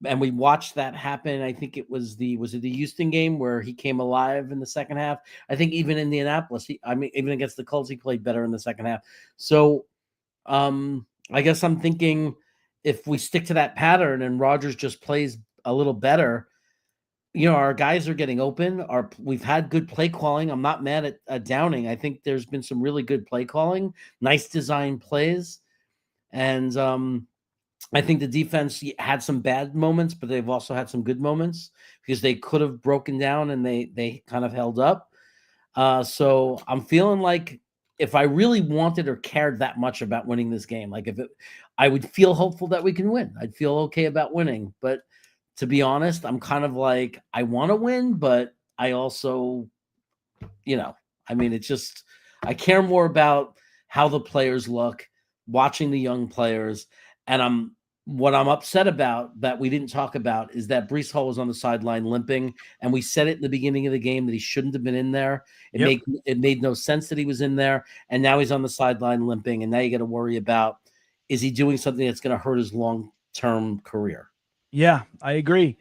Speaker 2: And we watched that happen. I think it was the Houston game where he came alive in the second half. I think even Indianapolis, even against the Colts, he played better in the second half. So I guess I'm thinking if we stick to that pattern and Rodgers just plays a little better, our guys are getting open. We've had good play calling. I'm not mad at Downing. I think there's been some really good play calling, nice design plays. And I think the defense had some bad moments, but they've also had some good moments because they could have broken down and they kind of held up. So I'm feeling like if I really wanted or cared that much about winning this game, I would feel hopeful that we can win. I'd feel okay about winning. But to be honest, I'm kind of like, I want to win, but I also, it's just, I care more about how the players look, watching the young players. And what I'm upset about that we didn't talk about is that Breece Hall was on the sideline limping, and we said it in the beginning of the game that he shouldn't have been in there. It made no sense that he was in there, and now he's on the sideline limping, and now you got to worry about, is he doing something that's going to hurt his long-term career?
Speaker 1: Yeah, I agree.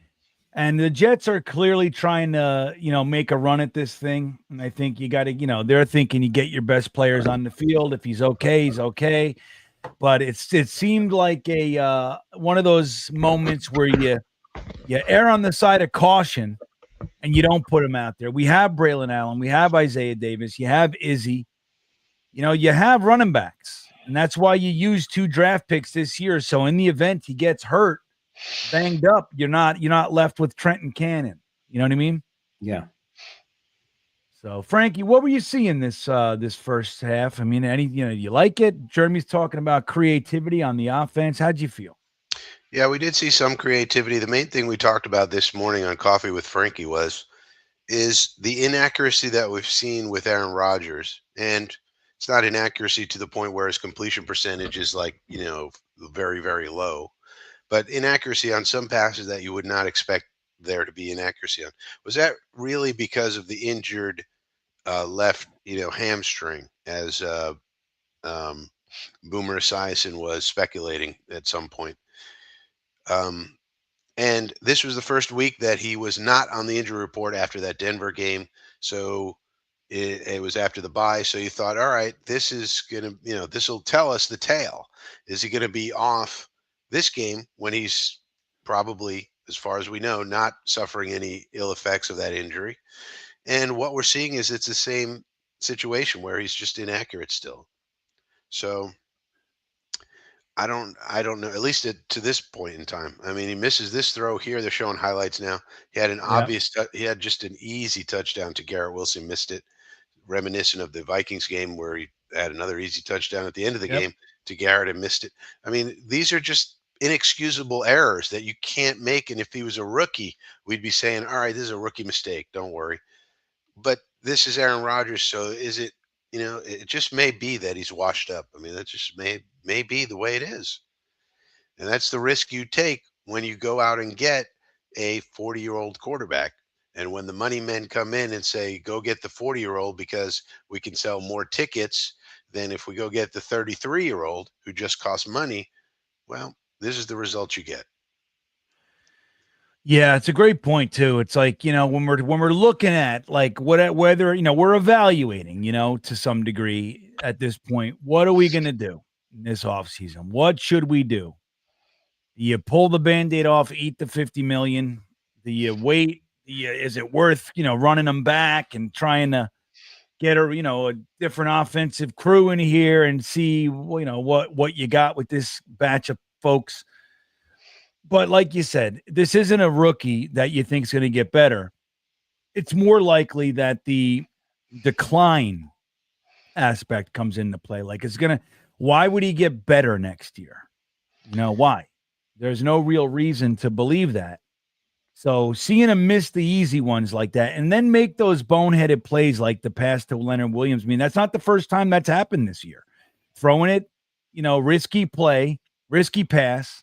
Speaker 1: And the Jets are clearly trying to, make a run at this thing. And I think you got to, they're thinking you get your best players on the field. If he's okay, he's okay. But it seemed like a one of those moments where you err on the side of caution and you don't put him out there. We have Braylon Allen, we have Isaiah Davis, you have Izzy, you have running backs, and that's why you use 2 draft picks this year. So in the event he gets hurt, banged up, you're not left with Trenton Cannon. You know what I mean?
Speaker 2: Yeah.
Speaker 1: So, Frankie, what were you seeing this first half? I mean, you like it? Jeremy's talking about creativity on the offense. How'd you feel?
Speaker 3: Yeah, we did see some creativity. The main thing we talked about this morning on Coffee with Frankie is the inaccuracy that we've seen with Aaron Rodgers. And it's not inaccuracy to the point where his completion percentage is very, very low. but inaccuracy on some passes that you would not expect there to be inaccuracy on. Was that really because of the injured left, hamstring, as um, Boomer Esiason was speculating at some point? Um, and this was the first week that he was not on the injury report after that Denver game. So it was after the bye. So you thought, all right, this is going to, this will tell us the tale. Is he going to be off this game when he's probably, as far as we know, not suffering any ill effects of that injury? And what we're seeing is it's the same situation where he's just inaccurate still. So I don't know. At least to this point in time. I mean, he misses this throw here. They're showing highlights now. He had an
Speaker 1: Yeah.
Speaker 3: he had just an easy touchdown to Garrett Wilson. Missed it, reminiscent of the Vikings game where he had another easy touchdown at the end of the
Speaker 1: Yep.
Speaker 3: game to Garrett and missed it. I mean, these are just inexcusable errors that you can't make. And if he was a rookie, we'd be saying, all right, this is a rookie mistake. Don't worry. But this is Aaron Rodgers. So is it? It just may be that he's washed up. I mean, that just may be the way it is. And that's the risk you take when you go out and get a 40-year-old quarterback. And when the money men come in and say, go get the 40-year-old because we can sell more tickets than if we go get the 33-year-old who just costs money, well, this is the result you get.
Speaker 1: Yeah, it's a great point too. It's like, when we're looking at like whether, we're evaluating, to some degree at this point, what are we going to do in this offseason? What should we do? Do you pull the Band-Aid off, eat the 50 million? Do you wait? Is it worth, running them back and trying to get a different offensive crew in here and see, what you got with this batch of folks? But like you said, this isn't a rookie that you think is going to get better. It's more likely that the decline aspect comes into play. Like why would he get better next year? Why? There's no real reason to believe that. So seeing him miss the easy ones like that and then make those boneheaded plays like the pass to Leonard Williams, I mean, that's not the first time that's happened this year. Throwing it, risky play, risky pass,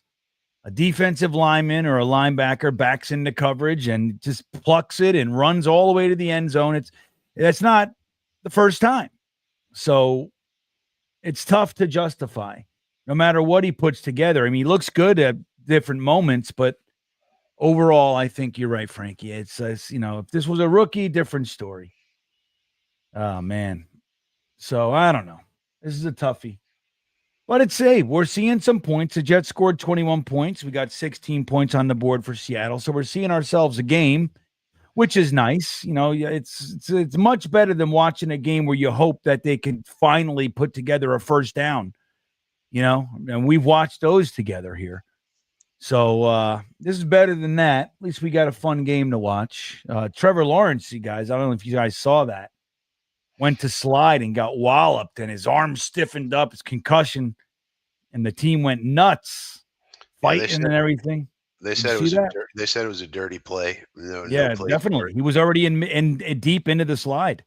Speaker 1: a defensive lineman or a linebacker backs into coverage and just plucks it and runs all the way to the end zone. That's not the first time. So it's tough to justify no matter what he puts together. I mean, he looks good at different moments, but overall, I think you're right, Frankie. It's if this was a rookie, different story. Oh, man. So I don't know. This is a toughie. But we're seeing some points. The Jets scored 21 points. We got 16 points on the board for Seattle. So we're seeing ourselves a game, which is nice. It's much better than watching a game where you hope that they can finally put together a first down, and we've watched those together here. So this is better than that. At least we got a fun game to watch. Trevor Lawrence, you guys, I don't know if you guys saw that. Went to slide and got walloped, and his arm stiffened up, his concussion, and the team went nuts, fighting and everything.
Speaker 3: They said it was a dirty play. No play
Speaker 1: definitely. He was already in deep into the slide.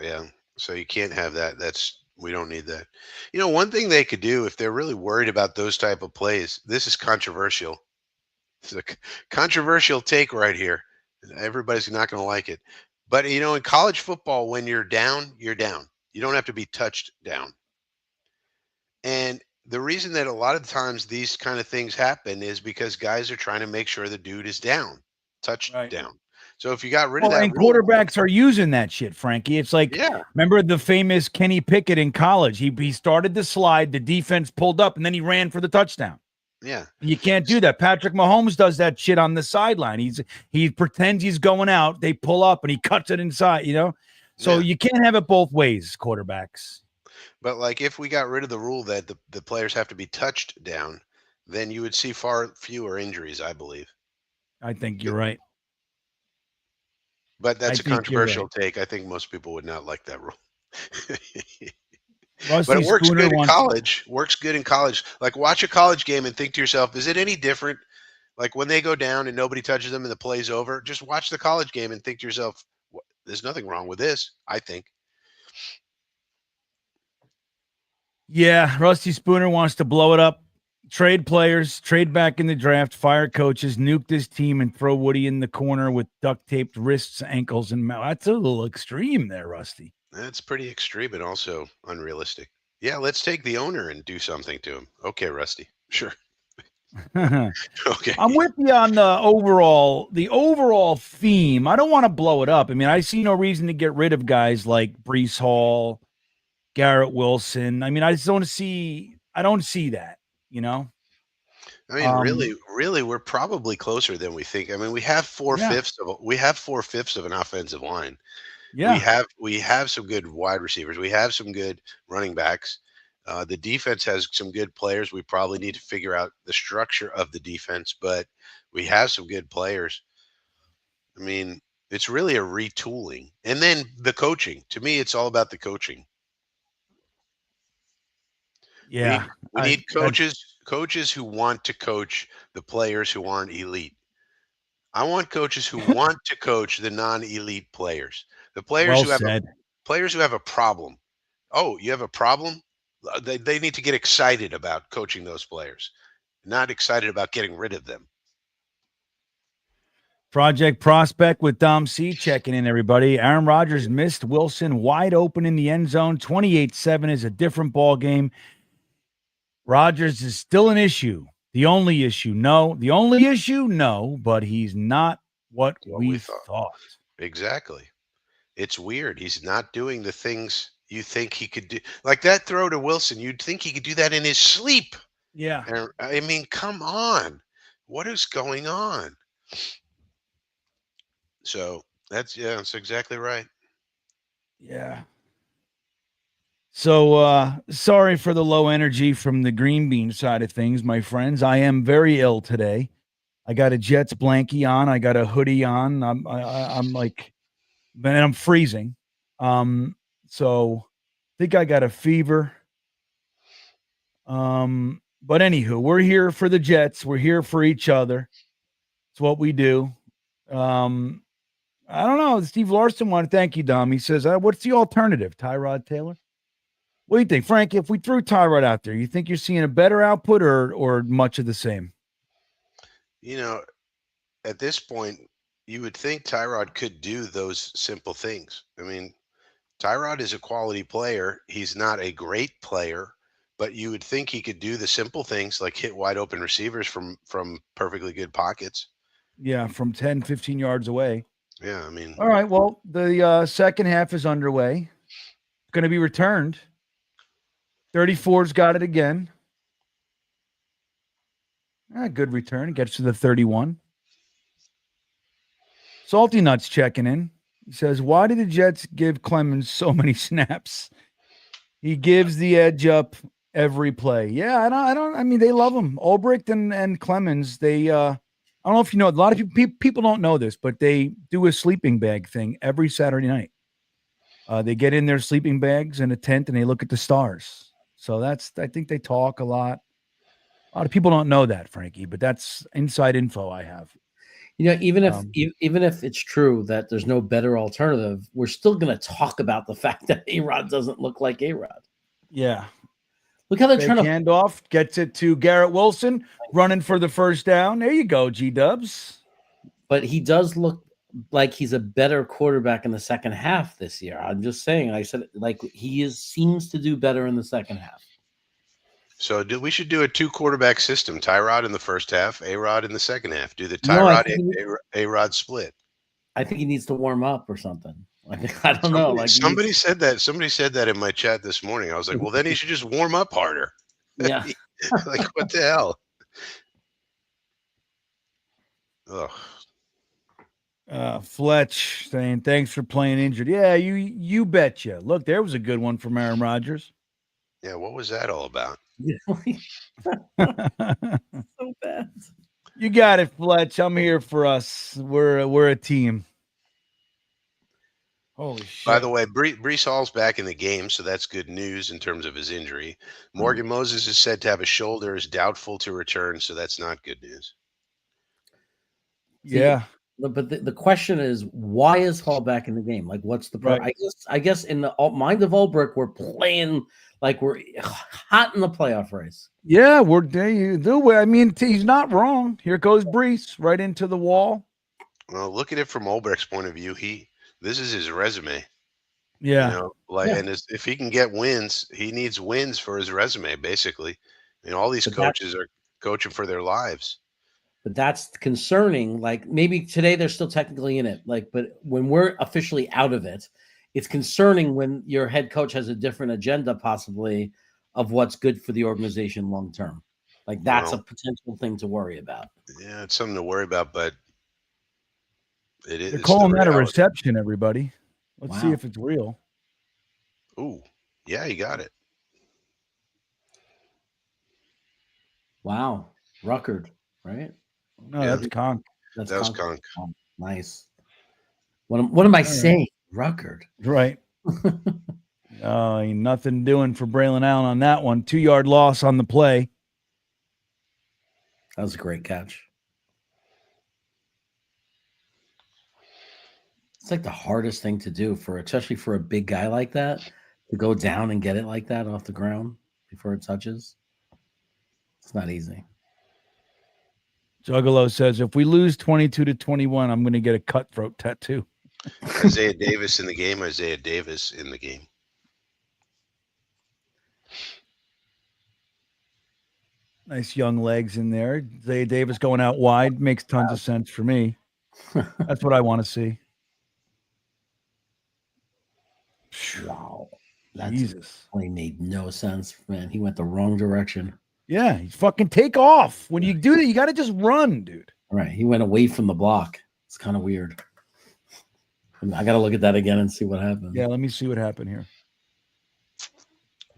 Speaker 3: Yeah, so you can't have that. We don't need that. One thing they could do if they're really worried about those type of plays. This is controversial. It's a controversial take right here. Everybody's not going to like it. But, in college football, when you're down, you're down. You don't have to be touched down. And the reason that a lot of times these kind of things happen is because guys are trying to make sure the dude is down, touched down. So if you got rid of that,
Speaker 1: and quarterbacks are using that shit, Frankie. It's like, remember the famous Kenny Pickett in college? He started the slide, the defense pulled up, and then he ran for the touchdown.
Speaker 3: Yeah.
Speaker 1: You can't do that. Patrick Mahomes does that shit on the sideline. He pretends he's going out. They pull up and he cuts it inside, So you can't have it both ways, quarterbacks.
Speaker 3: But like if we got rid of the rule that the players have to be touched down, then you would see far fewer injuries, I believe.
Speaker 1: I think you're right.
Speaker 3: But that's a controversial take. I think most people would not like that rule. But it works good in college. Works good in college. Like watch a college game and think to yourself, is it any different? Like when they go down and nobody touches them and the play's over, just watch the college game and think to yourself, there's nothing wrong with this, I think.
Speaker 1: Yeah, Rusty Spooner wants to blow it up Trade players, trade back in the draft, fire coaches, nuke this team, and throw Woody in the corner with duct taped wrists, ankles, and mouth. That's a little extreme there, Rusty.
Speaker 3: That's pretty extreme and also unrealistic. Yeah, let's take the owner and do something to him. Okay, Rusty. Sure. Okay.
Speaker 1: I'm with you on the overall theme. I don't want to blow it up. I mean, I see no reason to get rid of guys like Brees Hall, Garrett Wilson. I mean, I don't see that, you know?
Speaker 3: I mean, really, we're probably closer than we think. I mean, we have four
Speaker 1: Yeah.
Speaker 3: fifths of an offensive line.
Speaker 1: Yeah.
Speaker 3: We have some good wide receivers. We have some good running backs. The defense has some good players. We probably need to figure out the structure of the defense, but we have some good players. I mean, it's really a retooling. And then the coaching. To me, it's all about the coaching.
Speaker 1: Yeah.
Speaker 3: We need coaches who want to coach the players who aren't elite. I want coaches who want to coach the non-elite players. The players
Speaker 1: Well said.
Speaker 3: players who have a problem. Oh, you have a problem? They need to get excited about coaching those players, not excited about getting rid of them.
Speaker 1: Project Prospect with Dom C checking in, everybody. Aaron Rodgers missed Wilson wide open in the end zone. 28-7 is a different ball game. Rodgers is still an issue. The only issue, no, but he's not what we thought.
Speaker 3: Exactly. It's weird. He's not doing the things you think he could do. Like that throw to Wilson, you'd think he could do that in his sleep.
Speaker 1: Yeah.
Speaker 3: And, I mean, come on. What is going on? So that's exactly right.
Speaker 1: Yeah. So sorry for the low energy from the GreenBean side of things, my friends. I am very ill today. I got a Jets blankie on. I got a hoodie on. I'm like, man, I'm freezing. So I think I got a fever. But anywho, we're here for the Jets. We're here for each other. It's what we do. I don't know. Steve Larson wanted to thank you, Dom. He says, what's the alternative? Tyrod Taylor? What do you think, Frankie? If we threw Tyrod out there, you think you're seeing a better output or much of the same?
Speaker 3: You know, at this point, you would think Tyrod could do those simple things. I mean, Tyrod is a quality player. He's not a great player, but you would think he could do the simple things like hit wide open receivers from perfectly good pockets.
Speaker 1: Yeah, from 10, 15 yards away.
Speaker 3: Yeah, I mean.
Speaker 1: All right, well, the second half is underway. It's going to be returned. 34's got it again. Good return. Gets to the 31. Salty Nuts checking in. He says, why did the Jets give Clemens so many snaps? He gives the edge up every play. Yeah, I mean, they love him. Ulbricht and Clemens, they I don't know if you know, a lot of people don't know this, but they do a sleeping bag thing every Saturday night. They get in their sleeping bags in a tent and they look at the stars. So I think they talk a lot. A lot of people don't know that, Frankie, but that's inside info I have.
Speaker 2: You know, even if it's true that there's no better alternative, we're still going to talk about the fact that A-Rod doesn't look like A-Rod.
Speaker 1: Yeah.
Speaker 2: Look how they're trying to
Speaker 1: hand off, gets it to Garrett Wilson, running for the first down. There you go, G-Dubs.
Speaker 2: But he does look like he's a better quarterback in the second half this year. I'm just saying, I said, like, seems to do better in the second half.
Speaker 3: So we should do a 2-quarterback system. Tyrod in the first half, A-Rod in the second half. Do the Tyrod A-Rod split.
Speaker 2: I think he needs to warm up or something. I don't know. Like
Speaker 3: somebody said that. Somebody said that in my chat this morning. I was like, well, then he should just warm up harder.
Speaker 2: Yeah.
Speaker 3: Like, what the hell?
Speaker 1: Ugh. Fletch saying, thanks for playing injured. Yeah, you betcha. Look, there was a good one from Aaron Rodgers.
Speaker 3: Yeah, what was that all about?
Speaker 2: So bad.
Speaker 1: You got it, Fletch. I'm here for us. We're a team. Holy shit.
Speaker 3: By the way, Brees Hall's back in the game, so that's good news in terms of his injury. Morgan Moses is said to have a shoulder, is doubtful to return, so that's not good news.
Speaker 1: Yeah.
Speaker 2: But the question is, why is Hall back in the game? Like, what's the problem?
Speaker 1: Right.
Speaker 2: I guess in the mind of Ulbrich, we're playing Like we're hot in the playoff race.
Speaker 1: Yeah, we're the way. I mean, he's not wrong. Here goes Brees right into the wall.
Speaker 3: Well, look at it from Olbrecht's point of view. This is his resume.
Speaker 1: Yeah.
Speaker 3: And if he can get wins, he needs wins for his resume, basically. All these coaches are coaching for their lives.
Speaker 2: But that's concerning. Like maybe today they're still technically in it. Like, but when we're officially out of it, it's concerning when your head coach has a different agenda, possibly, of what's good for the organization long term. Like that's a potential thing to worry about.
Speaker 3: Yeah, it's something to worry about, but it is.
Speaker 1: They're calling that a reception, everybody. Let's see if it's real.
Speaker 3: Ooh, yeah, you got it.
Speaker 2: Wow. Ruckert, right?
Speaker 1: No, that's Conk.
Speaker 3: That was Conk.
Speaker 2: Oh, nice. What am I saying? Ruckert.
Speaker 1: Right. Ain't nothing doing for Braylon Allen on that one. 2-yard loss on the play.
Speaker 2: That was a great catch. It's like the hardest thing to do especially for a big guy like that, to go down and get it like that off the ground before it touches. It's not easy.
Speaker 1: Juggalo says, if we lose 22-21, I'm going to get a cutthroat tattoo.
Speaker 3: Isaiah Davis in the game. Isaiah Davis in the game.
Speaker 1: Nice young legs in there. Isaiah Davis going out wide makes tons of sense for me. That's what I want to see.
Speaker 2: Wow.
Speaker 1: Jesus.
Speaker 2: That made no sense, man. He went the wrong direction.
Speaker 1: Yeah, you fucking take off. When you do that, you got to just run, dude.
Speaker 2: All right. He went away from the block. It's kind of weird. I got to look at that again and see what happened.
Speaker 1: Yeah, let me see what happened here.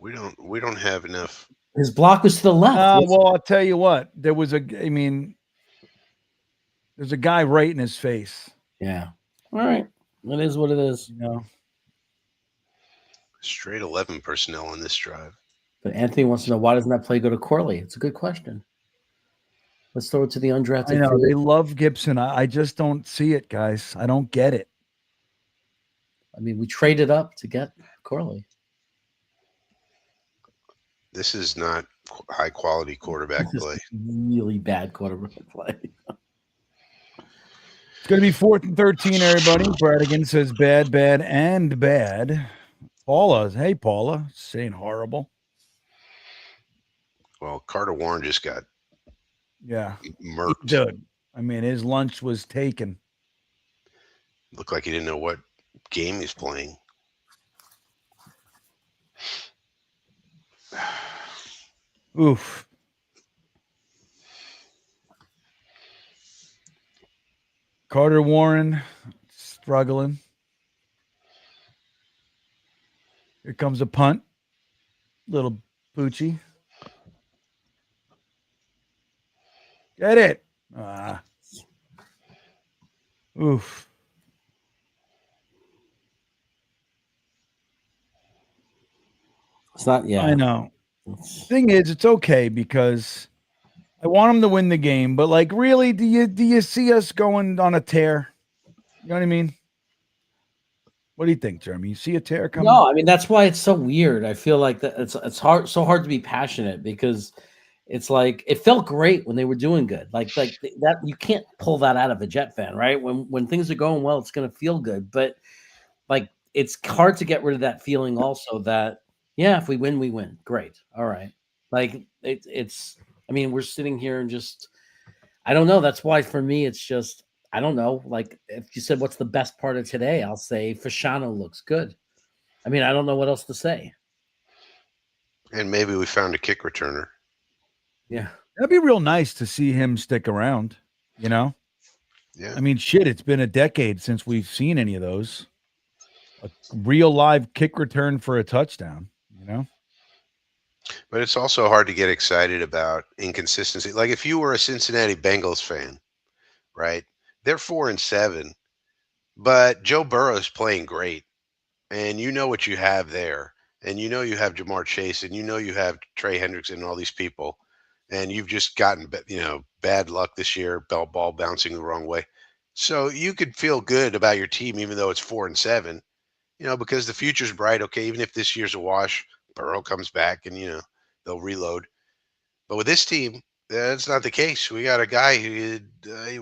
Speaker 3: We don't have enough.
Speaker 2: His block was to the left.
Speaker 1: Well, I'll tell you what. There's a guy right in his face.
Speaker 2: Yeah. All right. It is what it is.
Speaker 3: Straight 11 personnel on this drive.
Speaker 2: But Anthony wants to know, why doesn't that play go to Corley? It's a good question. Let's throw it to the undrafted.
Speaker 1: I know they love Gibson. I just don't see it, guys. I don't get it.
Speaker 2: I mean, we traded up to get Corley.
Speaker 3: This is not high quality quarterback play.
Speaker 2: Really bad quarterback play.
Speaker 1: It's going to be 4th and 13, everybody. Bradigan says bad, and bad. Paula, saying horrible.
Speaker 3: Well, Carter Warren just got murked.
Speaker 1: Dude, I mean, his lunch was taken.
Speaker 3: Looked like he didn't know what game he's playing.
Speaker 1: Oof. Carter Warren struggling. Here comes a punt. Little Poochie. Get it. Oof.
Speaker 2: It's not,
Speaker 1: I know. Thing is, it's okay because I want him to win the game, but like, really, do you see us going on a tear? You know what I mean? What do you think, Jeremy? You see a tear coming?
Speaker 2: No, I mean, that's why it's so weird. I feel like that it's so hard to be passionate because it's like it felt great when they were doing good. Like that, you can't pull that out of a Jet fan, right? When things are going well, it's going to feel good, but like it's hard to get rid of that feeling. Also, that if we win, we win. Great, all right. Like it's. I mean, we're sitting here and just, I don't know. That's why for me, it's just, I don't know. Like if you said, what's the best part of today? I'll say Fasciano looks good. I mean, I don't know what else to say.
Speaker 3: And maybe we found a kick returner.
Speaker 2: Yeah.
Speaker 1: That'd be real nice to see him stick around, you know?
Speaker 3: Yeah.
Speaker 1: I mean, shit, it's been a decade since we've seen any of those. A real live kick return for a touchdown, you know?
Speaker 3: But it's also hard to get excited about inconsistency. Like if you were a Cincinnati Bengals fan, right? They're 4-7, but Joe Burrow's playing great. And you know what you have there. And you know you have Jamar Chase, and you know you have Trey Hendrickson and all these people. And you've just gotten, bad luck this year, ball bouncing the wrong way. So you could feel good about your team, even though it's 4-7, because the future's bright. Okay, even if this year's a wash, Burrow comes back and, they'll reload. But with this team, that's not the case. We got a guy who,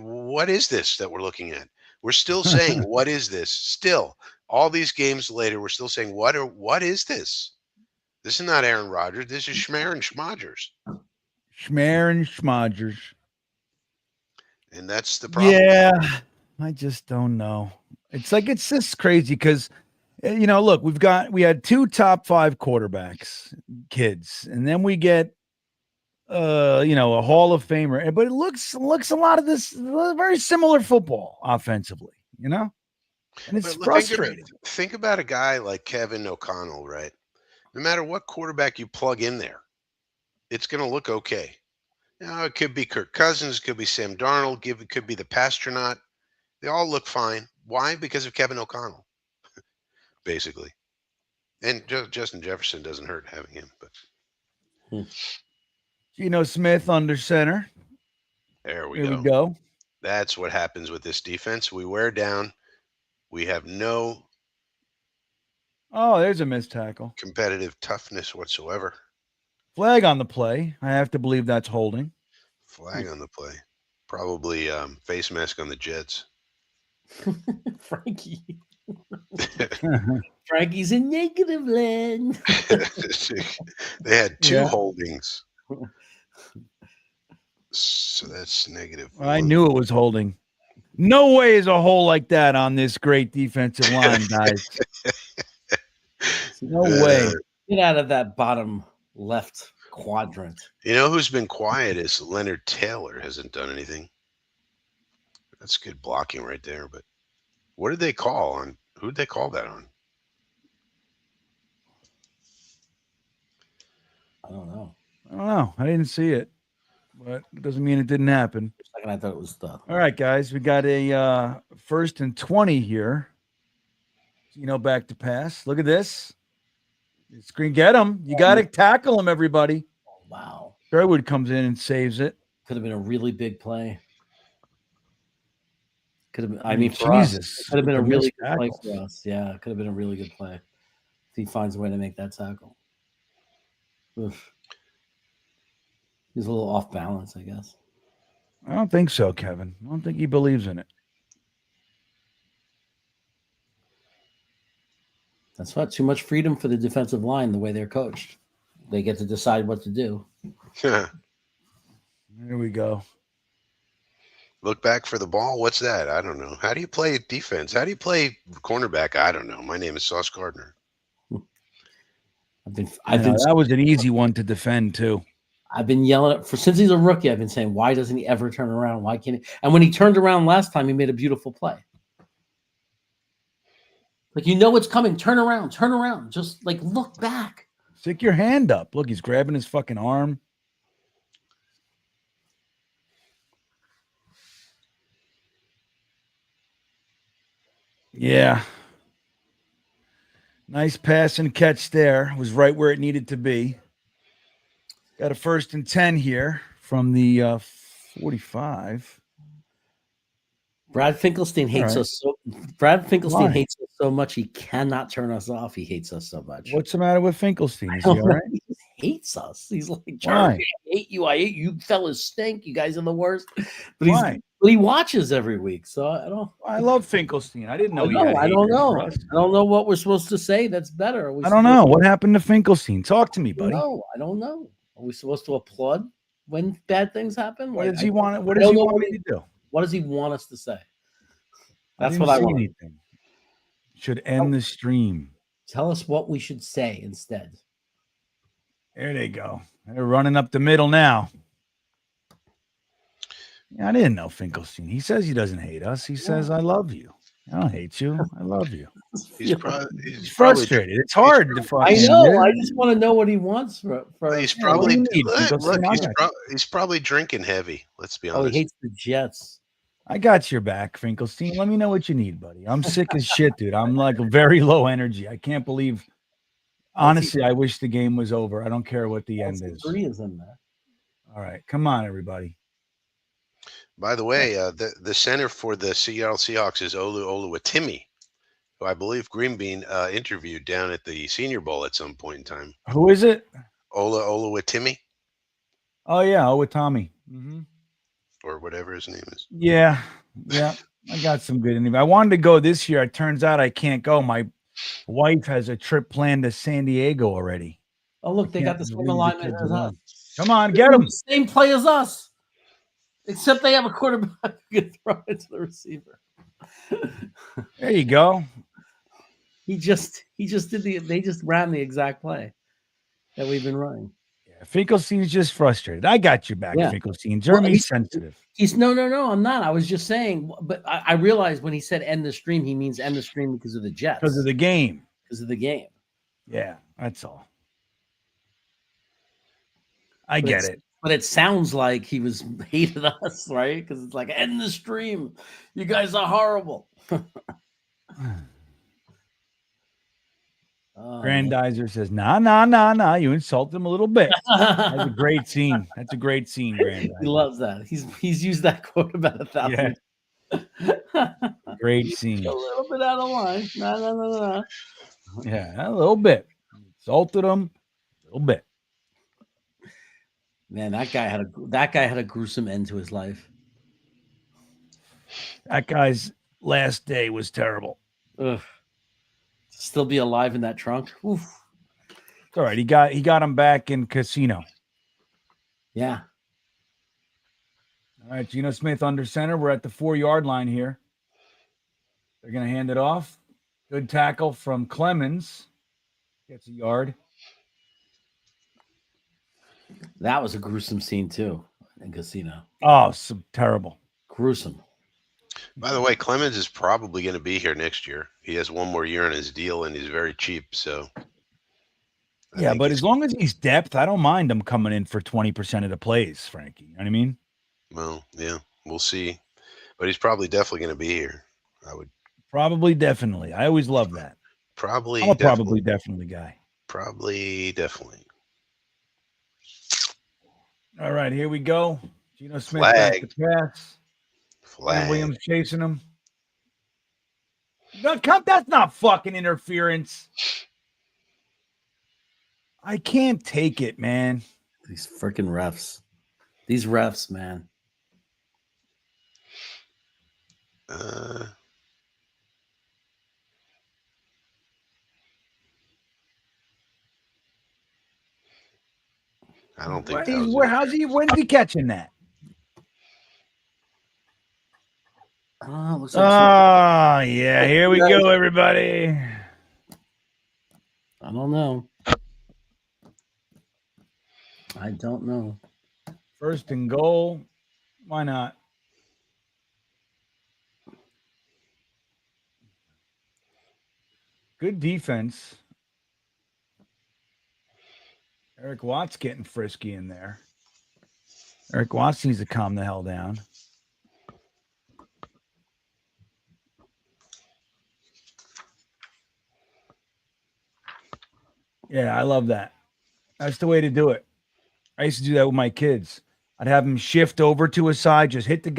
Speaker 3: what is this that we're looking at? We're still saying, what is this? Still, all these games later, we're still saying, what is this? This is not Aaron Rodgers. This is Schmer and Schmodgers.
Speaker 1: Schmer and Schmodgers.
Speaker 3: And that's the problem.
Speaker 1: Yeah, I just don't know. It's just crazy because, look, we had 2 top 5 quarterbacks, kids, and then we get, a Hall of Famer. But it looks a lot of this very similar football offensively, and it's frustrating.
Speaker 3: Think about a guy like Kevin O'Connell, right? No matter what quarterback you plug in there, it's going to look okay. It could be Kirk Cousins, it could be Sam Darnold, it could be the Pastronaut. They all look fine. Why? Because of Kevin O'Connell, basically. And Justin Jefferson doesn't hurt having him. But
Speaker 1: Geno Smith under center.
Speaker 3: There we
Speaker 1: Here we go.
Speaker 3: That's what happens with this defense. We wear down. We have no.
Speaker 1: Oh, there's a missed tackle.
Speaker 3: Competitive toughness whatsoever.
Speaker 1: Flag on the play. I have to believe that's holding.
Speaker 3: Flag on the play. Probably face mask on the Jets.
Speaker 2: Frankie. Frankie's in negative land.
Speaker 3: They had 2 holdings. So that's negative.
Speaker 1: Well, I knew it was holding. No way is a hole like that on this great defensive line, guys. No way.
Speaker 2: Get out of that bottom left quadrant.
Speaker 3: You know who's been quiet is Leonard Taylor. Hasn't done anything. That's good blocking right there. But what did they call on? Who did they call that on?
Speaker 2: I don't know.
Speaker 1: I didn't see it. But it doesn't mean it didn't happen.
Speaker 2: For a second, I thought it was stuff.
Speaker 1: All right, guys. We got a 1st and 20 here. Back to pass. Look at this. Screen, get him. You got to tackle him, everybody.
Speaker 2: Oh, wow.
Speaker 1: Sherwood comes in and saves it.
Speaker 2: Could have been a really big play. Could have been, for us, it could have been a really good play for us. Yeah, it could have been a really good play if he finds a way to make that tackle. Oof. He's a little off balance, I guess.
Speaker 1: I don't think so, Kevin. I don't think he believes in it.
Speaker 2: That's what, too much freedom for the defensive line the way they're coached. They get to decide what to do.
Speaker 1: There we go.
Speaker 3: Look back for the ball. What's that? I don't know. How do you play defense? How do you play cornerback? I don't know. My name is Sauce Gardner.
Speaker 1: That was an easy one to defend too.
Speaker 2: I've been yelling at since he's a rookie. I've been saying, why doesn't he ever turn around? Why can't he? And when he turned around last time, he made a beautiful play. Like, it's coming. Turn around. Just look back.
Speaker 1: Stick your hand up. Look, he's grabbing his fucking arm. Yeah. Nice pass and catch there. Was right where it needed to be. Got a 1st and 10 here from the 45.
Speaker 2: Brad Finkelstein hates us so. Brad Finkelstein hates us so much he cannot turn us off. He hates us so much.
Speaker 1: What's the matter with Finkelstein? Is he all right?
Speaker 2: He just hates us. He's like, Charlie, I hate you. I hate you. Fellas stink. You guys are the worst. But he watches every week, so I don't.
Speaker 1: I love Finkelstein. I didn't know.
Speaker 2: I don't know. I don't know what we're supposed to say. That's better.
Speaker 1: I don't know what happened to Finkelstein. Talk to me, buddy.
Speaker 2: No, I don't know. Are we supposed to applaud when bad things happen?
Speaker 1: What does he want? What does he want me to do?
Speaker 2: What does he want us to say?
Speaker 1: That's what I want. Anything. Should end the stream.
Speaker 2: Tell us what we should say instead.
Speaker 1: There they go. They're running up the middle now. Yeah, I didn't know Finkelstein. He says he doesn't hate us. He says, I love you. I don't hate you. I love you.
Speaker 3: He's
Speaker 1: frustrated. It's hard to fucking.
Speaker 2: I know. I just want to know what he wants for
Speaker 3: he's probably he's probably drinking heavy. Let's be honest.
Speaker 2: Oh, he hates the Jets.
Speaker 1: I got your back, Finkelstein. Let me know what you need, buddy. I'm sick as shit, dude. I'm like very low energy. I can't believe. Honestly, I wish the game was over. I don't care what the end is.
Speaker 2: 3 is in there.
Speaker 1: All right, come on, everybody.
Speaker 3: By the way, the center for the Seattle Seahawks is Oluwatimi. who I believe GreenBean interviewed down at the Senior Bowl at some point in time.
Speaker 1: Who is it?
Speaker 3: Ola Timmy
Speaker 1: Oh yeah, with Tommy. Mm-hmm.
Speaker 3: or whatever his name is.
Speaker 1: Yeah, yeah. I got some good interview. I wanted to go this year. It turns out I can't go. My wife has a trip planned to San Diego already.
Speaker 2: Oh, look, they got the same alignment as us.
Speaker 1: Come on, get them.
Speaker 2: Same play as us, except they have a quarterback who can throw it to the receiver.
Speaker 1: There you go.
Speaker 2: He just did they just ran the exact play that we've been running.
Speaker 1: Yeah, Finkelstein's just frustrated. I got your back,
Speaker 2: Yeah.
Speaker 1: Finkelstein. Jeremy's sensitive.
Speaker 2: He's no, I'm not. I was just saying, but I realized when he said end the stream, he means end the stream because of the Jets.
Speaker 1: Because of the game.
Speaker 2: Because of the game.
Speaker 1: Yeah, that's all. I get it.
Speaker 2: But it sounds like he was hated us, right? Because it's like, end the stream. You guys are horrible.
Speaker 1: Grandizer says, nah. You insulted him a little bit. That's a great scene. That's a great scene, Grandizer.
Speaker 2: He loves that. He's used that quote about 1,000.
Speaker 1: Yeah. Great scene.
Speaker 2: A little bit out of line. No.
Speaker 1: Yeah, a little bit. Insulted him a little bit.
Speaker 2: Man, that guy had a gruesome end to his life.
Speaker 1: That guy's last day was terrible.
Speaker 2: Ugh. Still be alive in that trunk. Oof.
Speaker 1: It's all right. He got him back in casino.
Speaker 2: Yeah.
Speaker 1: All right, Geno Smith under center. We're at the 4-yard line here. They're gonna hand it off. Good tackle from Clemens. Gets a yard.
Speaker 2: That was a gruesome scene too in casino.
Speaker 1: Oh, so terrible.
Speaker 2: Gruesome.
Speaker 3: By the way, Clemens is probably going to be here next year. He has one more year on his deal, and he's very cheap. So,
Speaker 1: yeah, but as long as he's depth, I don't mind him coming in for 20% of the plays, Frankie. You know what I mean?
Speaker 3: Well, yeah, we'll see. But he's probably definitely going to be here. I would
Speaker 1: probably definitely. I always love that.
Speaker 3: Probably.
Speaker 1: I'm a probably definitely guy.
Speaker 3: Probably definitely.
Speaker 1: All right, here we go. Geno Smith
Speaker 3: Flag.
Speaker 1: back to pass.
Speaker 3: Flag.
Speaker 1: Williams chasing him. No, that's not fucking interference. I can't take it, man.
Speaker 2: These freaking refs. These refs, man.
Speaker 3: I don't think
Speaker 1: when's he catching that?
Speaker 2: Looks like
Speaker 1: yeah, here we go, everybody.
Speaker 2: I don't know. I don't know.
Speaker 1: First and goal. Why not? Good defense. Eric Watts getting frisky in there. Eric Watts needs to calm the hell down. Yeah, I love that. That's the way to do it. I used to do that with my kids. I'd have them shift over to a side, just hit the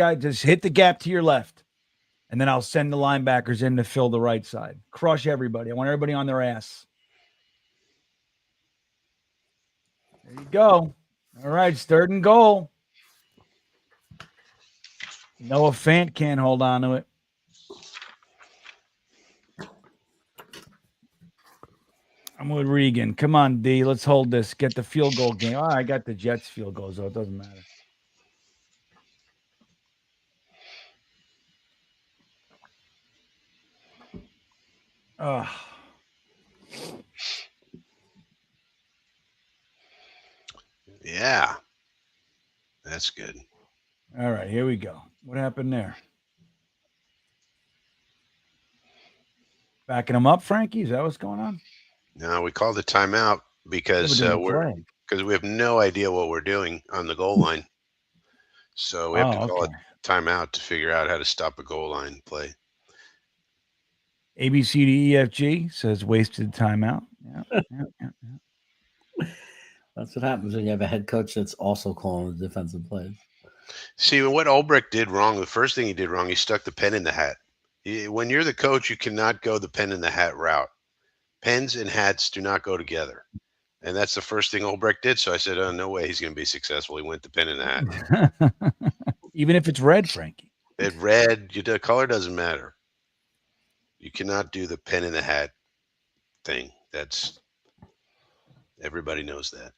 Speaker 1: gap to your left. And then I'll send the linebackers in to fill the right side. Crush everybody. I want everybody on their ass. There you go. All right, it's 3rd and goal. Noah Fant can't hold on to it. I'm with Regan. Come on, D. Let's hold this. Get the field goal game. Oh, I got the Jets field goal, so it doesn't matter.
Speaker 3: Yeah. That's good.
Speaker 1: All right, here we go. What happened there? Backing him up, Frankie? Is that what's going on?
Speaker 3: No, we called the timeout because we have no idea what we're doing on the goal line. So we have to call a timeout to figure out how to stop a goal line play.
Speaker 1: ABCDEFG says wasted timeout. Yeah.
Speaker 2: That's what happens when you have a head coach that's also calling the defensive plays.
Speaker 3: See, what Ulbrich did wrong, the first thing he did wrong, he stuck the pen in the hat. When you're the coach, you cannot go the pen in the hat route. Pens and hats do not go together. And that's the first thing Olbrecht did. So I said, oh, no way he's going to be successful. He went the pen in the hat.
Speaker 1: Even if it's red, Frankie.
Speaker 3: It red, the color doesn't matter. You cannot do the pen in the hat thing. Everybody knows that.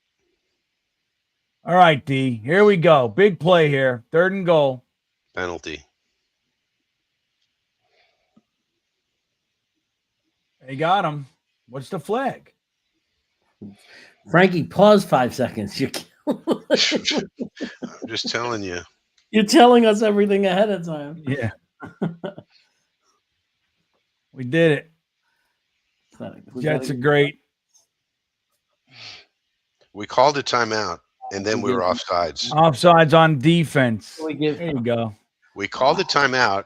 Speaker 1: All right, D. Here we go. Big play here. 3rd and goal.
Speaker 3: Penalty.
Speaker 1: They got him. What's the flag?
Speaker 2: Frankie, pause 5 seconds.
Speaker 3: I'm just telling you.
Speaker 2: You're telling us everything ahead of time.
Speaker 1: Yeah. We did it. Jets are great.
Speaker 3: We called a timeout, and then we were offsides.
Speaker 1: Offsides on defense.
Speaker 2: There
Speaker 1: you go.
Speaker 3: We called a timeout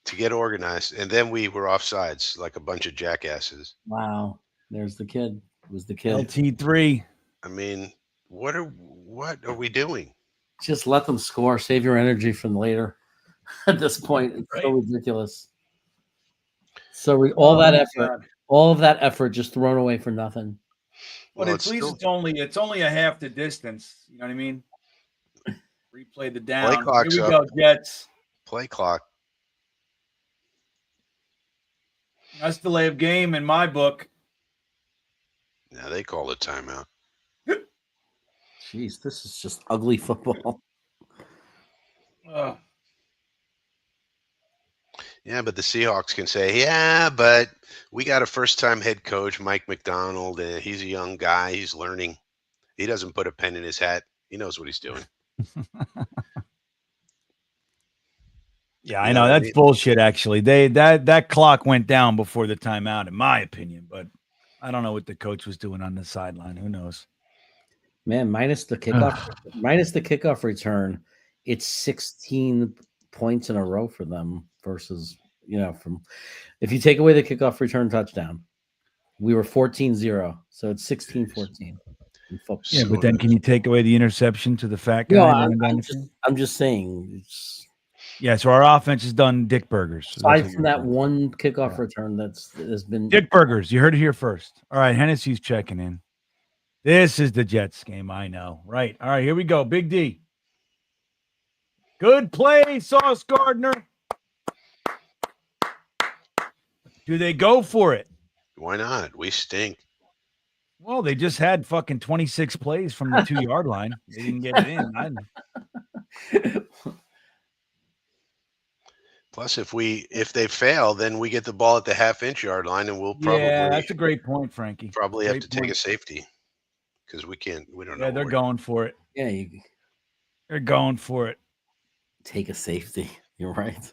Speaker 3: to get organized, and then we were offsides like a bunch of jackasses.
Speaker 2: Wow. There's the kid. It was the kid.
Speaker 1: LT3.
Speaker 3: I mean, what are we doing?
Speaker 2: Just let them score. Save your energy from later. At this point, it's so ridiculous. So all that effort just thrown away for nothing.
Speaker 1: But at least it's only a half the distance. You know what I mean? Replay the down.
Speaker 3: Play clock's
Speaker 1: Here we
Speaker 3: up.
Speaker 1: go, Jets.
Speaker 3: Play clock.
Speaker 1: That's delay of game in my book.
Speaker 3: Now they call it timeout.
Speaker 2: Jeez, this is just ugly football.
Speaker 3: Yeah, but the Seahawks can say, yeah, but we got a first-time head coach, Mike McDonald, and he's a young guy. He's learning. He doesn't put a pen in his hat. He knows what he's doing.
Speaker 1: Yeah, I know. That's bullshit, actually. That clock went down before the timeout, in my opinion, but I don't know what the coach was doing on the sideline. Who knows?
Speaker 2: Man, minus the kickoff return, it's 16 points in a row for them versus, from if you take away the kickoff return touchdown, we were 14-0. So it's 16-14.
Speaker 1: Yeah, but then can you take away the interception to the fat guy?
Speaker 2: I'm just saying.
Speaker 1: So our offense has done dick burgers.
Speaker 2: Aside from that one kickoff return has been
Speaker 1: dick burgers. You heard it here first. All right, Hennessy's checking in. This is the Jets game, I know. Right. All right, here we go. Big D. Good play, Sauce Gardner. Do they go for it?
Speaker 3: Why not? We stink.
Speaker 1: Well, they just had fucking 26 plays from the 2-yard line. They didn't get it in.
Speaker 3: Plus, if they fail, then we get the ball at the half-inch yard line, and we'll probably
Speaker 1: that's a great point, Frankie.
Speaker 3: Probably have to take a safety because we don't know.
Speaker 1: Yeah, they're going for it.
Speaker 2: Yeah,
Speaker 1: they're going for it.
Speaker 2: Take a safety. You're right.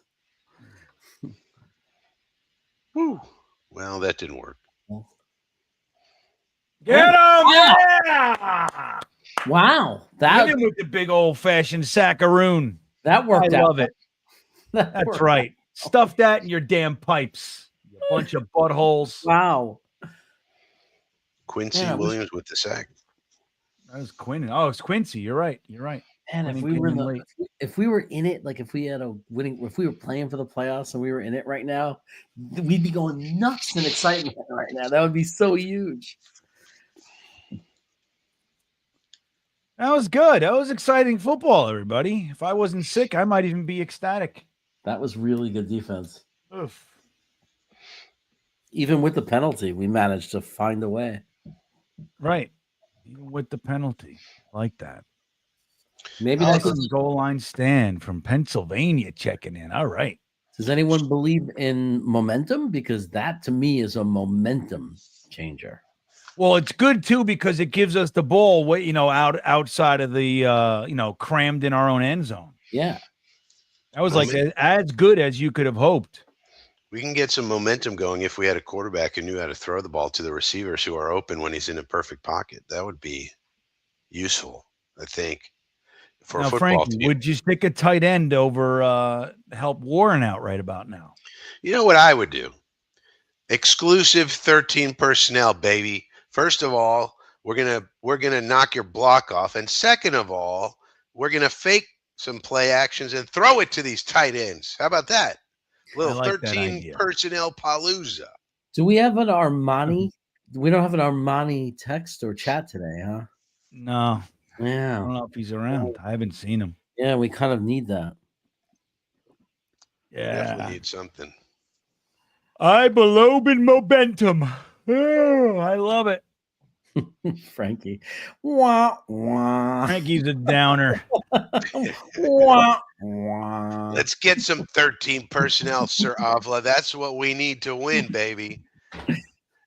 Speaker 3: Woo. Well, that didn't work.
Speaker 1: Get him! Yeah!
Speaker 2: Wow.
Speaker 1: Hit him with the big old-fashioned sackaroon.
Speaker 2: That worked out.
Speaker 1: I love it. That's right. Stuff that in your damn pipes. You bunch of buttholes.
Speaker 2: Wow.
Speaker 3: Quincy Williams with the sack.
Speaker 1: That was Quinn. Oh, it's Quincy. You're right.
Speaker 2: And if we were in it, like if we were playing for the playoffs and we were in it right now, we'd be going nuts in excitement right now. That would be so huge.
Speaker 1: That was good. That was exciting football, everybody. If I wasn't sick, I might even be ecstatic.
Speaker 2: That was really good defense.
Speaker 1: Oof.
Speaker 2: Even with the penalty, we managed to find a way.
Speaker 1: Right. Even with the penalty. Like that.
Speaker 2: Maybe that's a
Speaker 1: goal line stand from Pennsylvania checking in. All right.
Speaker 2: Does anyone believe in momentum? Because that to me is a momentum changer.
Speaker 1: Well, it's good too because it gives us the ball, outside of the, crammed in our own end zone.
Speaker 2: Yeah,
Speaker 1: that was like as good as you could have hoped.
Speaker 3: We can get some momentum going if we had a quarterback who knew how to throw the ball to the receivers who are open when he's in a perfect pocket. That would be useful, I think, for a football
Speaker 1: Frankie,
Speaker 3: team.
Speaker 1: Would you stick a tight end over help Warren out right about now?
Speaker 3: You know what I would do? Exclusive 13 personnel, baby. First of all, we're gonna knock your block off, and second of all, we're gonna fake some play actions and throw it to these tight ends. How about that? Little
Speaker 1: like that
Speaker 3: 13
Speaker 1: idea.
Speaker 3: personnel palooza.
Speaker 2: Do we have an Armani? We don't have an Armani text or chat today, huh?
Speaker 1: No, I
Speaker 2: Yeah.
Speaker 1: don't know if he's around. I haven't seen him.
Speaker 2: Yeah, we kind of need that.
Speaker 3: Definitely
Speaker 1: Yeah.
Speaker 3: need something.
Speaker 1: I believe in momentum. Oh, I love it.
Speaker 2: Frankie. Wah, wah.
Speaker 1: Frankie's a downer.
Speaker 2: Wah, wah.
Speaker 3: Let's get some 13 personnel, Sir Avla. That's what we need to win, baby.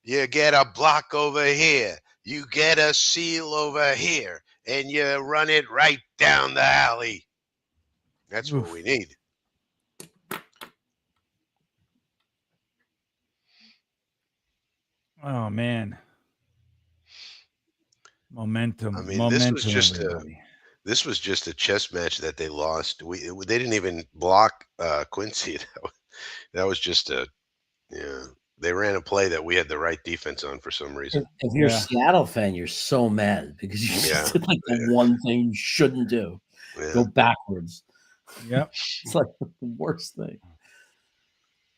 Speaker 3: You get a block over here. You get a seal over here. And you run it right down the alley. That's what we need.
Speaker 1: Oh man. Momentum.
Speaker 3: I mean,
Speaker 1: momentum,
Speaker 3: this was just a chess match that they lost. They didn't even block Quincy. That was just they ran a play that we had the right defense on for some reason.
Speaker 2: If you're a Seattle fan, you're so mad because you just did like the one thing you shouldn't do.
Speaker 3: Yeah.
Speaker 2: Go backwards.
Speaker 1: Yep.
Speaker 2: It's like the worst thing.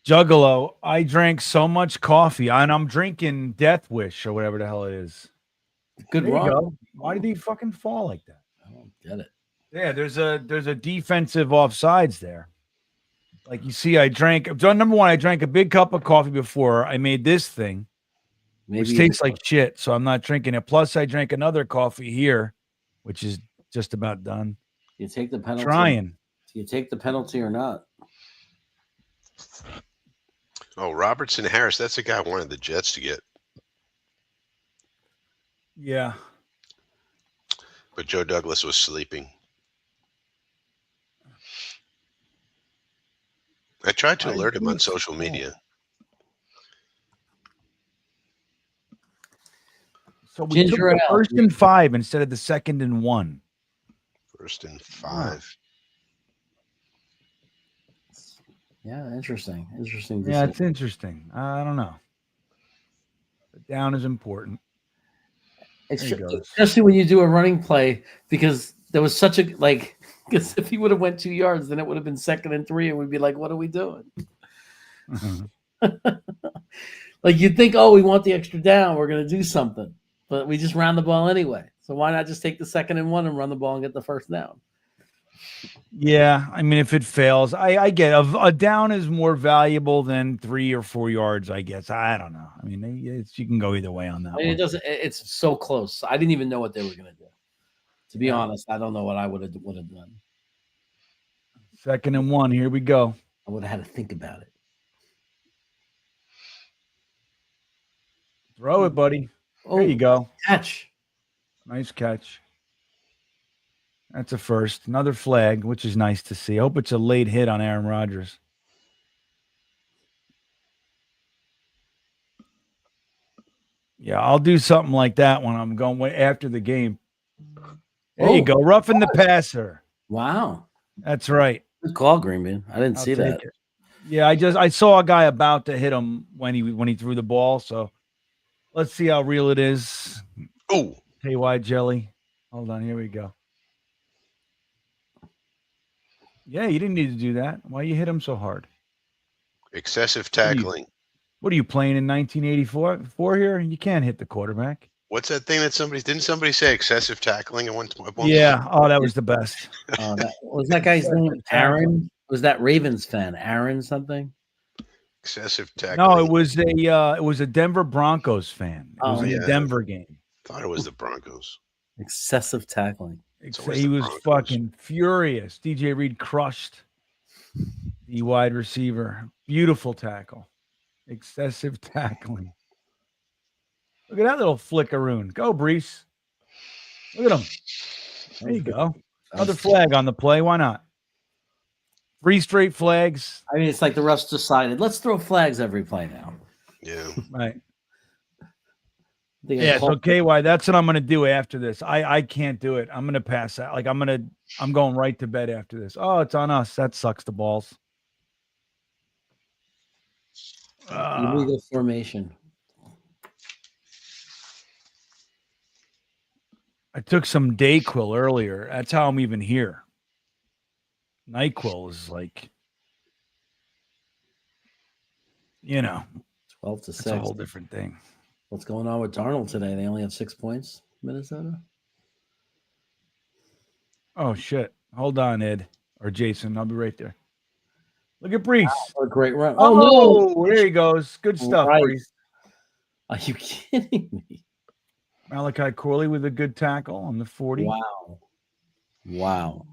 Speaker 1: Juggalo, I drank so much coffee, and I'm drinking Death Wish or whatever the hell it is.
Speaker 2: Good
Speaker 1: There you
Speaker 2: run.
Speaker 1: go. Why did he fucking fall like that?
Speaker 2: I don't get it.
Speaker 1: Yeah, there's a defensive offsides there. Like you see, I drank number one. I drank a big cup of coffee before I made this thing, which tastes like shit. So I'm not drinking it. Plus, I drank another coffee here, which is just about done.
Speaker 2: You take the penalty.
Speaker 1: Trying.
Speaker 2: Do you take the penalty or not?
Speaker 3: Oh, Robertson Harris. That's the guy I wanted the Jets to get.
Speaker 1: Yeah.
Speaker 3: But Joe Douglas was sleeping. I tried to alert him on social media.
Speaker 1: So we took the first and 5 instead of the second and 1.
Speaker 3: First and 5.
Speaker 2: Yeah, interesting. Interesting.
Speaker 1: Yeah, it's interesting. I don't know. The down is important.
Speaker 2: Especially when you do a running play, because there was such a because if he would have went 2 yards, then it would have been 2nd and 3, and we'd be like, "What are we doing?" Like you'd think, "Oh, we want the extra down. We're going to do something," but we just ran the ball anyway. So why not just take the 2nd and 1 and run the ball and get the first down?
Speaker 1: Yeah, I mean, if it fails, I get a down is more valuable than 3 or 4 yards. I guess I don't know. I mean, you can go either way on that.
Speaker 2: It doesn't. It's so close. I didn't even know what they were going to do. To be honest, I don't know what I would have done.
Speaker 1: 2nd and 1. Here we go.
Speaker 2: I would have had to think about it.
Speaker 1: Throw it, buddy. There you go.
Speaker 2: Catch.
Speaker 1: Nice catch. That's a first. Another flag, which is nice to see. I hope it's a late hit on Aaron Rodgers. Yeah, I'll do something like that when I'm going after the game. There you go. Roughing the passer.
Speaker 2: Wow.
Speaker 1: That's right.
Speaker 2: Good call, GreenBean. I didn't see that.
Speaker 1: Yeah, I saw a guy about to hit him when he threw the ball. So let's see how real it is.
Speaker 3: Oh,
Speaker 1: KY jelly. Hold on, here we go. Yeah, you didn't need to do that. Why you hit him so hard?
Speaker 3: Excessive tackling.
Speaker 1: What are you playing in 1984 here? You can't hit the quarterback.
Speaker 3: What's that thing that didn't somebody say excessive tackling at one point?
Speaker 1: Yeah. Oh, that was the best.
Speaker 2: Was that guy's name Aaron? Was that Ravens fan? Aaron something?
Speaker 3: Excessive tackling.
Speaker 1: No, it was a Denver Broncos fan. It was in the Denver game.
Speaker 3: Thought it was the Broncos.
Speaker 2: Excessive tackling.
Speaker 1: He was fucking furious. DJ Reed crushed the wide receiver. Beautiful tackle. Excessive tackling. Look at that little flickeroon. Go, Brees. Look at him. There you go. Another flag on the play. Why not? 3 straight flags.
Speaker 2: I mean, it's like the refs decided, let's throw flags every play now.
Speaker 3: Yeah.
Speaker 1: Right. Yeah, so KY, that's what I'm gonna do after this. I can't do it. I'm gonna pass out. Like I'm going right to bed after this. Oh, it's on us. That sucks the balls.
Speaker 2: Illegal formation.
Speaker 1: I took some Dayquil earlier. That's how I'm even here. NyQuil is like you know,
Speaker 2: 12 to
Speaker 1: it's
Speaker 2: 6.
Speaker 1: a whole different thing.
Speaker 2: What's going on with Darnold today? They only have 6 points, Minnesota.
Speaker 1: Oh shit! Hold on, Ed or Jason. I'll be right there. Look at Brees.
Speaker 2: What a great run.
Speaker 1: Oh, there he goes. Good
Speaker 2: no.
Speaker 1: stuff,
Speaker 2: Right.
Speaker 1: Brees.
Speaker 2: Are you kidding me?
Speaker 1: Malachi Corley with a good tackle on the 40.
Speaker 2: Wow.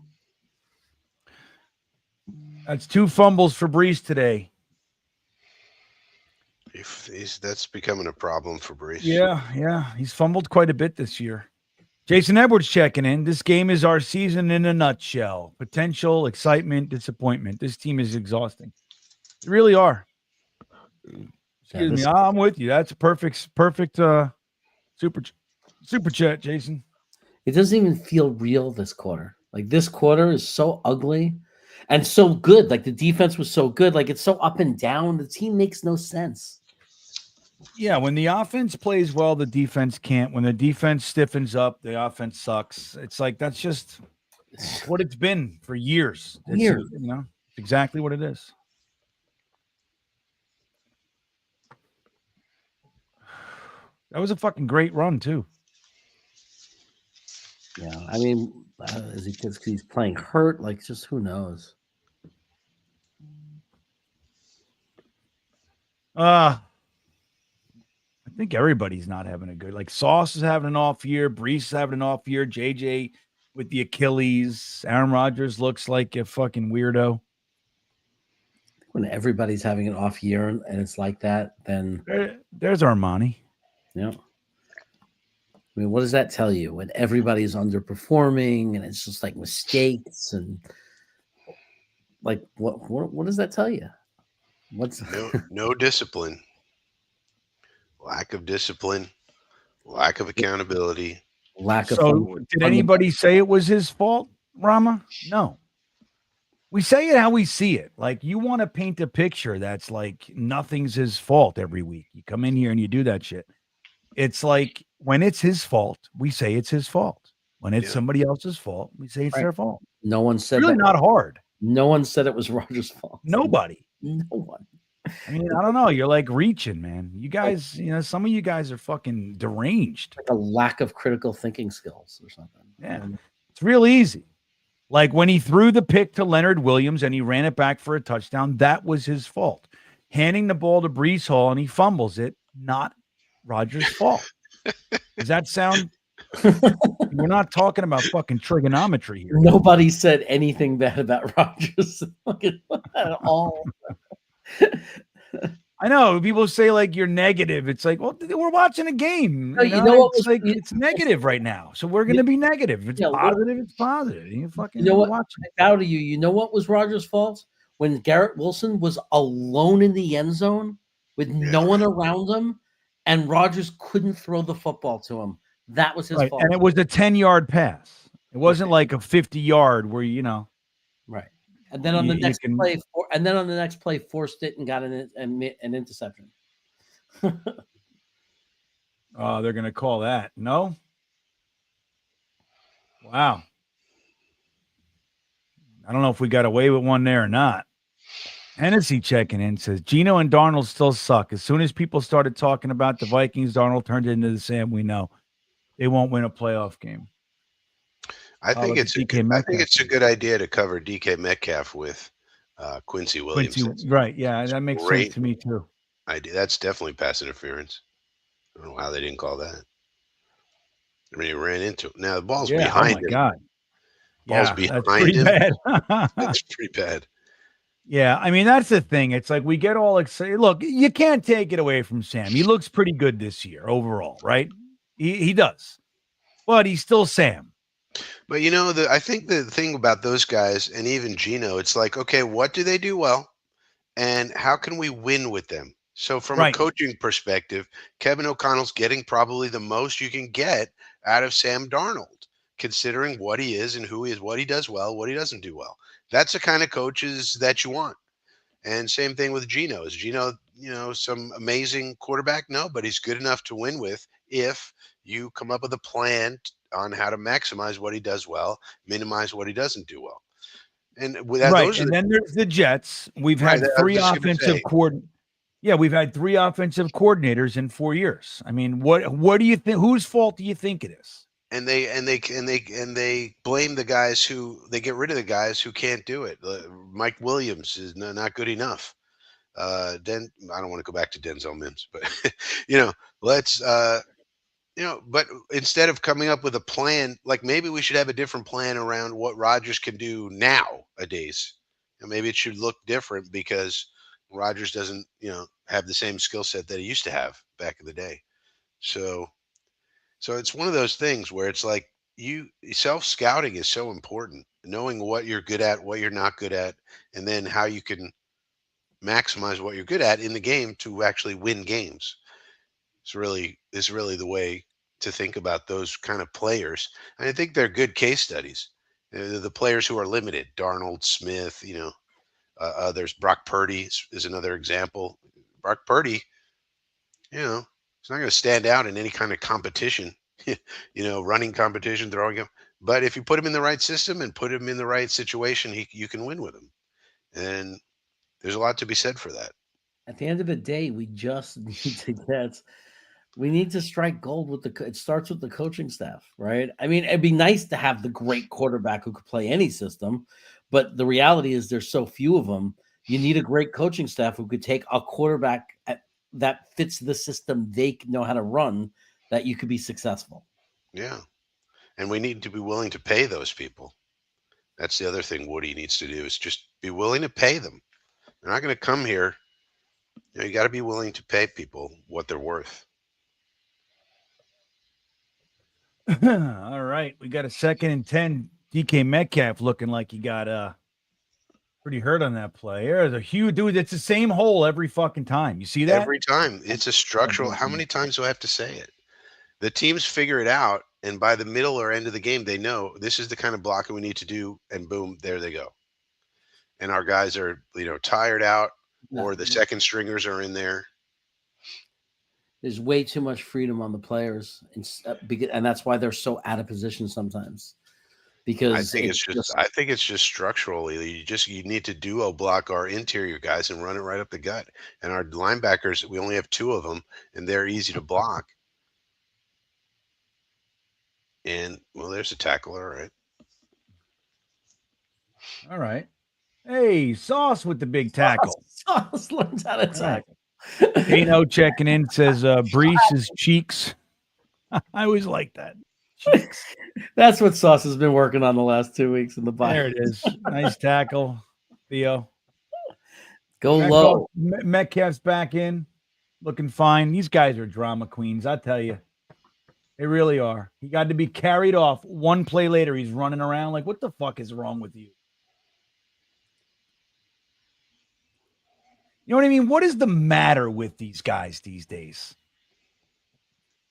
Speaker 1: That's 2 fumbles for Brees today.
Speaker 3: That's becoming a problem for Brees.
Speaker 1: Yeah. He's fumbled quite a bit this year. Jason Edwards checking in. This game is our season in a nutshell. Potential, excitement, disappointment. This team is exhausting. They really are. Excuse me. I'm with you. That's a perfect super chat, Jason.
Speaker 2: It doesn't even feel real this quarter. Like this quarter is so ugly and so good. Like the defense was so good. Like it's so up and down. The team makes no sense.
Speaker 1: Yeah, when the offense plays well, the defense can't. When the defense stiffens up, the offense sucks. It's like that's just what it's been for years. It's exactly what it is. That was a fucking great run too.
Speaker 2: Yeah, I mean, is he because he's playing hurt? Like, just who knows?
Speaker 1: I think everybody's not having a good. Like Sauce is having an off year. Brees is having an off year. JJ with the Achilles. Aaron Rodgers looks like a fucking weirdo.
Speaker 2: When everybody's having an off year and it's like that, then
Speaker 1: there's Armani.
Speaker 2: Yeah. I mean, what does that tell you? When everybody's underperforming and it's just like mistakes and like what does that tell you? What's
Speaker 3: no discipline, lack of discipline, lack of accountability,
Speaker 2: lack of.
Speaker 1: So, did anybody say it was his fault, Rama? No. We say it how we see it. Like you want to paint a picture that's like nothing's his fault every week. You come in here and you do that shit. It's like when it's his fault, we say it's his fault. When it's somebody else's fault, we say it's their fault.
Speaker 2: No one said
Speaker 1: really
Speaker 2: that.
Speaker 1: Not hard.
Speaker 2: No one said it was Rodgers' fault.
Speaker 1: Nobody.
Speaker 2: No one.
Speaker 1: I mean, I don't know. You're like reaching, man. You guys, some of you guys are fucking deranged.
Speaker 2: Like a lack of critical thinking skills or something.
Speaker 1: Yeah. It's real easy. Like when he threw the pick to Leonard Williams and he ran it back for a touchdown, that was his fault. Handing the ball to Brees Hall and he fumbles it, not Rodgers' fault. Does that sound? We're not talking about fucking trigonometry here.
Speaker 2: Nobody said anything bad about Rodgers at all.
Speaker 1: I know people say like you're negative. It's like, well, we're watching a game.
Speaker 2: No, you know what
Speaker 1: it's like it's negative right now, so we're going to be negative. If it's positive, it's positive. You
Speaker 2: know what?
Speaker 1: Watching.
Speaker 2: I bow to you. You know what was Rodgers' fault? When Garrett Wilson was alone in the end zone with no one around him, and Rodgers couldn't throw the football to him. That was his fault.
Speaker 1: And it was a 10-yard pass. It wasn't like a 50-yard where
Speaker 2: right. And then on the next play, forced it and got an interception.
Speaker 1: Oh, they're gonna call that. No. Wow. I don't know if we got away with one there or not. Hennessy checking in says Geno and Darnold still suck. As soon as people started talking about the Vikings, Darnold turned into the Sam we know. They won't win a playoff game.
Speaker 3: I think it's a good idea to cover DK Metcalf with Quincy Williams.
Speaker 1: Right. Yeah, that makes sense to me too.
Speaker 3: That's definitely pass interference. I don't know how they didn't call that. I mean, he ran into it. Now the ball's behind him.
Speaker 1: Oh my God.
Speaker 3: Ball's behind him.
Speaker 1: Bad.
Speaker 3: That's pretty bad.
Speaker 1: Yeah, I mean, that's the thing. It's like we get all excited. Look, you can't take it away from Sam. He looks pretty good this year overall, right? He does. But he's still Sam.
Speaker 3: But, I think the thing about those guys and even Geno, it's like, okay, what do they do well? And how can we win with them? So from a coaching perspective, Kevin O'Connell's getting probably the most you can get out of Sam Darnold, considering what he is and who he is, what he does well, what he doesn't do well. That's the kind of coaches that you want. And same thing with Geno. Is Geno, some amazing quarterback? No, but he's good enough to win with if you come up with a plan on how to maximize what he does well, minimize what he doesn't do well. And
Speaker 1: then there's the Jets. We've had 3 offensive coordinators. Yeah, we've had 3 offensive coordinators in 4 years. I mean, what do you think? Whose fault do you think it is?
Speaker 3: And they blame the guys who they get rid of the guys who can't do it. Mike Williams is not good enough. I don't want to go back to Denzel Mims, but let's but instead of coming up with a plan, like maybe we should have a different plan around what Rodgers can do nowadays. And maybe it should look different because Rodgers doesn't, have the same skill set that he used to have back in the day. So it's one of those things where it's like self scouting is so important, knowing what you're good at, what you're not good at, and then how you can maximize what you're good at in the game to actually win games. Is really the way to think about those kind of players. And I think they're good case studies. The players who are limited, Darnold, Smith, others. Brock Purdy is another example. Brock Purdy, he's not going to stand out in any kind of competition, running competition, throwing him. But if you put him in the right system and put him in the right situation, you can win with him. And there's a lot to be said for that.
Speaker 2: At the end of the day, we just need to strike gold with it starts with the coaching staff, right? I mean, it'd be nice to have the great quarterback who could play any system, but the reality is there's so few of them. You need a great coaching staff who could take a quarterback that fits the system they know how to run, that you could be successful.
Speaker 3: Yeah. And we need to be willing to pay those people. That's the other thing Woody needs to do, is just be willing to pay them. They're not going to come here. You got to be willing to pay people what they're worth.
Speaker 1: All right. We got a 2nd and 10. DK Metcalf looking like he got pretty hurt on that play. There's a huge dude. It's the same hole every fucking time. You see that?
Speaker 3: Every time. It's a structural. How many times do I have to say it? The teams figure it out, and by the middle or end of the game, they know this is the kind of blocking we need to do, and boom, there they go. And our guys are, tired out, or the second stringers are in there.
Speaker 2: There's way too much freedom on the players, and that's why they're so out of position sometimes. Because
Speaker 3: I think it's just structurally. You need to duo block our interior guys and run it right up the gut. And our linebackers, we only have 2 of them, and they're easy to block. And there's a tackle, all right.
Speaker 1: All right. Hey, Sauce with the big tackle.
Speaker 2: Sauce learns how to tackle.
Speaker 1: Dano checking in says Brees's cheeks. I always like that. Cheeks.
Speaker 2: That's what Sauce has been working on the last 2 weeks in the bye.
Speaker 1: There it is. Nice tackle, Theo.
Speaker 2: Go low.
Speaker 1: Metcalf's back in, looking fine. These guys are drama queens, I tell you. They really are. He got to be carried off. One play later, he's running around like, what the fuck is wrong with you? You know what I mean? What is the matter with these guys these days?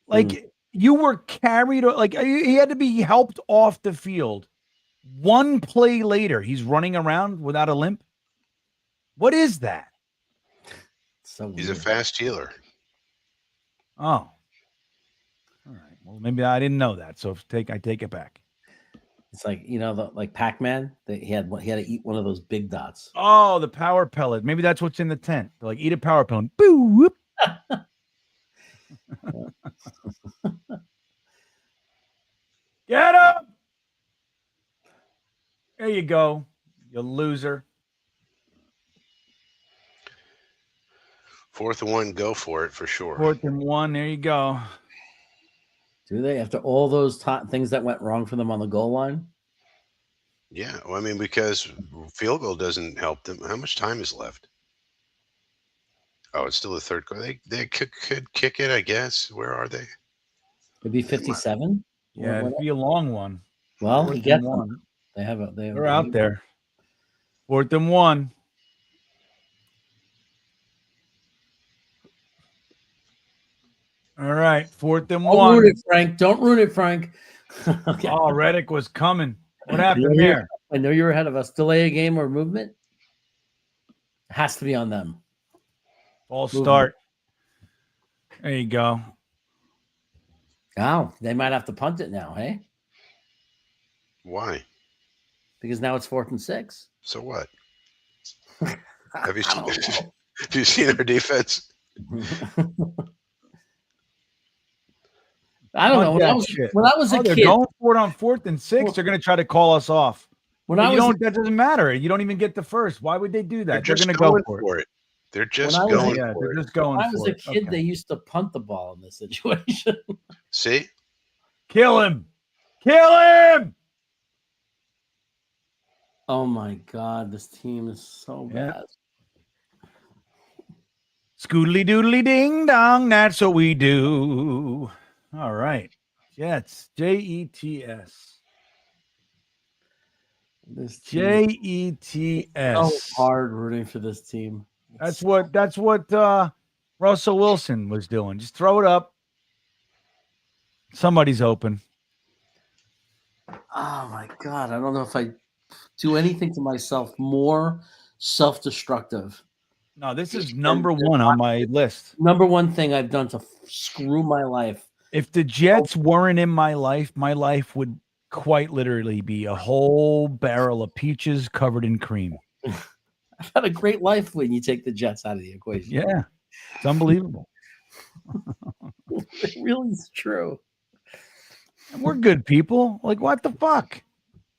Speaker 1: Like, you were carried, like, he had to be helped off the field. One play later, he's running around without a limp. What is that?
Speaker 2: So
Speaker 3: he's a fast healer.
Speaker 1: Oh. All right. Well, maybe I didn't know that. So I take it back.
Speaker 2: It's like, like Pac-Man, he had to eat one of those big dots.
Speaker 1: Oh, the power pellet. Maybe that's what's in the tent. They're like, eat a power pellet. Boo, whoop. Get up. There you go, you loser.
Speaker 3: 4th and 1, go for it for sure.
Speaker 1: 4th and 1, there you go.
Speaker 2: Do they, after all those things that went wrong for them on the goal line?
Speaker 3: Yeah, well, I mean, because field goal doesn't help them. How much time is left? Oh, it's still the third quarter. They could kick it, I guess. Where are they?
Speaker 2: It'd be 57.
Speaker 1: Yeah, it'd be a long one.
Speaker 2: Well, he gets one. They're
Speaker 1: out there. 4th and 1. All right, 4th and 1.
Speaker 2: Don't ruin it, Frank. Don't ruin it, Frank.
Speaker 1: Okay. Oh, Reddick was coming. What happened there?
Speaker 2: I know you're ahead of us. Delay a game or movement? Has to be on them.
Speaker 1: False start. There you go.
Speaker 2: Oh, they might have to punt it now, hey?
Speaker 3: Why?
Speaker 2: Because now it's 4th and 6.
Speaker 3: So what? Have you seen our defense?
Speaker 2: I don't know.
Speaker 1: Fuck that shit.
Speaker 2: When I was a
Speaker 1: They're
Speaker 2: kid,
Speaker 1: going for it on 4th and 6.
Speaker 2: Well,
Speaker 1: They're going to try to call us off.
Speaker 2: when
Speaker 1: But
Speaker 2: I
Speaker 1: you
Speaker 2: was
Speaker 1: don't. That doesn't matter. You don't even get the first. Why would they do that? They're
Speaker 3: just
Speaker 1: going to go
Speaker 3: going
Speaker 1: for it.
Speaker 3: They're just
Speaker 2: I was a-
Speaker 3: going
Speaker 1: Yeah,
Speaker 3: for
Speaker 1: they're
Speaker 3: it.
Speaker 1: just going
Speaker 2: when I was
Speaker 1: for
Speaker 2: a
Speaker 1: it.
Speaker 2: kid,
Speaker 1: Okay.
Speaker 2: they used to punt the ball in this situation.
Speaker 3: See?
Speaker 1: Kill him. Kill him.
Speaker 2: Oh my God, this team is so
Speaker 1: Yeah.
Speaker 2: bad.
Speaker 1: Scoodly doodly ding dong. That's what we do. All right. Jets. Jets.
Speaker 2: This team is so
Speaker 1: Jets.
Speaker 2: hard rooting for this team.
Speaker 1: That's what Russell Wilson was doing. Just throw it up. Somebody's open.
Speaker 2: Oh my God, I don't know if I do anything to myself more self-destructive.
Speaker 1: No, this is number one on my list.
Speaker 2: Number one thing I've done to screw my life.
Speaker 1: If the Jets weren't in my life would quite literally be a whole barrel of peaches covered in cream.
Speaker 2: I've had a great life when you take the Jets out of the equation.
Speaker 1: Yeah, it's unbelievable.
Speaker 2: It really is true.
Speaker 1: And we're good people. Like, what the fuck?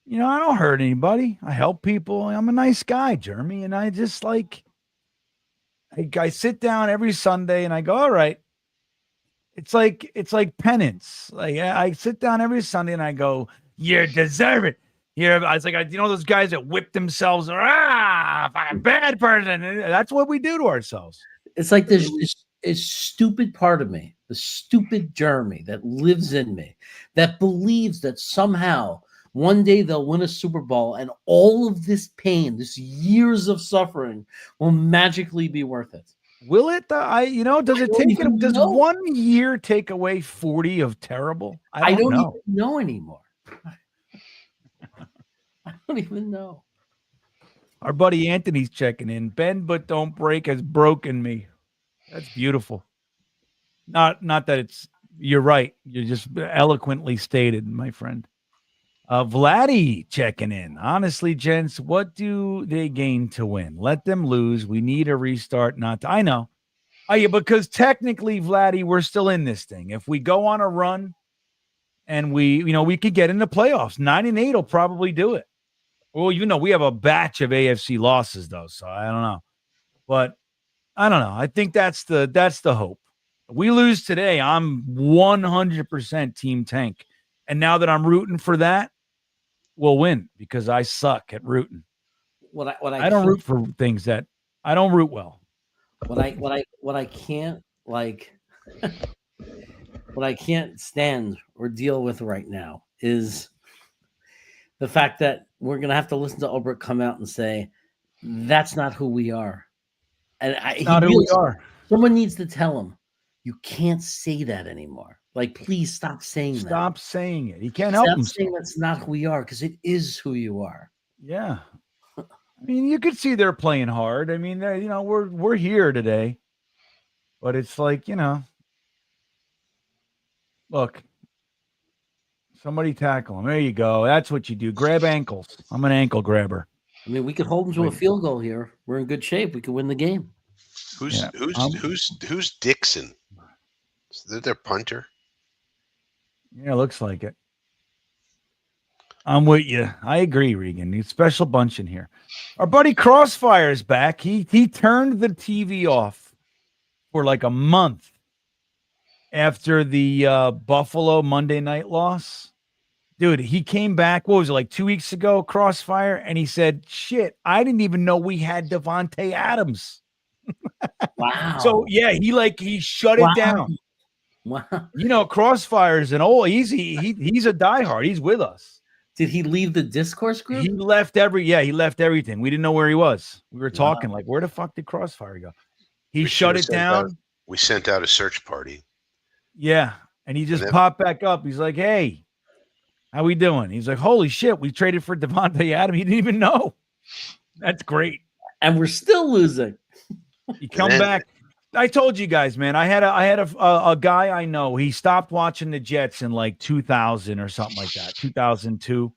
Speaker 1: You know, I don't hurt anybody. I help people. I'm a nice guy, Jeremy. And I just like, I sit down every Sunday and I go, all right. It's like penance. Like I sit down every Sunday and I go, you deserve it. I was like, you know, those guys that whip themselves, fucking bad person. That's what we do to ourselves.
Speaker 2: It's like there's this stupid part of me, the stupid Jeremy that lives in me, that believes that somehow one day they'll win a Super Bowl and all of this pain, this years of suffering, will magically be worth it.
Speaker 1: Will it? Does it take? Does
Speaker 2: know.
Speaker 1: 1 year take away 40 of terrible? I don't know.
Speaker 2: Even know anymore. I don't even know.
Speaker 1: Our buddy Anthony's checking in. Bend but don't break has broken me. That's beautiful. Not that it's. You're right. You're just eloquently stated, my friend. Vladdy checking in. Honestly, gents, what do they gain to win? Let them lose. We need a restart. I know. Yeah, because technically, Vladdy, we're still in this thing. If we go on a run and we could get in the playoffs. 9-8 will probably do it. Well, we have a batch of AFC losses though, so I don't know. But I don't know. I think that's the hope. If we lose today, I'm 100% team tank. And now that I'm rooting for that, we'll win because I suck at rooting. I don't root for things that I don't root well.
Speaker 2: What I can't like what I can't stand or deal with right now is the fact that we're gonna have to listen to Oprah come out and say that's not who we are. And
Speaker 1: Not who we are.
Speaker 2: Someone needs to tell him you can't say that anymore. Like, please stop saying that.
Speaker 1: Stop saying it. He can't help himself.
Speaker 2: Saying that's not who we are because it is who you are.
Speaker 1: Yeah. I mean, you could see they're playing hard. I mean, we're here today, but it's like, look, somebody tackle him. There you go. That's what you do. Grab ankles. I'm an ankle grabber.
Speaker 2: I mean, we could hold them to a field goal here. We're in good shape. We could win the game.
Speaker 3: Who's Dixon? Is that their punter?
Speaker 1: Yeah, looks like it. I'm with you. I agree, Regan. He's a special bunch in here. Our buddy Crossfire is back. He turned the TV off for like a month after the Buffalo Monday night loss. Dude, he came back, what was it, like 2 weeks ago, Crossfire, and he said, shit, I didn't even know we had Devontae Adams.
Speaker 2: Wow.
Speaker 1: So, yeah, he shut it down.
Speaker 2: Wow.
Speaker 1: Crossfire is he's a diehard. He's with us.
Speaker 2: Did he leave the discourse group?
Speaker 1: He left everything. We didn't know where he was. We were talking like, where the fuck did Crossfire go? He shut it down.
Speaker 3: We sent out a search party.
Speaker 1: Yeah. And he just popped back up. He's like, hey, how we doing? He's like, holy shit, we traded for Devontae Adams. He didn't even know. That's great.
Speaker 2: And we're still losing.
Speaker 1: You come back. I told you guys, man. I had a guy I know. He stopped watching the Jets in like 2000 or something like that, 2002.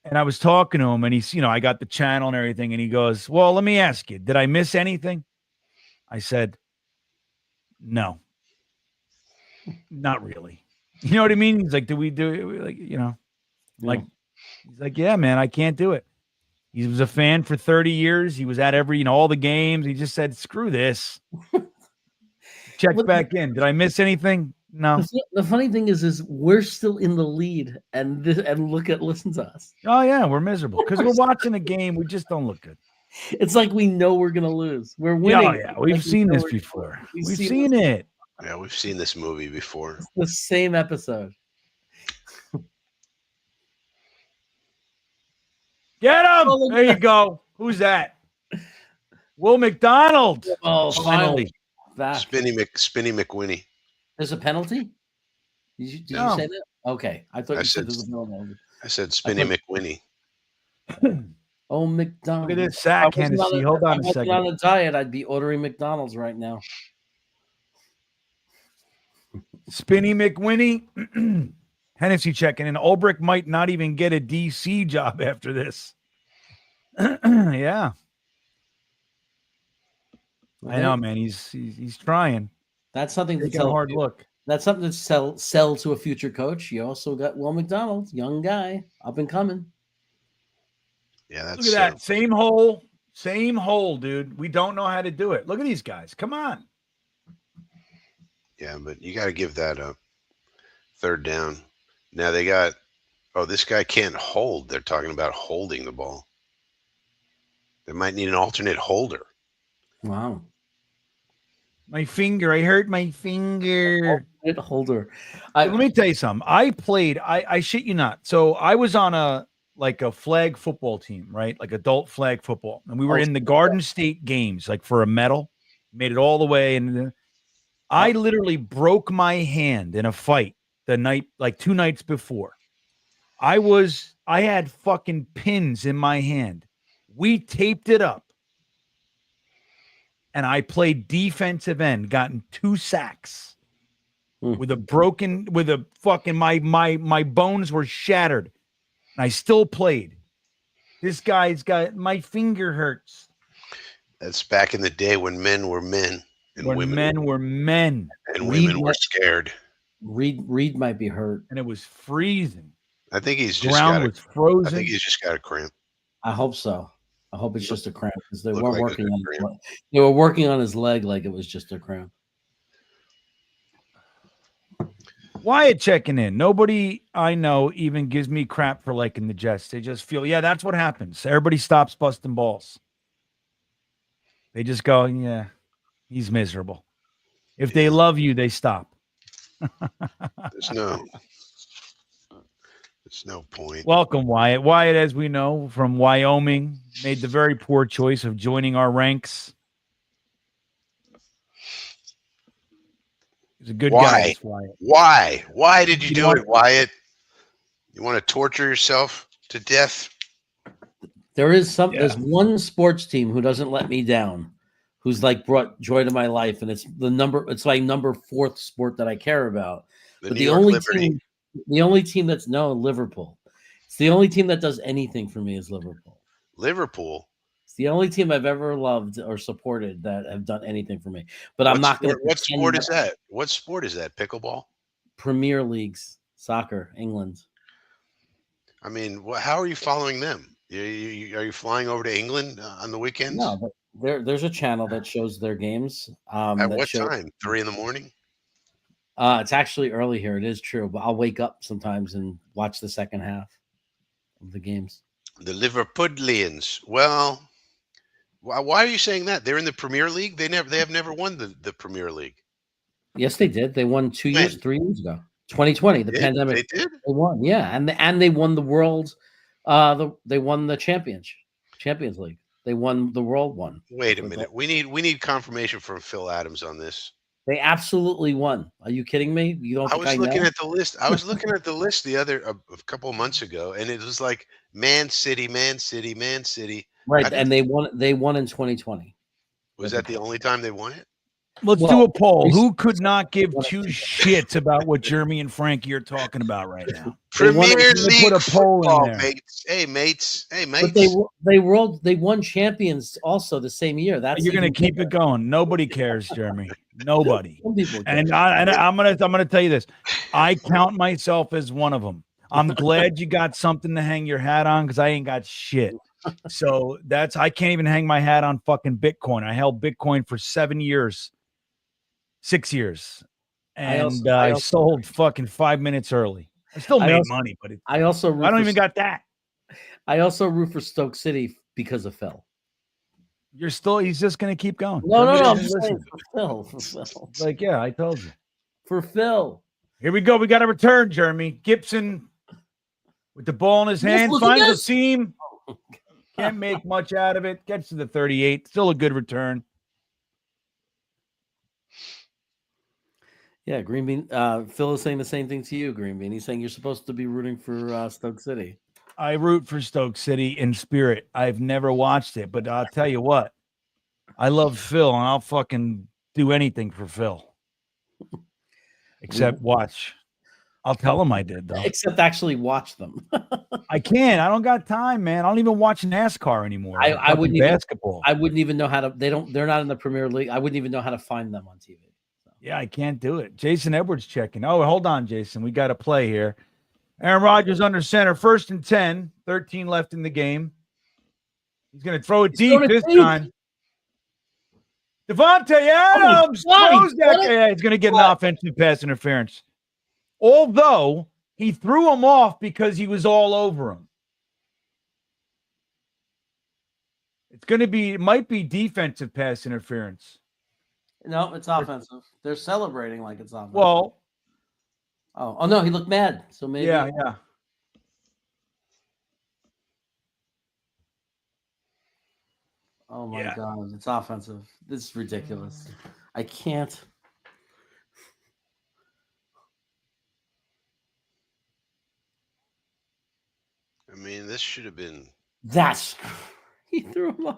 Speaker 1: And I was talking to him, and he's, I got the channel and everything, and he goes, "Well, let me ask you, did I miss anything?" I said, no, not really. You know what I mean? He's like, do we do it? Like, like, he's like, yeah, man, I can't do it. He was a fan for 30 years. He was at every, all the games. He just said, screw this. Check back in. Did I miss anything? No.
Speaker 2: The funny thing is we're still in the lead, and listen to us.
Speaker 1: Oh yeah, we're miserable because we're watching a game. We just don't look good.
Speaker 2: It's like we know we're gonna lose. We're winning.
Speaker 1: Oh yeah, we've seen this before. We've seen it.
Speaker 3: Yeah, we've seen this movie before.
Speaker 2: It's the same episode.
Speaker 1: Get him! There you go. Who's that? Will McDonald.
Speaker 2: Oh, finally.
Speaker 3: Spinny McWinnie.
Speaker 2: There's a penalty? Did you say that? Okay. I thought you said there's a penalty.
Speaker 3: I said Spinny McWinnie.
Speaker 2: Oh, McDonald's.
Speaker 1: Look at this sack, Hennessy. Hold on a second.
Speaker 2: If I was on a diet, I'd be ordering McDonald's right now.
Speaker 1: Spinny McWinnie. Hennessy checking in. Ulbrich might not even get a DC job after this. Yeah. I know, man. He's trying.
Speaker 2: That's something to
Speaker 1: Take
Speaker 2: tell.
Speaker 1: a hard look.
Speaker 2: That's something to sell to a future coach. You also got Will McDonald, young guy, up and coming.
Speaker 3: Yeah, that's
Speaker 1: look at that. Same hole, dude. We don't know how to do it. Look at these guys. Come on.
Speaker 3: Yeah, but you got to give that up. Third down. Now they got, this guy can't hold. They're talking about holding the ball. They might need an alternate holder.
Speaker 2: Wow.
Speaker 1: My finger. I hurt my finger.
Speaker 2: Alternate holder.
Speaker 1: Let me tell you something. I played, I shit you not. So I was on a flag football team, right? Like adult flag football. And we were in the Garden State games, like for a medal. Made it all the way. And I literally broke my hand in a fight the night, like 2 nights before. I had fucking pins in my hand. We taped it up. And I played defensive end, gotten 2 sacks with a fucking, my bones were shattered. And I still played. This guy's got, my finger hurts.
Speaker 3: That's back in the day when men were men. And
Speaker 1: when men were men.
Speaker 3: And women were scared.
Speaker 2: Reed might be hurt.
Speaker 1: And it was freezing.
Speaker 3: I think he's just
Speaker 1: was frozen.
Speaker 3: I think he's just got a cramp.
Speaker 2: I hope so. I hope it's just a cramp because they weren't working on his leg. They were working on his leg like it was just a cramp.
Speaker 1: Wyatt checking in. Nobody I know even gives me crap for liking the Jets. They just feel, yeah, that's what happens. Everybody stops busting balls. They just go, yeah, he's miserable. If they love you, they stop.
Speaker 3: There's no point.
Speaker 1: Welcome, Wyatt. Wyatt, as we know, from Wyoming, made the very poor choice of joining our ranks. He's a good guy, Wyatt.
Speaker 3: Why did you do it, Wyatt? You want to torture yourself to death?
Speaker 2: There's one sports team who doesn't let me down, who's like brought joy to my life, and it's my number 4th sport that I care about. The only team that's Liverpool. It's the only team that does anything for me is Liverpool.
Speaker 3: Liverpool.
Speaker 2: It's the only team I've ever loved or supported that have done anything for me. But I'm not going to.
Speaker 3: What sport is that? What sport is that? Pickleball?
Speaker 2: Premier Leagues, soccer, England.
Speaker 3: I mean, how are you following them? Are you flying over to England on the weekends?
Speaker 2: No, but there's a channel that shows their games.
Speaker 3: At what time? 3 a.m?
Speaker 2: It's actually early here. It is true, but I'll wake up sometimes and watch the second half of the games.
Speaker 3: The Liverpudlians. Well, why are you saying that? They're in the Premier League. They have never won the Premier League.
Speaker 2: Yes, they did. They won 3 years ago. 2020, the pandemic.
Speaker 3: They did.
Speaker 2: They won, yeah, and they won the world. They won the Champions League. They won the world one.
Speaker 3: Wait a minute. We need confirmation from Phil Adams on this.
Speaker 2: They absolutely won. Are you kidding me? You don't?
Speaker 3: I was looking at the list. I was looking at the list a couple of months ago, and it was like Man City.
Speaker 2: Right, and they won. They won in 2020.
Speaker 3: Was that the only time they won it?
Speaker 1: Let's
Speaker 2: Well,
Speaker 1: do a poll.
Speaker 2: we-
Speaker 1: Who could not give two shits about what Jeremy and Frankie are talking about right now?
Speaker 2: They won-
Speaker 3: Premier
Speaker 1: Let me
Speaker 3: League
Speaker 1: put a poll in
Speaker 3: football,
Speaker 1: there.
Speaker 3: mates. Hey, mates. Hey,
Speaker 2: But
Speaker 3: mates.
Speaker 2: they won champions also the same year. That's
Speaker 1: You're gonna
Speaker 2: even
Speaker 1: keep
Speaker 2: bigger.
Speaker 1: it going. Nobody cares, Jeremy. Nobody.
Speaker 2: Some people care.
Speaker 1: And I'm gonna tell you this. I count myself as one of them. I'm glad you got something to hang your hat on because I ain't got shit. So I can't even hang my hat on fucking Bitcoin. I held Bitcoin for 7 years, 6 years, and
Speaker 2: I
Speaker 1: I
Speaker 2: also-
Speaker 1: sold fucking 5 minutes early. I still
Speaker 2: I
Speaker 1: made
Speaker 2: also-
Speaker 1: money, but
Speaker 2: I also root
Speaker 1: I don't
Speaker 2: for,
Speaker 1: even got that.
Speaker 2: I also root for Stoke City because of Phil.
Speaker 1: He's just gonna keep going.
Speaker 2: No,
Speaker 1: Jeremy
Speaker 2: I'm
Speaker 1: doesn't
Speaker 2: just saying
Speaker 1: listen.
Speaker 2: for Phil.
Speaker 1: Like, yeah, I told you.
Speaker 2: For Phil.
Speaker 1: Here we go. We got a return, Jeremy. Gibson with the ball in his
Speaker 2: Yes,
Speaker 1: hand,
Speaker 2: look at
Speaker 1: finds a
Speaker 2: this.
Speaker 1: seam. Can't make much out of it. Gets to the 38. Still a good return.
Speaker 2: Yeah, GreenBean. Phil is saying the same thing to you, GreenBean. He's saying you're supposed to be rooting for Stoke City.
Speaker 1: I root for Stoke City in spirit. I've never watched it, but I'll tell you what. I love Phil, and I'll fucking do anything for Phil. Except watch. I'll tell him I did, though.
Speaker 2: Except actually watch them.
Speaker 1: I can't. I don't got time, man. I don't even watch NASCAR anymore.
Speaker 2: I
Speaker 1: Fucking
Speaker 2: wouldn't even-
Speaker 1: basketball.
Speaker 2: I wouldn't even know how to. They're not in the Premier League. I wouldn't even know how to find them on TV.
Speaker 1: Yeah, I can't do it. Jason Edwards checking. Oh, hold on, Jason. We got to play here. Aaron Rodgers under center, 1st and 10, 13 left in the game. He's going to throw it deep this time. Devontae Adams throws that. Yeah, he's going to get an offensive pass interference. Although he threw him off because he was all over him. It might be defensive pass interference.
Speaker 2: No, it's offensive. They're celebrating like it's offensive.
Speaker 1: Well,
Speaker 2: oh no, he looked mad. So maybe.
Speaker 1: yeah.
Speaker 2: Oh my God, it's offensive. This is ridiculous. I can't.
Speaker 3: I mean, this should have been.
Speaker 2: He threw him off.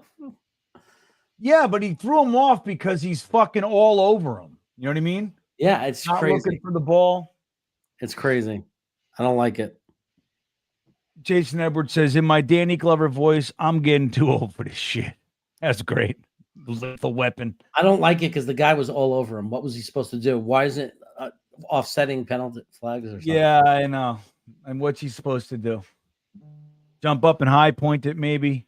Speaker 1: Yeah, but he threw him off because he's fucking all over him. You know what I mean?
Speaker 2: Yeah, it's
Speaker 1: Not
Speaker 2: crazy.
Speaker 1: looking for the ball.
Speaker 2: It's crazy. I don't like it.
Speaker 1: Jason Edwards says, in my Danny Glover voice, I'm getting too old for this shit. That's great. Lethal weapon.
Speaker 2: I don't like it because the guy was all over him. What was he supposed to do? Why isn't offsetting penalty flags or something?
Speaker 1: Yeah, I know. And what's he supposed to do? Jump up and high point it, maybe.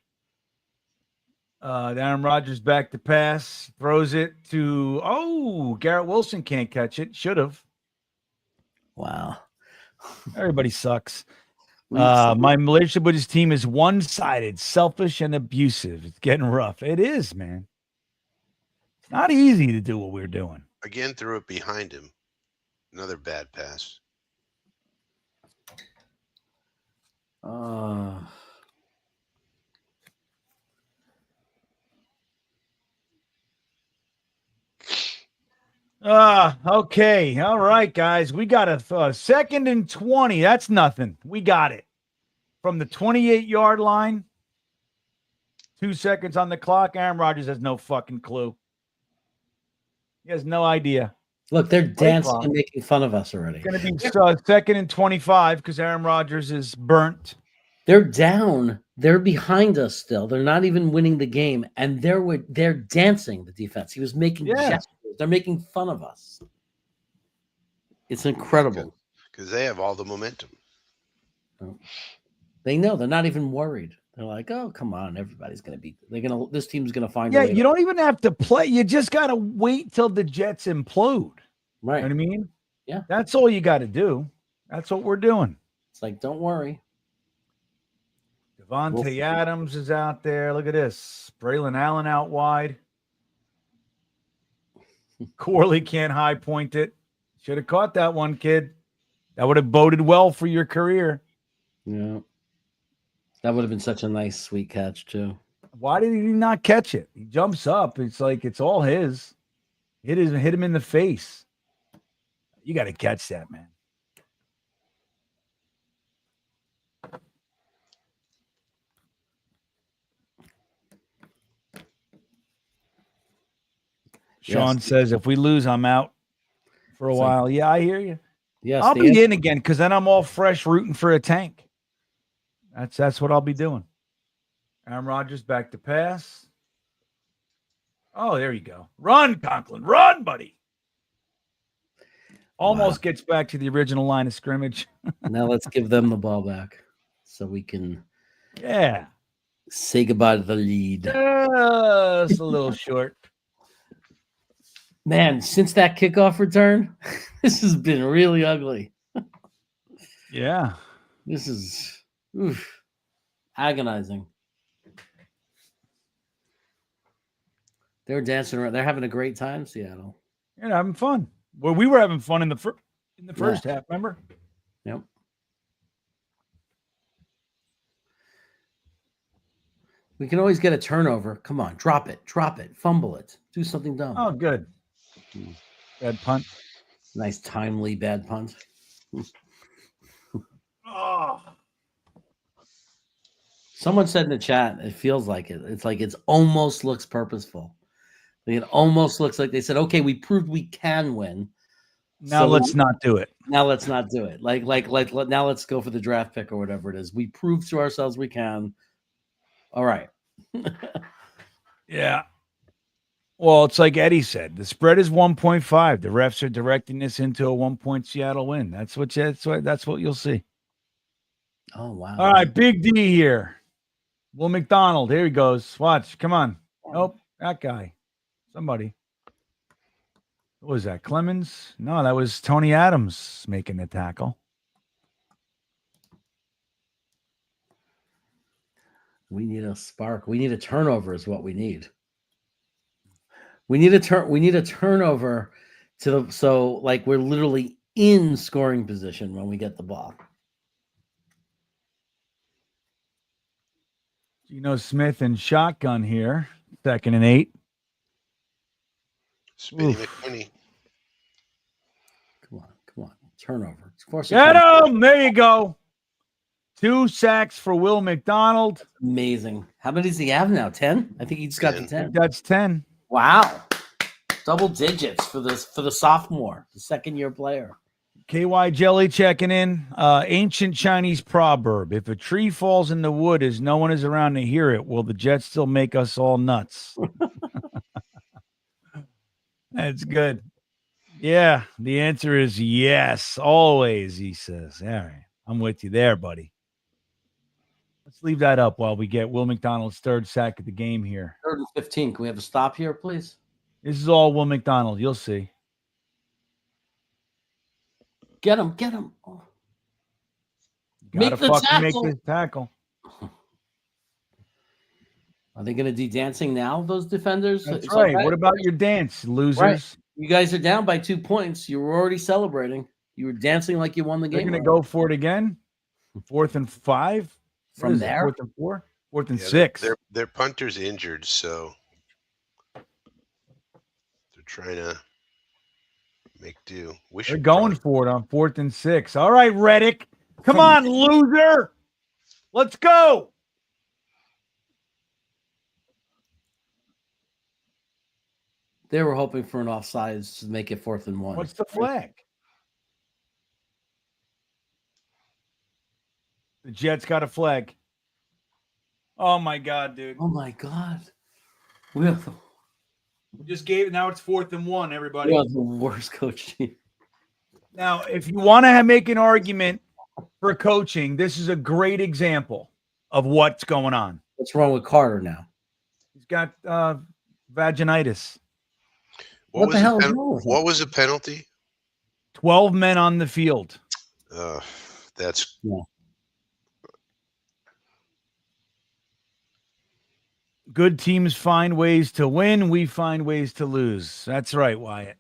Speaker 1: Aaron Rodgers back to pass, throws it to Garrett Wilson can't catch it. Should have.
Speaker 2: Wow.
Speaker 1: Everybody sucks. My relationship with his team is one-sided, selfish, and abusive. It's getting rough. It is, man. It's not easy to do what we're doing.
Speaker 3: Again, threw it behind him. Another bad pass.
Speaker 1: Okay. All right, guys. We got a 2nd and 20. That's nothing. We got it. From the 28-yard line. 2 seconds on the clock. Aaron Rodgers has no fucking clue. He has no idea.
Speaker 2: Look, they're dancing and making fun of us already.
Speaker 1: It's going to be 2nd and 25 because Aaron Rodgers is burnt.
Speaker 2: They're down. They're behind us still. They're not even winning the game, and they're dancing. The defense. He was making gestures. They're making fun of us. It's incredible
Speaker 3: because they have all the momentum.
Speaker 2: They know they're not even worried. They're like, "Oh, come on, everybody's gonna beat. This team's gonna find."
Speaker 1: Yeah, you don't even have to play. You just gotta wait till the Jets implode.
Speaker 2: Right?
Speaker 1: You know what I mean?
Speaker 2: Yeah,
Speaker 1: that's all you got to do. That's what we're doing.
Speaker 2: It's like, don't worry.
Speaker 1: Devontae Adams is out there. Look at this. Braylon Allen out wide. Corley can't high point it. Should have caught that one, kid. That would have boded well for your career.
Speaker 2: Yeah. That would have been such a nice, sweet catch, too.
Speaker 1: Why did he not catch it? He jumps up. It's like it's all his. Hit him in the face. You got to catch that, man. Sean says, if we lose, I'm out for a
Speaker 2: It's like-
Speaker 1: while. Yeah, I hear you.
Speaker 2: Yes,
Speaker 1: I'll be in again because then I'm all fresh rooting for a tank. That's what I'll be doing. Aaron Rodgers back to pass. Oh, there you go. Run, Conklin. Run, buddy. Almost gets back to the original line of scrimmage.
Speaker 2: Now let's give them the ball back so we can say goodbye to the lead.
Speaker 1: Just a little short.
Speaker 2: Man, since that kickoff return, this has been really ugly.
Speaker 1: Yeah.
Speaker 2: This is agonizing. They're dancing around. They're having a great time, Seattle.
Speaker 1: Yeah, having fun. Well, we were having fun in the first half, remember?
Speaker 2: Yep. We can always get a turnover. Come on, drop it, fumble it, do something dumb.
Speaker 1: Oh, good. Bad punt.
Speaker 2: Nice, timely, bad punt.
Speaker 1: Oh.
Speaker 2: Someone said in the chat, it feels like it. It's like it almost looks purposeful. Like it almost looks like they said, "Okay, we proved we can win.
Speaker 1: Now let's not do it.
Speaker 2: Now let's not do it. Like now let's go for the draft pick or whatever it is. We proved to ourselves we can. All right."
Speaker 1: Yeah. Well, it's like Eddie said. The spread is 1.5. The refs are directing this into a 1-point Seattle win. That's what you'll see.
Speaker 2: Oh wow!
Speaker 1: All right, Big D here. Will McDonald. Here he goes. Watch. Come on. Nope, that guy. Somebody. What was that? Clemens? No, that was Tony Adams making the tackle.
Speaker 2: We need a spark. We need a turnover. Is what we need. We need a turnover so like we're literally in scoring position when we get the ball.
Speaker 1: Geno Smith and shotgun here. 2nd and 8.
Speaker 3: Spinny McQuinney.
Speaker 2: Come on. Turnover.
Speaker 1: Get him! There you go. 2 sacks for Will McDonald.
Speaker 2: Amazing. How many does he have now? 10? I think he just got to 10.
Speaker 1: That's 10.
Speaker 2: Wow. Double digits for the sophomore, the second-year player.
Speaker 1: KY Jelly checking in. Ancient Chinese proverb. If a tree falls in the wood as no one is around to hear it, will the Jets still make us all nuts? That's good. Yeah, the answer is yes. Always, he says. All right. I'm with you there, buddy. Let's leave that up while we get Will McDonald's 3rd sack of the game here.
Speaker 2: 3rd and 15. Can we have a stop here, please?
Speaker 1: This is all Will McDonald. You'll see.
Speaker 2: Get him. Oh.
Speaker 1: Gotta
Speaker 2: Make the
Speaker 1: fucking
Speaker 2: tackle.
Speaker 1: make this tackle.
Speaker 2: Are they going to do dancing now, those defenders?
Speaker 1: That's
Speaker 2: It's
Speaker 1: right.
Speaker 2: all
Speaker 1: What about your dance, losers?
Speaker 2: Right. You guys are down by 2 points. You were already celebrating. You were dancing like you won the
Speaker 1: They're
Speaker 2: game.
Speaker 1: going to go for it again. 4th and 5.
Speaker 2: From there?
Speaker 1: 4th and 4. 4th and
Speaker 3: Yeah,
Speaker 1: 6.
Speaker 3: Their punter's injured, so they're trying to make do.
Speaker 1: They're going for it on 4th and 6. All right, Reddick. Come on, loser. Let's go.
Speaker 2: They were hoping for an offsides to make it 4th and 1.
Speaker 1: What's the flag? The Jets got a flag. Oh, my God, dude.
Speaker 2: Oh, my God.
Speaker 1: We just gave it. Now it's 4th and 1, everybody.
Speaker 2: We are the worst coach team.
Speaker 1: Now, if you want to make an argument for coaching, this is a great example of what's going on.
Speaker 2: What's wrong with Carter now?
Speaker 1: He's got vaginitis.
Speaker 2: What the hell is wrong with him?
Speaker 3: What was the penalty?
Speaker 1: 12 men on the field.
Speaker 3: That's
Speaker 1: Good teams find ways to win. We find ways to lose. That's right, Wyatt.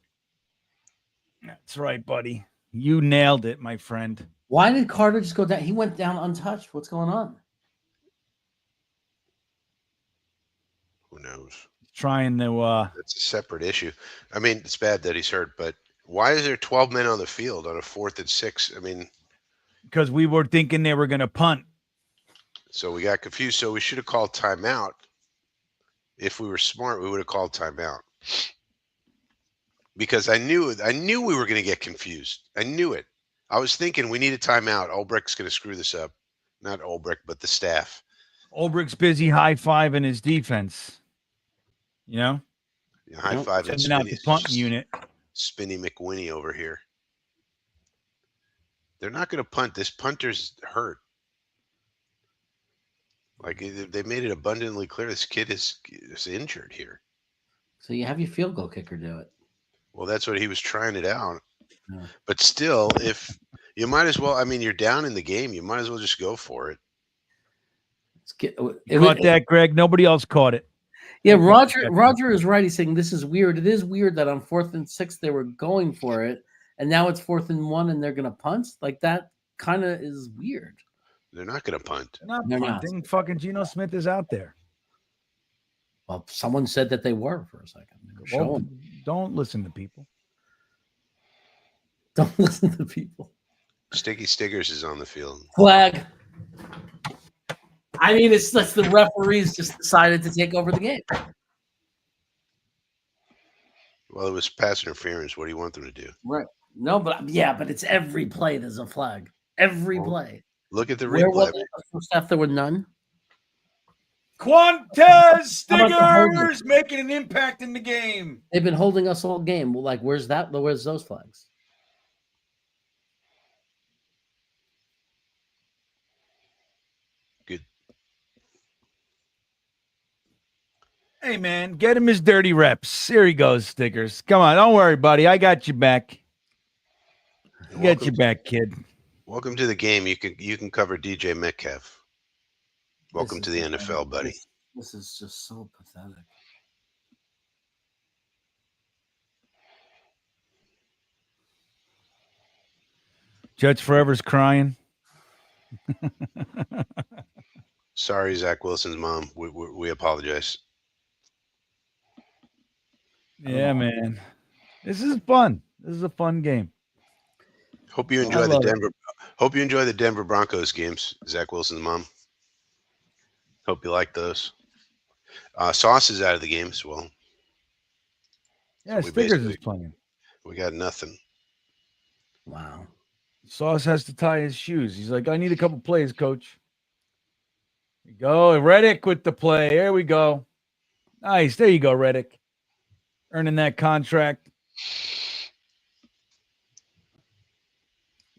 Speaker 1: That's right, buddy. You nailed it, my friend.
Speaker 2: Why did Carter just go down? He went down untouched. What's going on?
Speaker 3: who knows.
Speaker 1: Trying to
Speaker 3: That's a separate issue. I mean, it's bad that he's hurt, but why is there 12 men on the field on a 4th and 6? I mean,
Speaker 1: because we were thinking they were going to punt.
Speaker 3: So we got confused. So we should have called timeout. If we were smart, we would have called timeout. because I knew we were going to get confused. I knew it. I was thinking we need a timeout. Ulbricht's going to screw this up. Not Ulbricht, but the staff.
Speaker 1: Ulbricht's busy high-fiving his defense. You know?
Speaker 3: High five and
Speaker 1: Sending out the punt unit.
Speaker 3: Spinny McWinnie over here. They're not going to punt. This punter's hurt. Like they made it abundantly clear this kid is injured here.
Speaker 2: So you have your field goal kicker do it.
Speaker 3: Well, that's what he was trying it out.
Speaker 2: Yeah.
Speaker 3: But still, if you might as well, I mean, you're down in the game. You might as well just go for it.
Speaker 1: You caught that, Greg? Nobody else caught it.
Speaker 2: Yeah, Roger is right. He's saying this is weird. It is weird that on 4th and 6 they were going for it, and now it's 4th and 1 and they're going to punt. Like that kind of is weird.
Speaker 3: They're not going to punt.
Speaker 1: They're not punting. Fucking Geno Smith is out there.
Speaker 2: Well, someone said that they were for a second.
Speaker 1: Well, don't listen to people.
Speaker 2: Don't listen to people.
Speaker 3: Sticky Stiggers is on the field.
Speaker 2: Flag. I mean, that's the referees just decided to take over the game.
Speaker 3: Well, it was pass interference. What do you want them to do?
Speaker 2: Right. No, but it's every play there's a flag. Every play.
Speaker 3: Look at the
Speaker 2: Where
Speaker 3: replay.
Speaker 2: was it? The first half there were none.
Speaker 1: Quantez Stiggers making an impact in the game.
Speaker 2: They've been holding us all game. Well, like, where's that? Where's those flags?
Speaker 3: Good.
Speaker 1: Hey, man, get him his dirty reps. Here he goes, Stiggers. Come on, don't worry, buddy. I got you back. I got you back, kid.
Speaker 3: Welcome to the game. You can cover DJ Metcalf. Welcome to the NFL, buddy.
Speaker 2: This is just so pathetic.
Speaker 1: Jets Forever's crying.
Speaker 3: Sorry, Zach Wilson's mom. We apologize.
Speaker 1: Yeah, man. This is fun. This is a fun game.
Speaker 3: Hope you enjoy the Denver Broncos games, Zach Wilson's mom. Hope you like those. Sauce is out of the game as well.
Speaker 1: Yeah,
Speaker 3: so
Speaker 1: Stiggers is playing.
Speaker 3: We got nothing.
Speaker 2: Wow.
Speaker 1: Sauce has to tie his shoes. He's like, I need a couple plays, coach. There you go. Reddick with the play. There we go. Nice. There you go, Reddick. Earning that contract.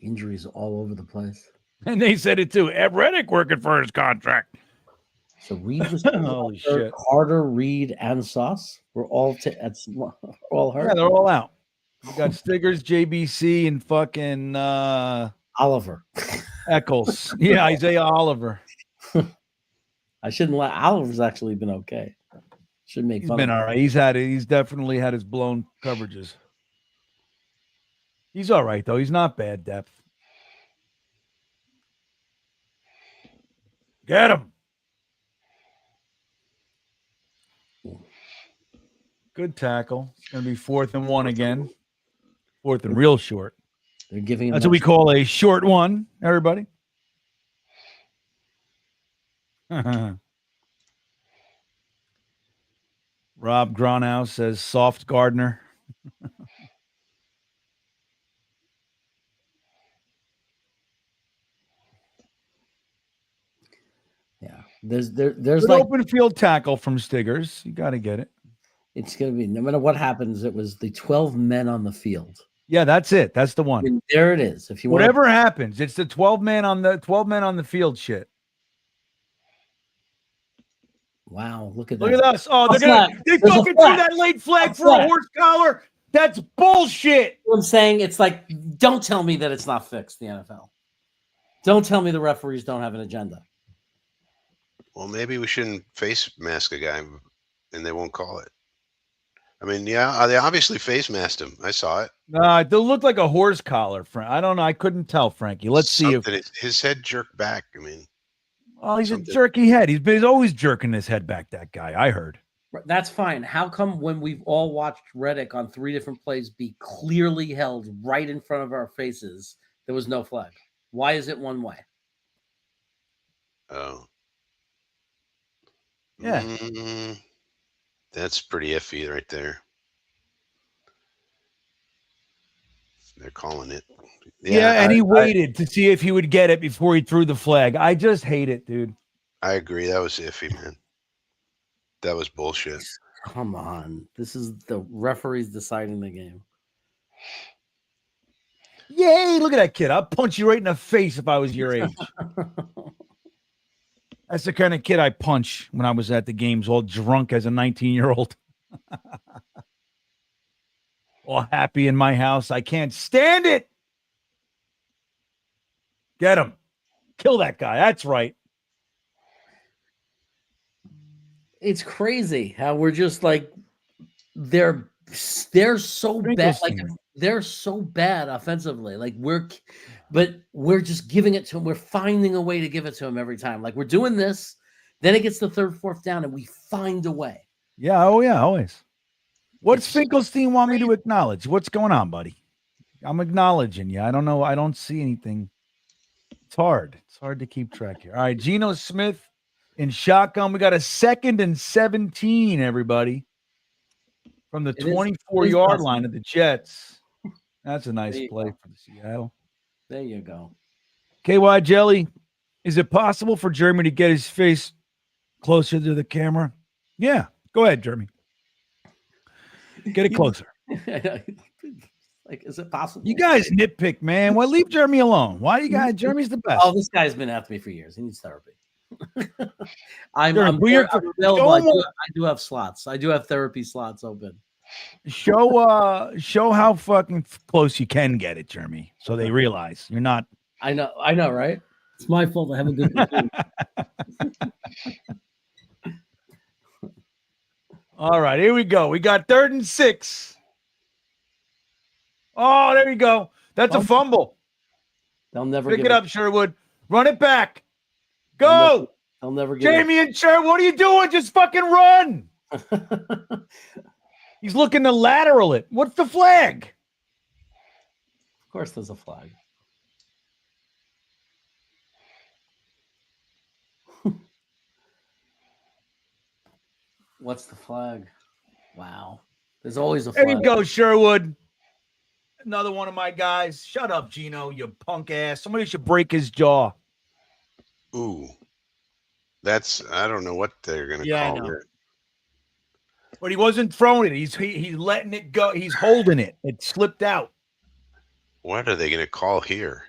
Speaker 2: Injuries all over the place.
Speaker 1: And they said it too. Reddick working for his contract.
Speaker 2: So Reed was
Speaker 1: holy shit.
Speaker 2: Carter, Reed, and Sauce were all all hurt.
Speaker 1: Yeah, they're all out. We got Stiggers, JBC, and fucking
Speaker 2: Oliver.
Speaker 1: Eccles. Yeah, Isaiah Oliver.
Speaker 2: I shouldn't let Oliver's actually been okay. Should make
Speaker 1: He's
Speaker 2: fun
Speaker 1: been
Speaker 2: of him.
Speaker 1: all right. He's definitely had his blown coverages. He's all right though. He's not bad depth. Get him. Good tackle. It's going to be 4th and 1 again. 4th and real short.
Speaker 2: They're giving him
Speaker 1: That's what we call a short one, everybody. Rob Gronow says soft Gardner.
Speaker 2: Yeah. There's like
Speaker 1: open field tackle from Stiggers. You got to get it.
Speaker 2: It's going to be, no matter what happens, it was the 12 men on the field.
Speaker 1: Yeah, that's it. That's the one.
Speaker 2: And there it is. If you
Speaker 1: whatever happens, it's the 12 men on the field shit.
Speaker 2: Wow, look at
Speaker 1: Look
Speaker 2: that.
Speaker 1: at us. Oh, they fucking threw that late flag for a horse collar. That's bullshit.
Speaker 2: I'm saying, it's like, don't tell me that it's not fixed, the NFL. Don't tell me the referees don't have an agenda.
Speaker 3: Well, maybe we shouldn't face mask a guy and they won't call it. I mean, yeah, they obviously face masked him. I saw it.
Speaker 1: It looked like a horse collar, Frank. I don't know. I couldn't tell, Frankie. Let's see if
Speaker 3: his head jerked back. I mean,
Speaker 1: well, he's a jerky head. He's always jerking his head back. That guy, I heard.
Speaker 2: That's fine. How come when we've all watched Reddick on 3 different plays be clearly held right in front of our faces, there was no flag? Why is it one way?
Speaker 3: Oh,
Speaker 1: yeah.
Speaker 3: That's pretty iffy right there. They're calling it.
Speaker 1: Yeah, and he
Speaker 3: I
Speaker 1: waited to see if he would get it before he threw the flag. I just hate it, dude.
Speaker 3: I agree. That was iffy, man. That was bullshit.
Speaker 2: Come on. This is the referees deciding the game.
Speaker 1: Yay, look at that kid. I'll punch you right in the face if I was your age. That's the kind of kid I punch when I was at the games, all drunk as a 19-year-old. All happy in my house. I can't stand it. Get him. Kill that guy. That's right.
Speaker 2: It's crazy how we're just like they're so bad. Like they're so bad offensively. Like but we're just giving it to him. We're finding a way to give it to him every time. Like we're doing this, then it gets the third, fourth down, and we find a way.
Speaker 1: Yeah. Oh yeah. Always. What's Finkelstein want me to acknowledge? What's going on, buddy? I'm acknowledging you. I don't know. I don't see anything. It's hard. It's hard to keep track here. All right. Geno Smith in shotgun. We got a 2nd and 17, everybody. From the 24-yard line of the Jets. That's a nice play for the Seattle.
Speaker 2: There you go.
Speaker 1: KY Jelly, is it possible for Jeremy to get his face closer to the camera? Yeah. Go ahead, Jeremy. Get it closer.
Speaker 2: Like, is it possible?
Speaker 1: You guys nitpick, man. Well, leave Jeremy alone. Why you guys? Jeremy's the best.
Speaker 2: Oh, this guy's been after me for years. He needs therapy. I'm available. I do have slots. I do have therapy slots open.
Speaker 1: Show how fucking close you can get it, Jeremy, so they realize you're not.
Speaker 2: I know, right? It's my fault. I have a good routine.
Speaker 1: All right, here we go. We got 3rd and 6. Oh, there you go. That's a fumble.
Speaker 2: They'll never
Speaker 1: pick it up, Sherwood. Run it back. Go.
Speaker 2: They'll never get
Speaker 1: Jamie and Sherwood. What are you doing? Just fucking run. He's looking to lateral it. What's the flag?
Speaker 2: Of course, there's a flag. What's the flag? Wow. There's always a flag.
Speaker 1: There you go, Sherwood. Another one of my guys. Shut up, Gino, you punk ass. Somebody should break his jaw.
Speaker 3: Ooh. I don't know what they're going to call it.
Speaker 1: But he wasn't throwing it. He's letting it go. He's holding it. It slipped out.
Speaker 3: What are they going to call here?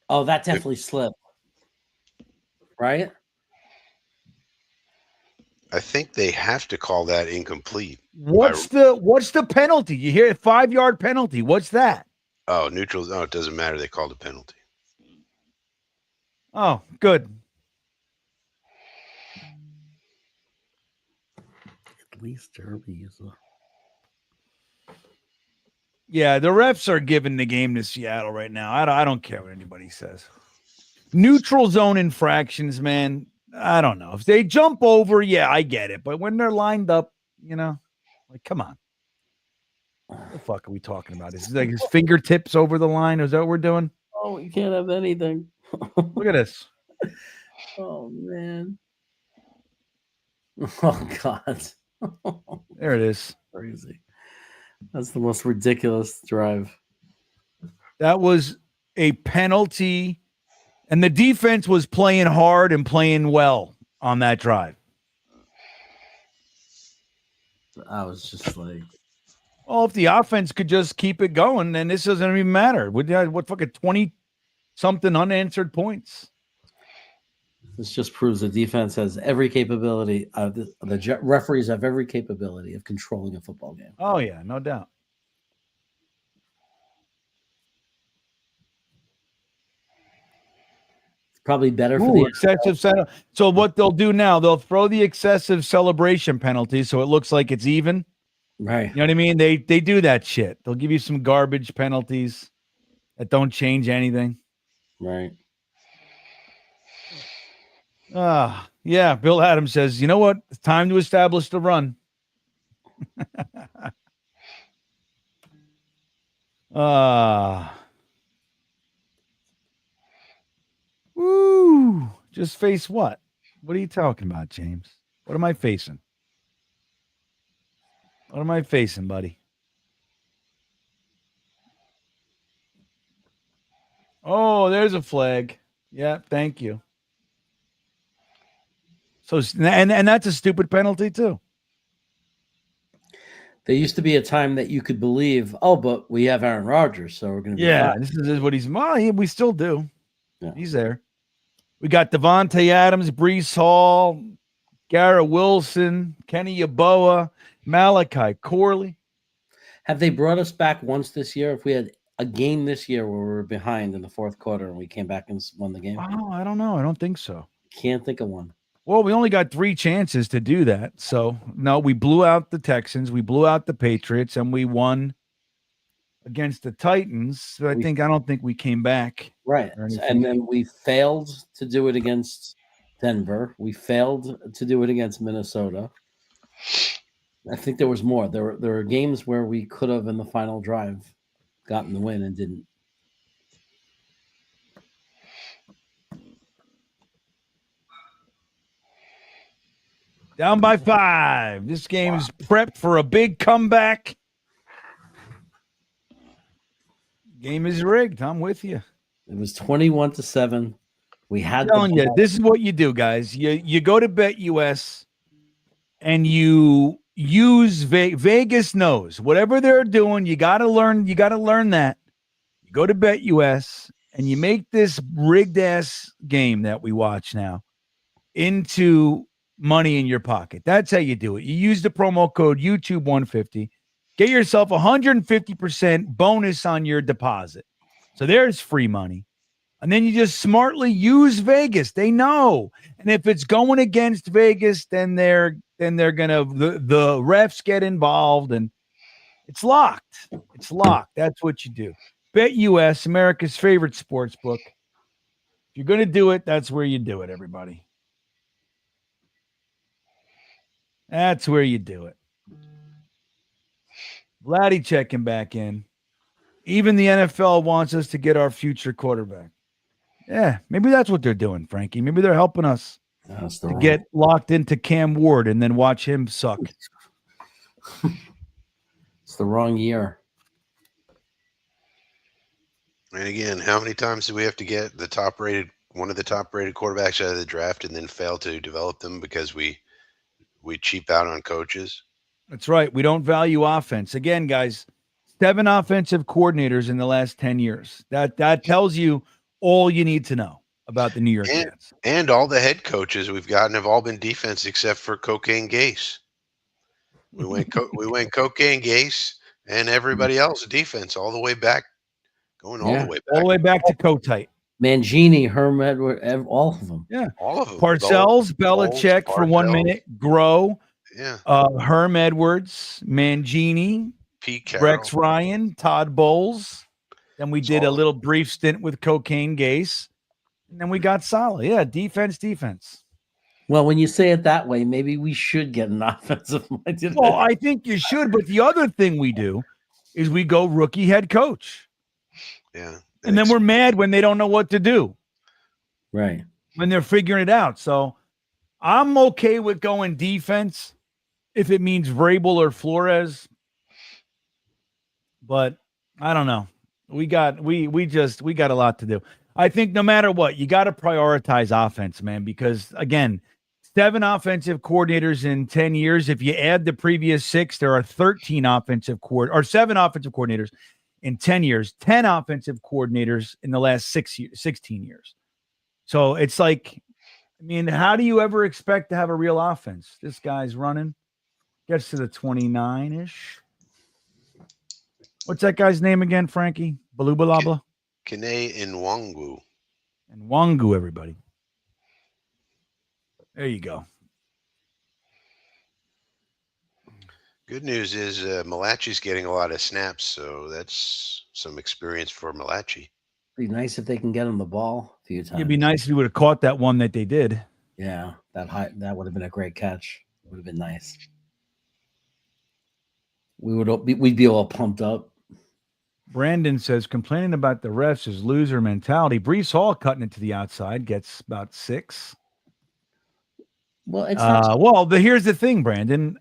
Speaker 2: Oh, that definitely slipped. Right?
Speaker 3: I think they have to call that incomplete.
Speaker 1: What's the penalty? You hear a 5-yard penalty. What's that?
Speaker 3: Oh, neutral. Oh, it doesn't matter. They called a penalty.
Speaker 1: Oh, good.
Speaker 2: At least Derby is
Speaker 1: Yeah, the refs are giving the game to Seattle right now. I don't care what anybody says. Neutral zone infractions, man. I don't know. If they jump over, yeah, I get it. But when they're lined up, like, come on. What the fuck are we talking about? Is it like his fingertips over the line? Is that what we're doing?
Speaker 2: Oh, you can't have anything.
Speaker 1: Look at this.
Speaker 2: Oh, man. Oh, God.
Speaker 1: There it is.
Speaker 2: Crazy. That's the most ridiculous drive.
Speaker 1: That was a penalty, and the defense was playing hard and playing well on that drive.
Speaker 2: I was just like,
Speaker 1: well, if the offense could just keep it going, then this doesn't even matter. What fucking 20-something unanswered points?
Speaker 2: This just proves the defense has every capability. The referees have every capability of controlling a football game.
Speaker 1: Oh, yeah, no doubt.
Speaker 2: It's probably better for the
Speaker 1: excessive. So what they'll do now, they'll throw the excessive celebration penalty so it looks like it's even.
Speaker 2: Right.
Speaker 1: You know what I mean? They do that shit. They'll give you some garbage penalties that don't change anything.
Speaker 2: Right.
Speaker 1: Yeah. Bill Adams says, you know what? It's time to establish the run. Woo. Just face what? What are you talking about, James? What am I facing? What am I facing, buddy? Oh, there's a flag. Yeah, thank you. So and that's a stupid penalty too.
Speaker 2: There used to be a time that you could believe, oh, but we have Aaron Rodgers, so we're going to be
Speaker 1: Yeah,
Speaker 2: fine.
Speaker 1: this is what he's. Well, we still do.
Speaker 2: Yeah.
Speaker 1: He's there. We got Devontae Adams, Brees Hall, Garrett Wilson, Kenny Yeboah, Malachi Corley.
Speaker 2: Have they brought us back once this year? If we had a game this year where we were behind in the fourth quarter and we came back and won the game?
Speaker 1: Oh, I don't know. I don't think so.
Speaker 2: Can't think of one.
Speaker 1: Well, we only got 3 chances to do that. So, no, we blew out the Texans, we blew out the Patriots, and we won against the Titans. So I don't think we came back.
Speaker 2: Right. And then we failed to do it against Denver. We failed to do it against Minnesota. I think there was more. There were games where we could have, in the final drive, gotten the win and didn't.
Speaker 1: Down by 5. This game is prepped for a big comeback. Game is rigged. I'm with you.
Speaker 2: It was 21-7. We had.
Speaker 1: I'm telling you, this is what you do, guys. You go to BetUS and you use Vegas knows whatever they're doing. You got to learn. You got to learn that. You go to BetUS and you make this rigged ass game that we watch now into money in your pocket. That's how you do it. You use the promo code YouTube150. Get yourself 150% bonus on your deposit. So there's free money. And then you just smartly use Vegas. They know. And if it's going against Vegas, then they're gonna the refs get involved and it's locked. It's locked. That's what you do. BetUS, America's favorite sports book. If you're gonna do it, that's where you do it, everybody. That's where you do it. Vladdy checking back in. Even the NFL wants us to get our future quarterback. Yeah, maybe that's what they're doing, Frankie. Maybe they're helping us to get locked into Cam Ward and then watch him suck.
Speaker 2: It's the wrong year.
Speaker 3: And again, how many times do we have to get one of the top rated quarterbacks out of the draft and then fail to develop them because we cheap out on coaches?
Speaker 1: That's right. We don't value offense. Again, guys, 7 offensive coordinators in the last 10 years. That tells you all you need to know about the New York Jets.
Speaker 3: And all the head coaches we've gotten have all been defense except for Cocaine Gase. We went Cocaine Gase and everybody else defense all the way back, all the way back
Speaker 1: to Kotite.
Speaker 2: Mangini, Herm Edward, all of them.
Speaker 1: Yeah,
Speaker 3: all of them.
Speaker 1: Parcells, Belichick for 1 minute, Grow.
Speaker 3: Yeah.
Speaker 1: Herm Edwards, Mangini,
Speaker 3: Pete Carroll,
Speaker 1: Rex Ryan, Todd Bowles. Then we did a little brief stint with Cocaine Gase. And then we got Saleh. Yeah, defense.
Speaker 2: Well, when you say it that way, maybe we should get an offensive minded.
Speaker 1: Well, I think you should. But the other thing we do is we go rookie head coach.
Speaker 3: Yeah.
Speaker 1: And then we're mad when they don't know what to do.
Speaker 2: Right.
Speaker 1: When they're figuring it out. So I'm okay with going defense if it means Vrabel or Flores. But I don't know. We got a lot to do. I think no matter what, you got to prioritize offense, man, because again, 7 offensive coordinators in 10 years. If you add the previous 6, there are 7 offensive coordinators in 10 years, 10 offensive coordinators in the last 16 years. So it's like, I mean, how do you ever expect to have a real offense? This guy's running, gets to the 29-ish. What's that guy's name again, Frankie? Balubalabla?
Speaker 3: Kene Nwangwu.
Speaker 1: Nwangwu, everybody. There you go.
Speaker 3: Good news is Malachi's getting a lot of snaps, so that's some experience for Malachi.
Speaker 2: Be nice if they can get him the ball a few times.
Speaker 1: It'd be nice if he would have caught that one that they did.
Speaker 2: Yeah, that would have been a great catch. Would have been nice. We'd be all pumped up.
Speaker 1: Brandon says complaining about the refs is loser mentality. Brees Hall cutting it to the outside gets about 6.
Speaker 2: Well, it's not.
Speaker 1: Here's the thing, Brandon.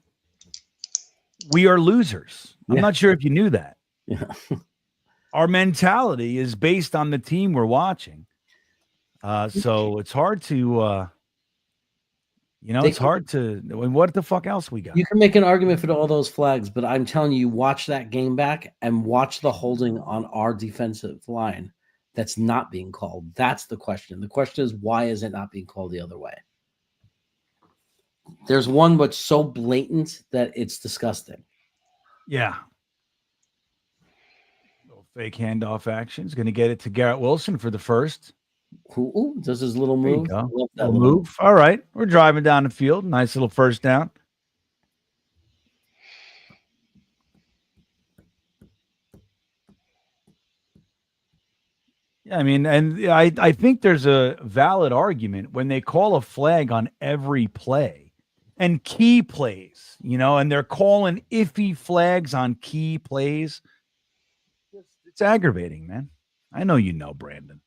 Speaker 1: We are losers. I'm not sure if you knew that.
Speaker 2: Yeah.
Speaker 1: our mentality is based on the team we're watching. So it's hard to, it's hard to. What the fuck else we got?
Speaker 2: You can make an argument for all those flags, but I'm telling you, watch that game back and watch the holding on our defensive line that's not being called. That's the question. The question is, why is it not being called the other way? There's one that's so blatant that it's disgusting.
Speaker 1: Yeah. Little fake handoff action is going to get it to Garrett Wilson for the first.
Speaker 2: Ooh, does his little
Speaker 1: There you
Speaker 2: move.
Speaker 1: go.
Speaker 2: Love that
Speaker 1: Little move. All right. We're driving down the field. Nice little first down. Yeah, I mean, and I think there's a valid argument when they call a flag on every play and key plays, and they're calling iffy flags on key plays. It's aggravating, man. I know Brandon.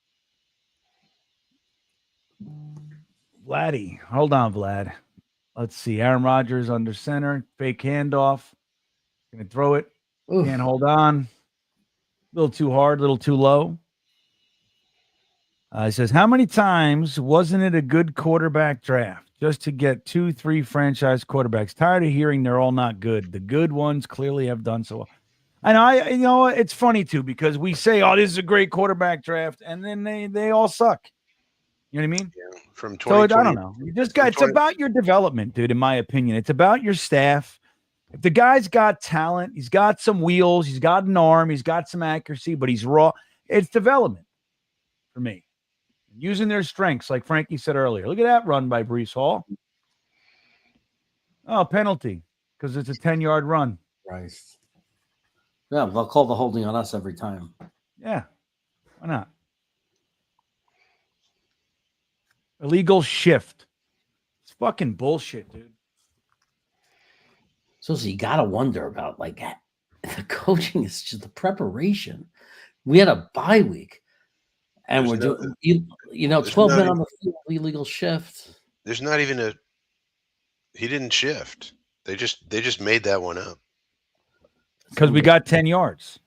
Speaker 1: Vladdy. Hold on, Vlad. Let's see. Aaron Rodgers under center. Fake handoff. Going to throw it.
Speaker 2: Oof.
Speaker 1: Can't hold on. A little too hard, a little too low. He says, how many times wasn't it a good quarterback draft just to get 2-3 franchise quarterbacks? Tired of hearing they're all not good. The good ones clearly have done so well. And it's funny too, because we say, oh, this is a great quarterback draft, and then they all suck. You know what I mean?
Speaker 3: Yeah, from
Speaker 1: So I
Speaker 3: 2020.
Speaker 1: don't know. You just got, it's about your development, dude, in my opinion. It's about your staff. If the guy's got talent, he's got some wheels, he's got an arm, he's got some accuracy, but he's raw. It's development for me. Using their strengths, like Frankie said earlier. Look at that run by Breece Hall. Oh, penalty, because it's a 10-yard run.
Speaker 2: Right. Yeah, they'll call the holding on us every time.
Speaker 1: Yeah. Why not? Illegal shift. It's fucking bullshit, dude.
Speaker 2: So you got to wonder about, like, the coaching is just the preparation. We had a bye week. And
Speaker 3: There's
Speaker 2: we're doing, 12 men on the field, illegal shift.
Speaker 3: There's not even he didn't shift. They just made that one up.
Speaker 1: Because we got 10 yards.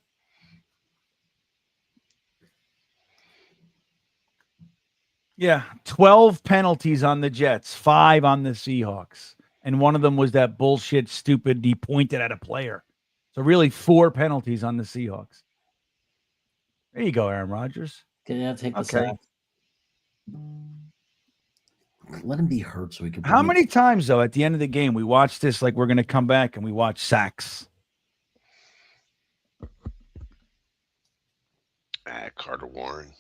Speaker 1: Yeah, 12 penalties on the Jets, 5 on the Seahawks. And one of them was that bullshit, stupid, he pointed at a player. So really 4 penalties on the Seahawks. There you go, Aaron Rodgers.
Speaker 2: Can take the sack? Let him be hurt so we can.
Speaker 1: How many times, though, at the end of the game, we watch this like we're going to come back and we watch sacks?
Speaker 3: Carter Warren.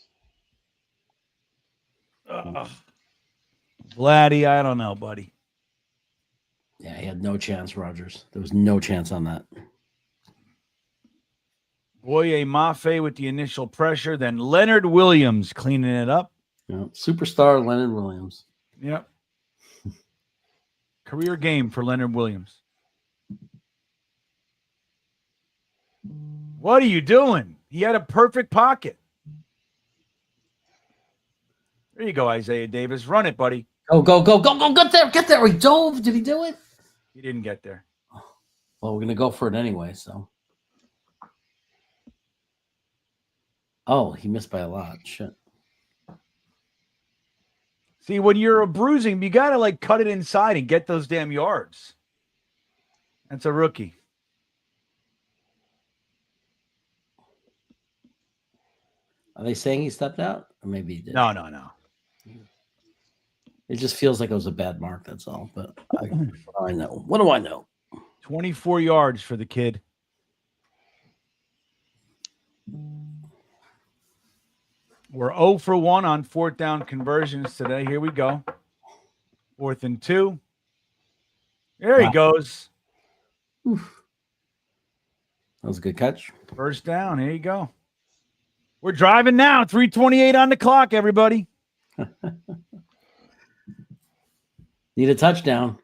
Speaker 1: Vladdy, I don't know, buddy.
Speaker 2: Yeah, he had no chance, Rodgers. There was no chance on that.
Speaker 1: Boye Mafe with the initial pressure, then Leonard Williams cleaning it up.
Speaker 2: Yeah, superstar Leonard Williams.
Speaker 1: Yep. Career game for Leonard Williams. What are you doing? He had a perfect pocket. There you go, Isaiah Davis. Run it, buddy.
Speaker 2: Go. Get there. He dove. Did he do it?
Speaker 1: He didn't get there.
Speaker 2: Well, we're going to go for it anyway, so. Oh, he missed by a lot. Shit.
Speaker 1: See, when you're a bruising, you got to cut it inside and get those damn yards. That's a rookie.
Speaker 2: Are they saying he stepped out? Or maybe he did.
Speaker 1: No.
Speaker 2: It just feels like it was a bad mark, that's all. But what do I know?
Speaker 1: 24 yards for the kid. We're 0 for 1 on 4th down conversions today. Here we go. 4th and 2. There he goes.
Speaker 2: Oof. That was a good catch.
Speaker 1: First down. Here you go. We're driving now. 3:28 on the clock, everybody.
Speaker 2: Need a touchdown.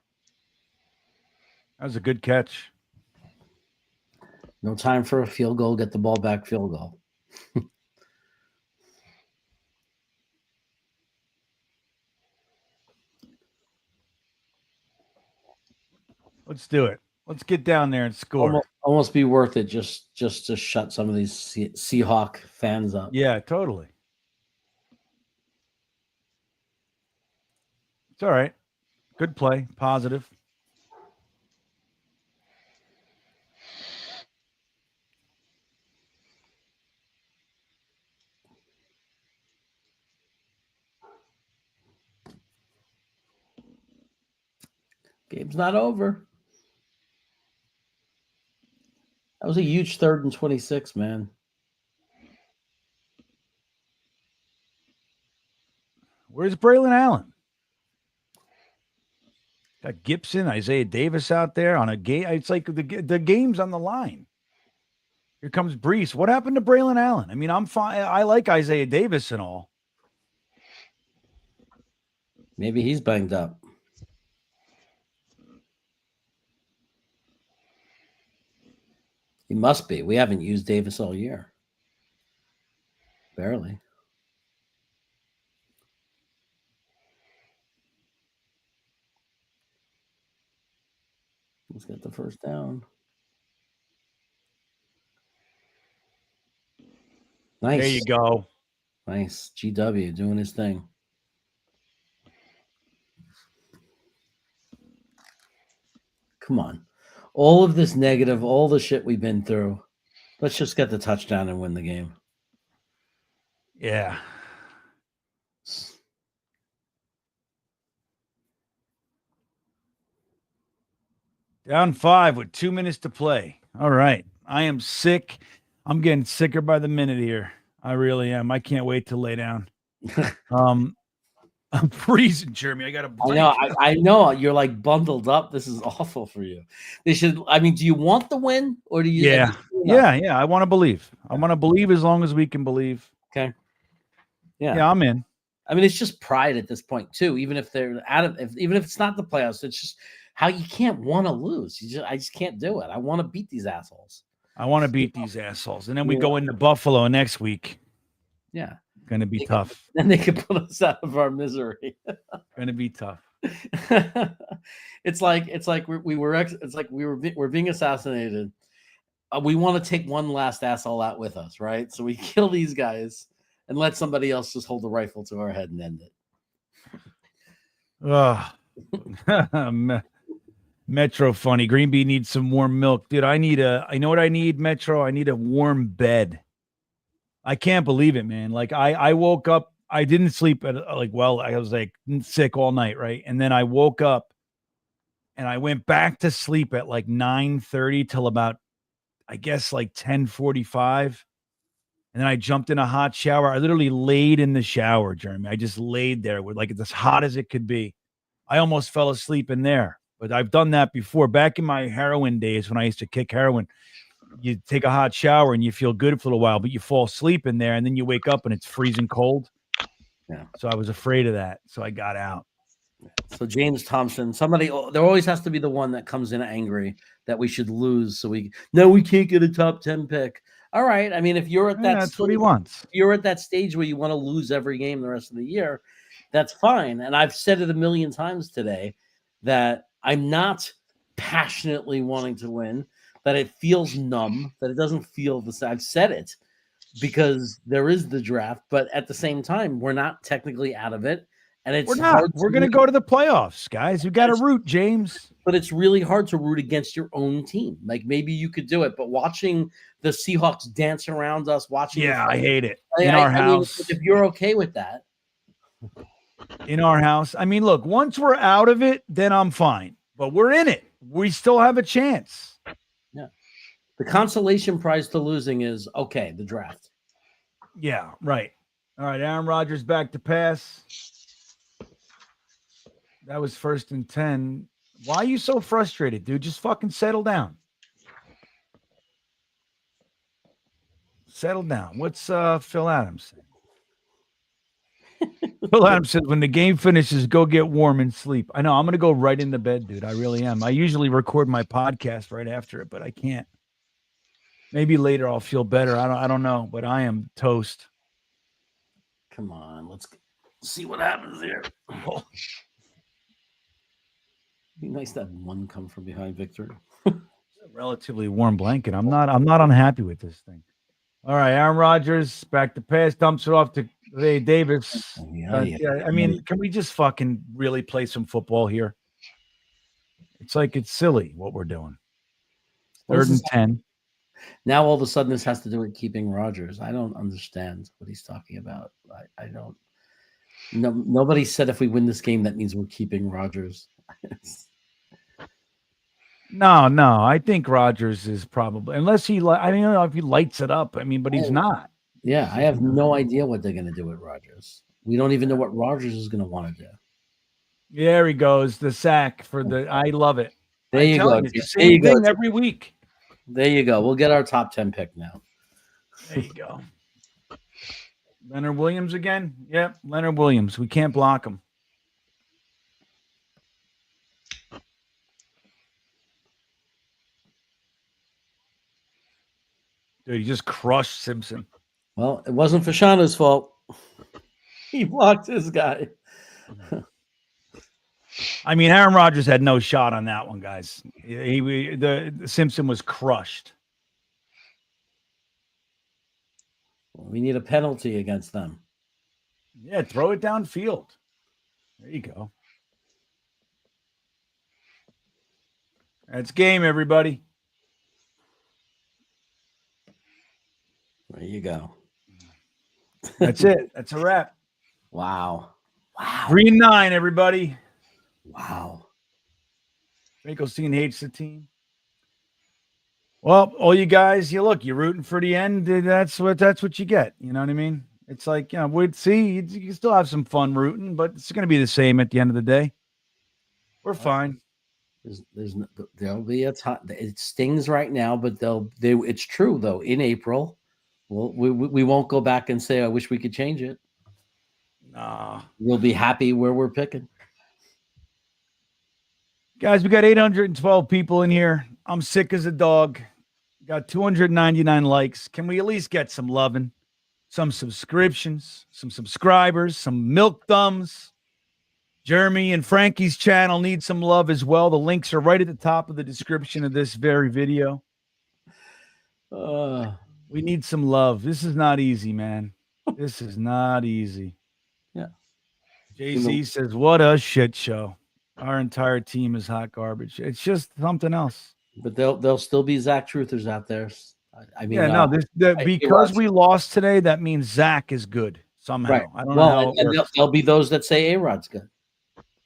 Speaker 1: That was a good catch.
Speaker 2: No time for a field goal. Get the ball back, field goal.
Speaker 1: Let's do it. Let's get down there and score.
Speaker 2: Almost be worth it just to shut some of these Seahawk fans up.
Speaker 1: Yeah, totally. It's all right. Good play. Positive.
Speaker 2: Game's not over. That was a huge 3rd and 26, man.
Speaker 1: Where's Braylon Allen? Got Gibson, Isaiah Davis out there on a game. It's like the game's on the line. Here comes Brees. What happened to Braylon Allen? I mean, I'm fine. I like Isaiah Davis and all.
Speaker 2: Maybe he's banged up. He must be. We haven't used Davis all year. Barely. Let's get the first down. Nice.
Speaker 1: There you go.
Speaker 2: Nice. GW doing his thing. Come on. All of this negative, all the shit we've been through. Let's just get the touchdown and win the game.
Speaker 1: Yeah. Down 5 with 2 minutes to play. All right. I am sick. I'm getting sicker by the minute here. I really am. I can't wait to lay down. I'm freezing, Jeremy. I got a blanket.
Speaker 2: I know. You're like bundled up. This is awful for you. They should. I mean, do you want the win or do you?
Speaker 1: Yeah. I want to believe. I want to believe as long as we can believe.
Speaker 2: Okay.
Speaker 1: Yeah, I'm in.
Speaker 2: I mean, it's just pride at this point too. Even if they're out of, even if it's not the playoffs, it's just how you can't want to lose. I just can't do it. I want to beat these assholes.
Speaker 1: I want to beat these assholes, and then we go into Buffalo next week.
Speaker 2: Yeah,
Speaker 1: going to be tough.
Speaker 2: Then they can put us out of our misery.
Speaker 1: Going to be tough.
Speaker 2: It's like we're being assassinated. We want to take one last asshole out with us, right? So we kill these guys and let somebody else just hold the rifle to our head and end
Speaker 1: it. Metro funny. GreenBean needs some warm milk. Dude, I know what I need, Metro? I need a warm bed. I can't believe it, man. Like I woke up, I didn't sleep at I was like sick all night, right? And then I woke up and I went back to sleep at like 9:30 till about, I guess, like 10:45. And then I jumped in a hot shower. I literally laid in the shower, Jeremy. I just laid there with like it's as hot as it could be. I almost fell asleep in there, but I've done that before. Back in my heroin days when I used to kick heroin, you take a hot shower and you feel good for a little while, but you fall asleep in there and then you wake up and it's freezing cold.
Speaker 2: Yeah.
Speaker 1: So I was afraid of that. So I got out.
Speaker 2: So James Thompson, there always has to be the one that comes in angry that we should lose. So we can't get a top 10 pick. All right. I mean, if you're at
Speaker 1: that's what he wants.
Speaker 2: If you're at that stage where you want to lose every game the rest of the year, that's fine. And I've said it a million times today that I'm not passionately wanting to win, that it feels numb, that it doesn't feel the same. I've said it because there is the draft, but at the same time, we're not technically out of it. And it's
Speaker 1: we're not. We're going to go to the playoffs, guys. You got to root, James.
Speaker 2: But it's really hard to root against your own team. Like maybe you could do it, but watching the Seahawks dance around us,
Speaker 1: I hate it.
Speaker 2: In our house. Mean, if you're okay with that.
Speaker 1: In our house. I mean, look, once we're out of it, then I'm fine. But we're in it. We still have a chance.
Speaker 2: Yeah. The consolation prize to losing is, okay, the draft.
Speaker 1: Yeah, right. All right, Aaron Rodgers back to pass. That was 1st and 10. Why are you so frustrated, dude? Just fucking settle down. Settle down. What's Phil Adams saying? Phil Adams says, when the game finishes, go get warm and sleep. I know. I'm going to go right into bed, dude. I really am. I usually record my podcast right after it, but I can't. Maybe later I'll feel better. I don't know, but I am toast.
Speaker 2: Come on. Let's see what happens here. nice to have one come from behind victory.
Speaker 1: It's a relatively warm blanket. I'm not unhappy with this thing. All right, Aaron Rodgers back to pass, dumps it off to Ray Davis. Yeah, I mean, can we just fucking really play some football here? It's like it's silly what we're doing. Third and 10.
Speaker 2: Now all of a sudden this has to do with keeping Rodgers. I don't understand what he's talking about. I don't. No, nobody said if we win this game that means we're keeping Rodgers.
Speaker 1: No, I think Rodgers is probably, unless he, I don't know if he lights it up. I mean, but he's not.
Speaker 2: Yeah, I have no idea what they're going to do with Rodgers. We don't even know what Rodgers is going to want to do.
Speaker 1: There he goes, the sack for the. I love it.
Speaker 2: There you go.
Speaker 1: It's the same thing every week.
Speaker 2: There you go. We'll get our top 10 pick now.
Speaker 1: There you go. Leonard Williams again? Yep, Leonard Williams. We can't block him. Dude, he just crushed Simpson.
Speaker 2: Well, it wasn't Fashana's fault. He blocked his guy.
Speaker 1: I mean, Aaron Rodgers had no shot on that one, guys. The Simpson was crushed.
Speaker 2: We need a penalty against them.
Speaker 1: Yeah, throw it downfield. There you go. That's game, everybody.
Speaker 2: There you go.
Speaker 1: That's it. That's a wrap.
Speaker 2: Wow.
Speaker 1: 3-9, everybody.
Speaker 2: Wow.
Speaker 1: Finkelstein hates the team. Well, all you guys, you're rooting for the end. That's what you get. You know what I mean? It's like, we'd see. You can still have some fun rooting, but it's going to be the same at the end of the day. We're fine.
Speaker 2: There'll be a time. It stings right now, but it's true though. In April, we won't go back and say, I wish we could change it.
Speaker 1: Nah.
Speaker 2: We'll be happy where we're picking.
Speaker 1: Guys, we got 812 people in here. I'm sick as a dog. Got 299 likes. Can we at least get some loving, some subscriptions, some subscribers, some milk thumbs? Jeremy and Frankie's channel need some love as well. The links are right at the top of the description of this very video. We need some love. This is not easy, man. This is not easy.
Speaker 2: Yeah.
Speaker 1: Jay-Z says, what a shit show. Our entire team is hot garbage. It's just something else.
Speaker 2: But there'll still be Zach Truthers out there. I mean,
Speaker 1: because we lost today, that means Zach is good somehow. Right. I don't know.
Speaker 2: And there'll be those that say A-Rod's good.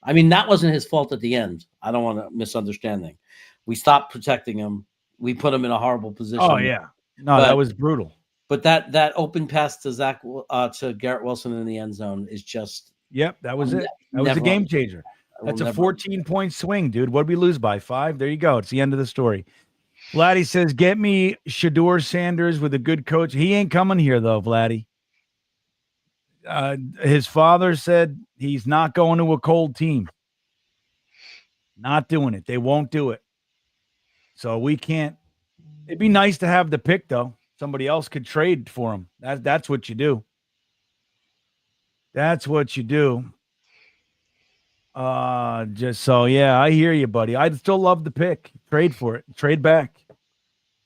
Speaker 2: I mean, that wasn't his fault at the end. I don't want to misunderstanding. We stopped protecting him. We put him in a horrible position.
Speaker 1: Oh yeah, that was brutal.
Speaker 2: But that open pass to to Garrett Wilson in the end zone is just.
Speaker 1: Yep, that was it. That was a game changer. That's a 14-point swing, dude. What did we lose by? 5? There you go. It's the end of the story. Vladdy says, get me Shador Sanders with a good coach. He ain't coming here, though, Vladdy. His father said he's not going to a cold team. Not doing it. They won't do it. So we can't. It'd be nice to have the pick, though. Somebody else could trade for him. That's what you do. That's what you do. Just so, yeah, I hear you, buddy. I'd still love the pick. Trade for it. Trade back.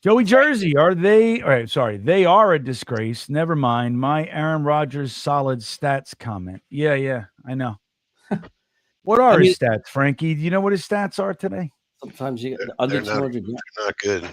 Speaker 1: Joey Jersey, are they? All right, sorry. They are a disgrace. Never mind. My Aaron Rodgers solid stats comment. Yeah, I know. What are his stats, Frankie? Do you know what his stats are today?
Speaker 2: Sometimes you get under 200.
Speaker 3: They're not good.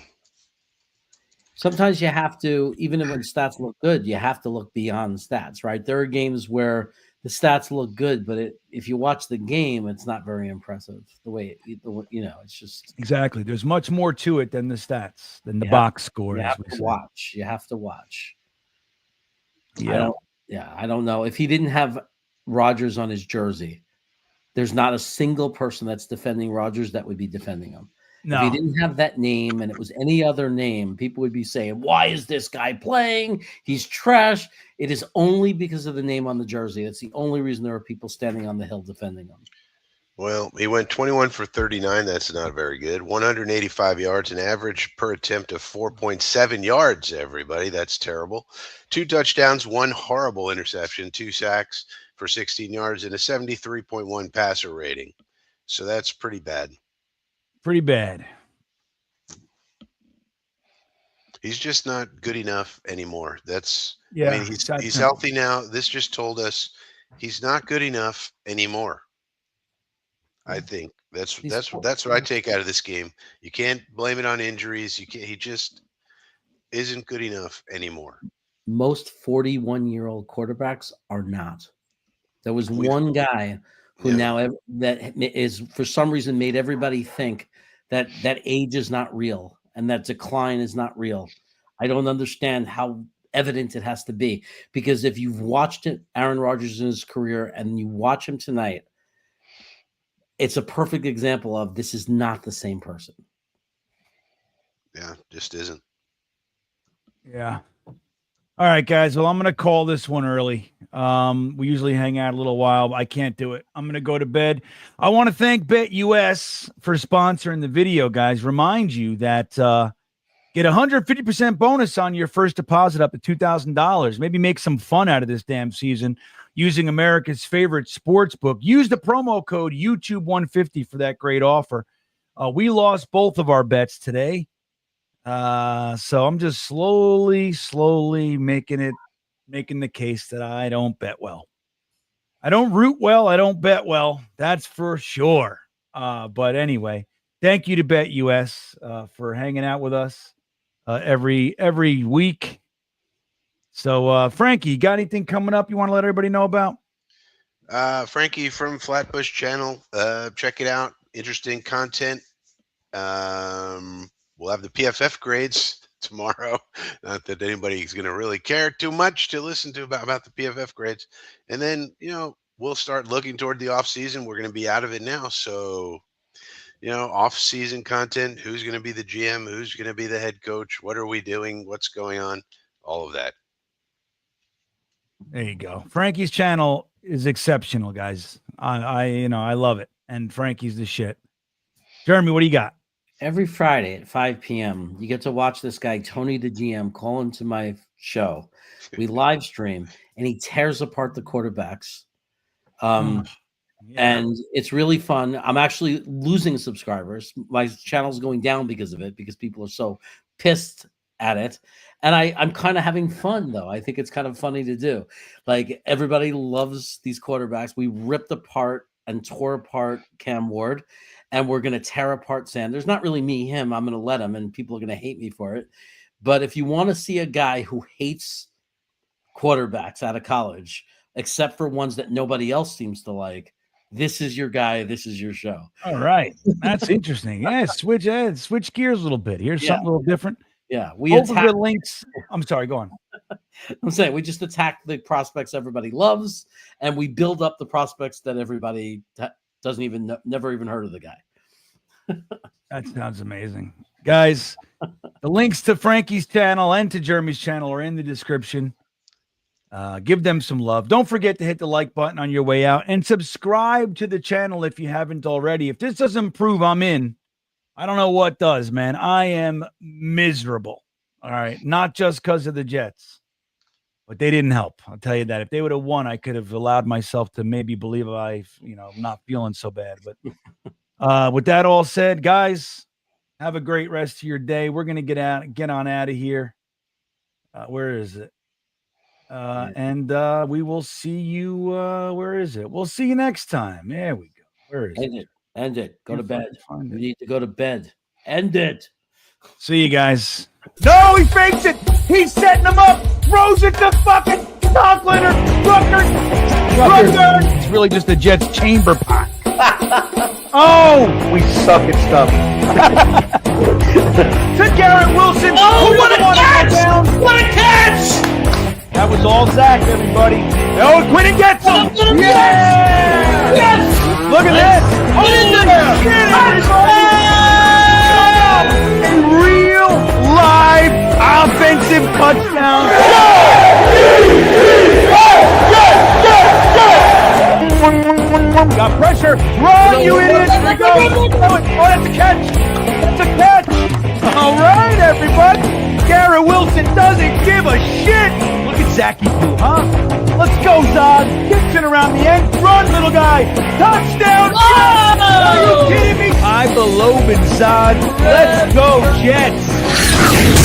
Speaker 2: Sometimes you have to, even when stats look good, you have to look beyond stats, right? There are games where the stats look good, but if you watch the game, it's not very impressive. The way it's just
Speaker 1: exactly. There's much more to it than the stats, than the box score.
Speaker 2: You have to watch. You have to watch.
Speaker 1: Yeah,
Speaker 2: I don't know if he didn't have Rodgers on his jersey. There's not a single person that's defending Rodgers that would be defending him. No. If he didn't have that name and it was any other name, people would be saying, why is this guy playing? He's trash. It is only because of the name on the jersey. That's the only reason there are people standing on the hill defending him.
Speaker 3: Well, he went 21 for 39. That's not very good. 185 yards, an average per attempt of 4.7 yards, everybody. That's terrible. 2 touchdowns, 1 horrible interception, 2 sacks for 16 yards, and a 73.1 passer rating. So that's pretty bad.
Speaker 1: Pretty bad.
Speaker 3: He's just not good enough anymore. That's
Speaker 1: Yeah,
Speaker 3: I mean, he's
Speaker 1: that's
Speaker 3: healthy now. This just told us he's not good enough anymore. I think that's what I take out of this game. You can't blame it on injuries. You can't. He just isn't good enough anymore.
Speaker 2: Most 41-year-old quarterbacks are not. There was one guy who that is for some reason made everybody think that age is not real and that decline is not real. I don't understand how evident it has to be, because if you've watched Aaron Rodgers in his career and you watch him tonight, it's a perfect example of this is not the same person.
Speaker 3: Yeah, just isn't.
Speaker 1: Yeah. All right, guys. Well, I'm going to call this one early. We usually hang out a little while, but I can't do it. I'm going to go to bed. I want to thank BetUS for sponsoring the video, guys. Remind you that get 150% bonus on your first deposit up to $2,000. Maybe make some fun out of this damn season using America's favorite sports book. Use the promo code YouTube150 for that great offer. We lost both of our bets today. So I'm just slowly making the case that I don't bet well. I don't root well. I don't bet well. That's for sure. But anyway, thank you to BetUS for hanging out with us every week. So Frankie, you got anything coming up you want to let everybody know about?
Speaker 3: Frankie from Flatbush channel. Check it out. Interesting content. We'll have the PFF grades tomorrow. Not that anybody's going to really care too much to listen to about the PFF grades. And then, we'll start looking toward the off season. We're going to be out of it now. So, off season content, who's going to be the GM, who's going to be the head coach, what are we doing, what's going on, all of that.
Speaker 1: There you go. Frankie's channel is exceptional, guys. I love it. And Frankie's the shit. Jeremy, what do you got?
Speaker 2: Every Friday at 5 p.m., you get to watch this guy, Tony the GM, call into my show. We live stream, and he tears apart the quarterbacks. And it's really fun. I'm actually losing subscribers. My channel's going down because of it, because people are so pissed at it. And I'm kind of having fun, though. I think it's kind of funny to do. Like, everybody loves these quarterbacks. We ripped apart and tore apart Cam Ward. And we're going to tear apart Sanders. Not really me, him. I'm going to let him, and people are going to hate me for it. But if you want to see a guy who hates quarterbacks out of college, except for ones that nobody else seems to like, this is your guy. This is your show.
Speaker 1: All right. That's interesting. Yeah, switch gears a little bit. Here's something a little different.
Speaker 2: Yeah.
Speaker 1: Both of the links. I'm sorry, go on.
Speaker 2: I'm saying we just attack the prospects everybody loves, and we build up the prospects that everybody never even heard of the guy.
Speaker 1: That sounds amazing. Guys, the links to Frankie's channel and to Jeremy's channel are in the description. Give them some love. Don't forget to hit the like button on your way out and subscribe to the channel if you haven't already. If this doesn't prove I'm in, I don't know what does, man. I am miserable. All right. Not just because of the Jets, but they didn't help. I'll tell you that. If they would have won, I could have allowed myself to maybe believe I'm not feeling so bad. But with that all said, guys, have a great rest of your day. We're going to get on out of here. Where is it? And we will see you. Where is it? We'll see you next time. There we go. Where is it?
Speaker 2: End it. Go to bed. You need to go to bed. End it.
Speaker 1: See you guys. No, he fakes it. He's setting them up. Throws it to fucking Conklin or Rucker. It's really just a Jets chamber pot. Oh, we suck at stuff. To Garrett Wilson.
Speaker 2: Oh, what a catch! What a catch!
Speaker 1: That was all Zach, everybody. Oh, Quinn gets him. Yeah! Yes! Look at this. Oh, yeah! A real live offensive touchdown. Got pressure. Run, you idiot. Here we go. Oh, that's a catch. That's a catch. All right, everybody. Garrett Wilson doesn't give a shit. Look at Zachy do, huh? Let's go, Zod. Gets it around the end. Run, little guy. Touchdown. Oh! Are you kidding me? revive the lobe inside. Let's go, Jets!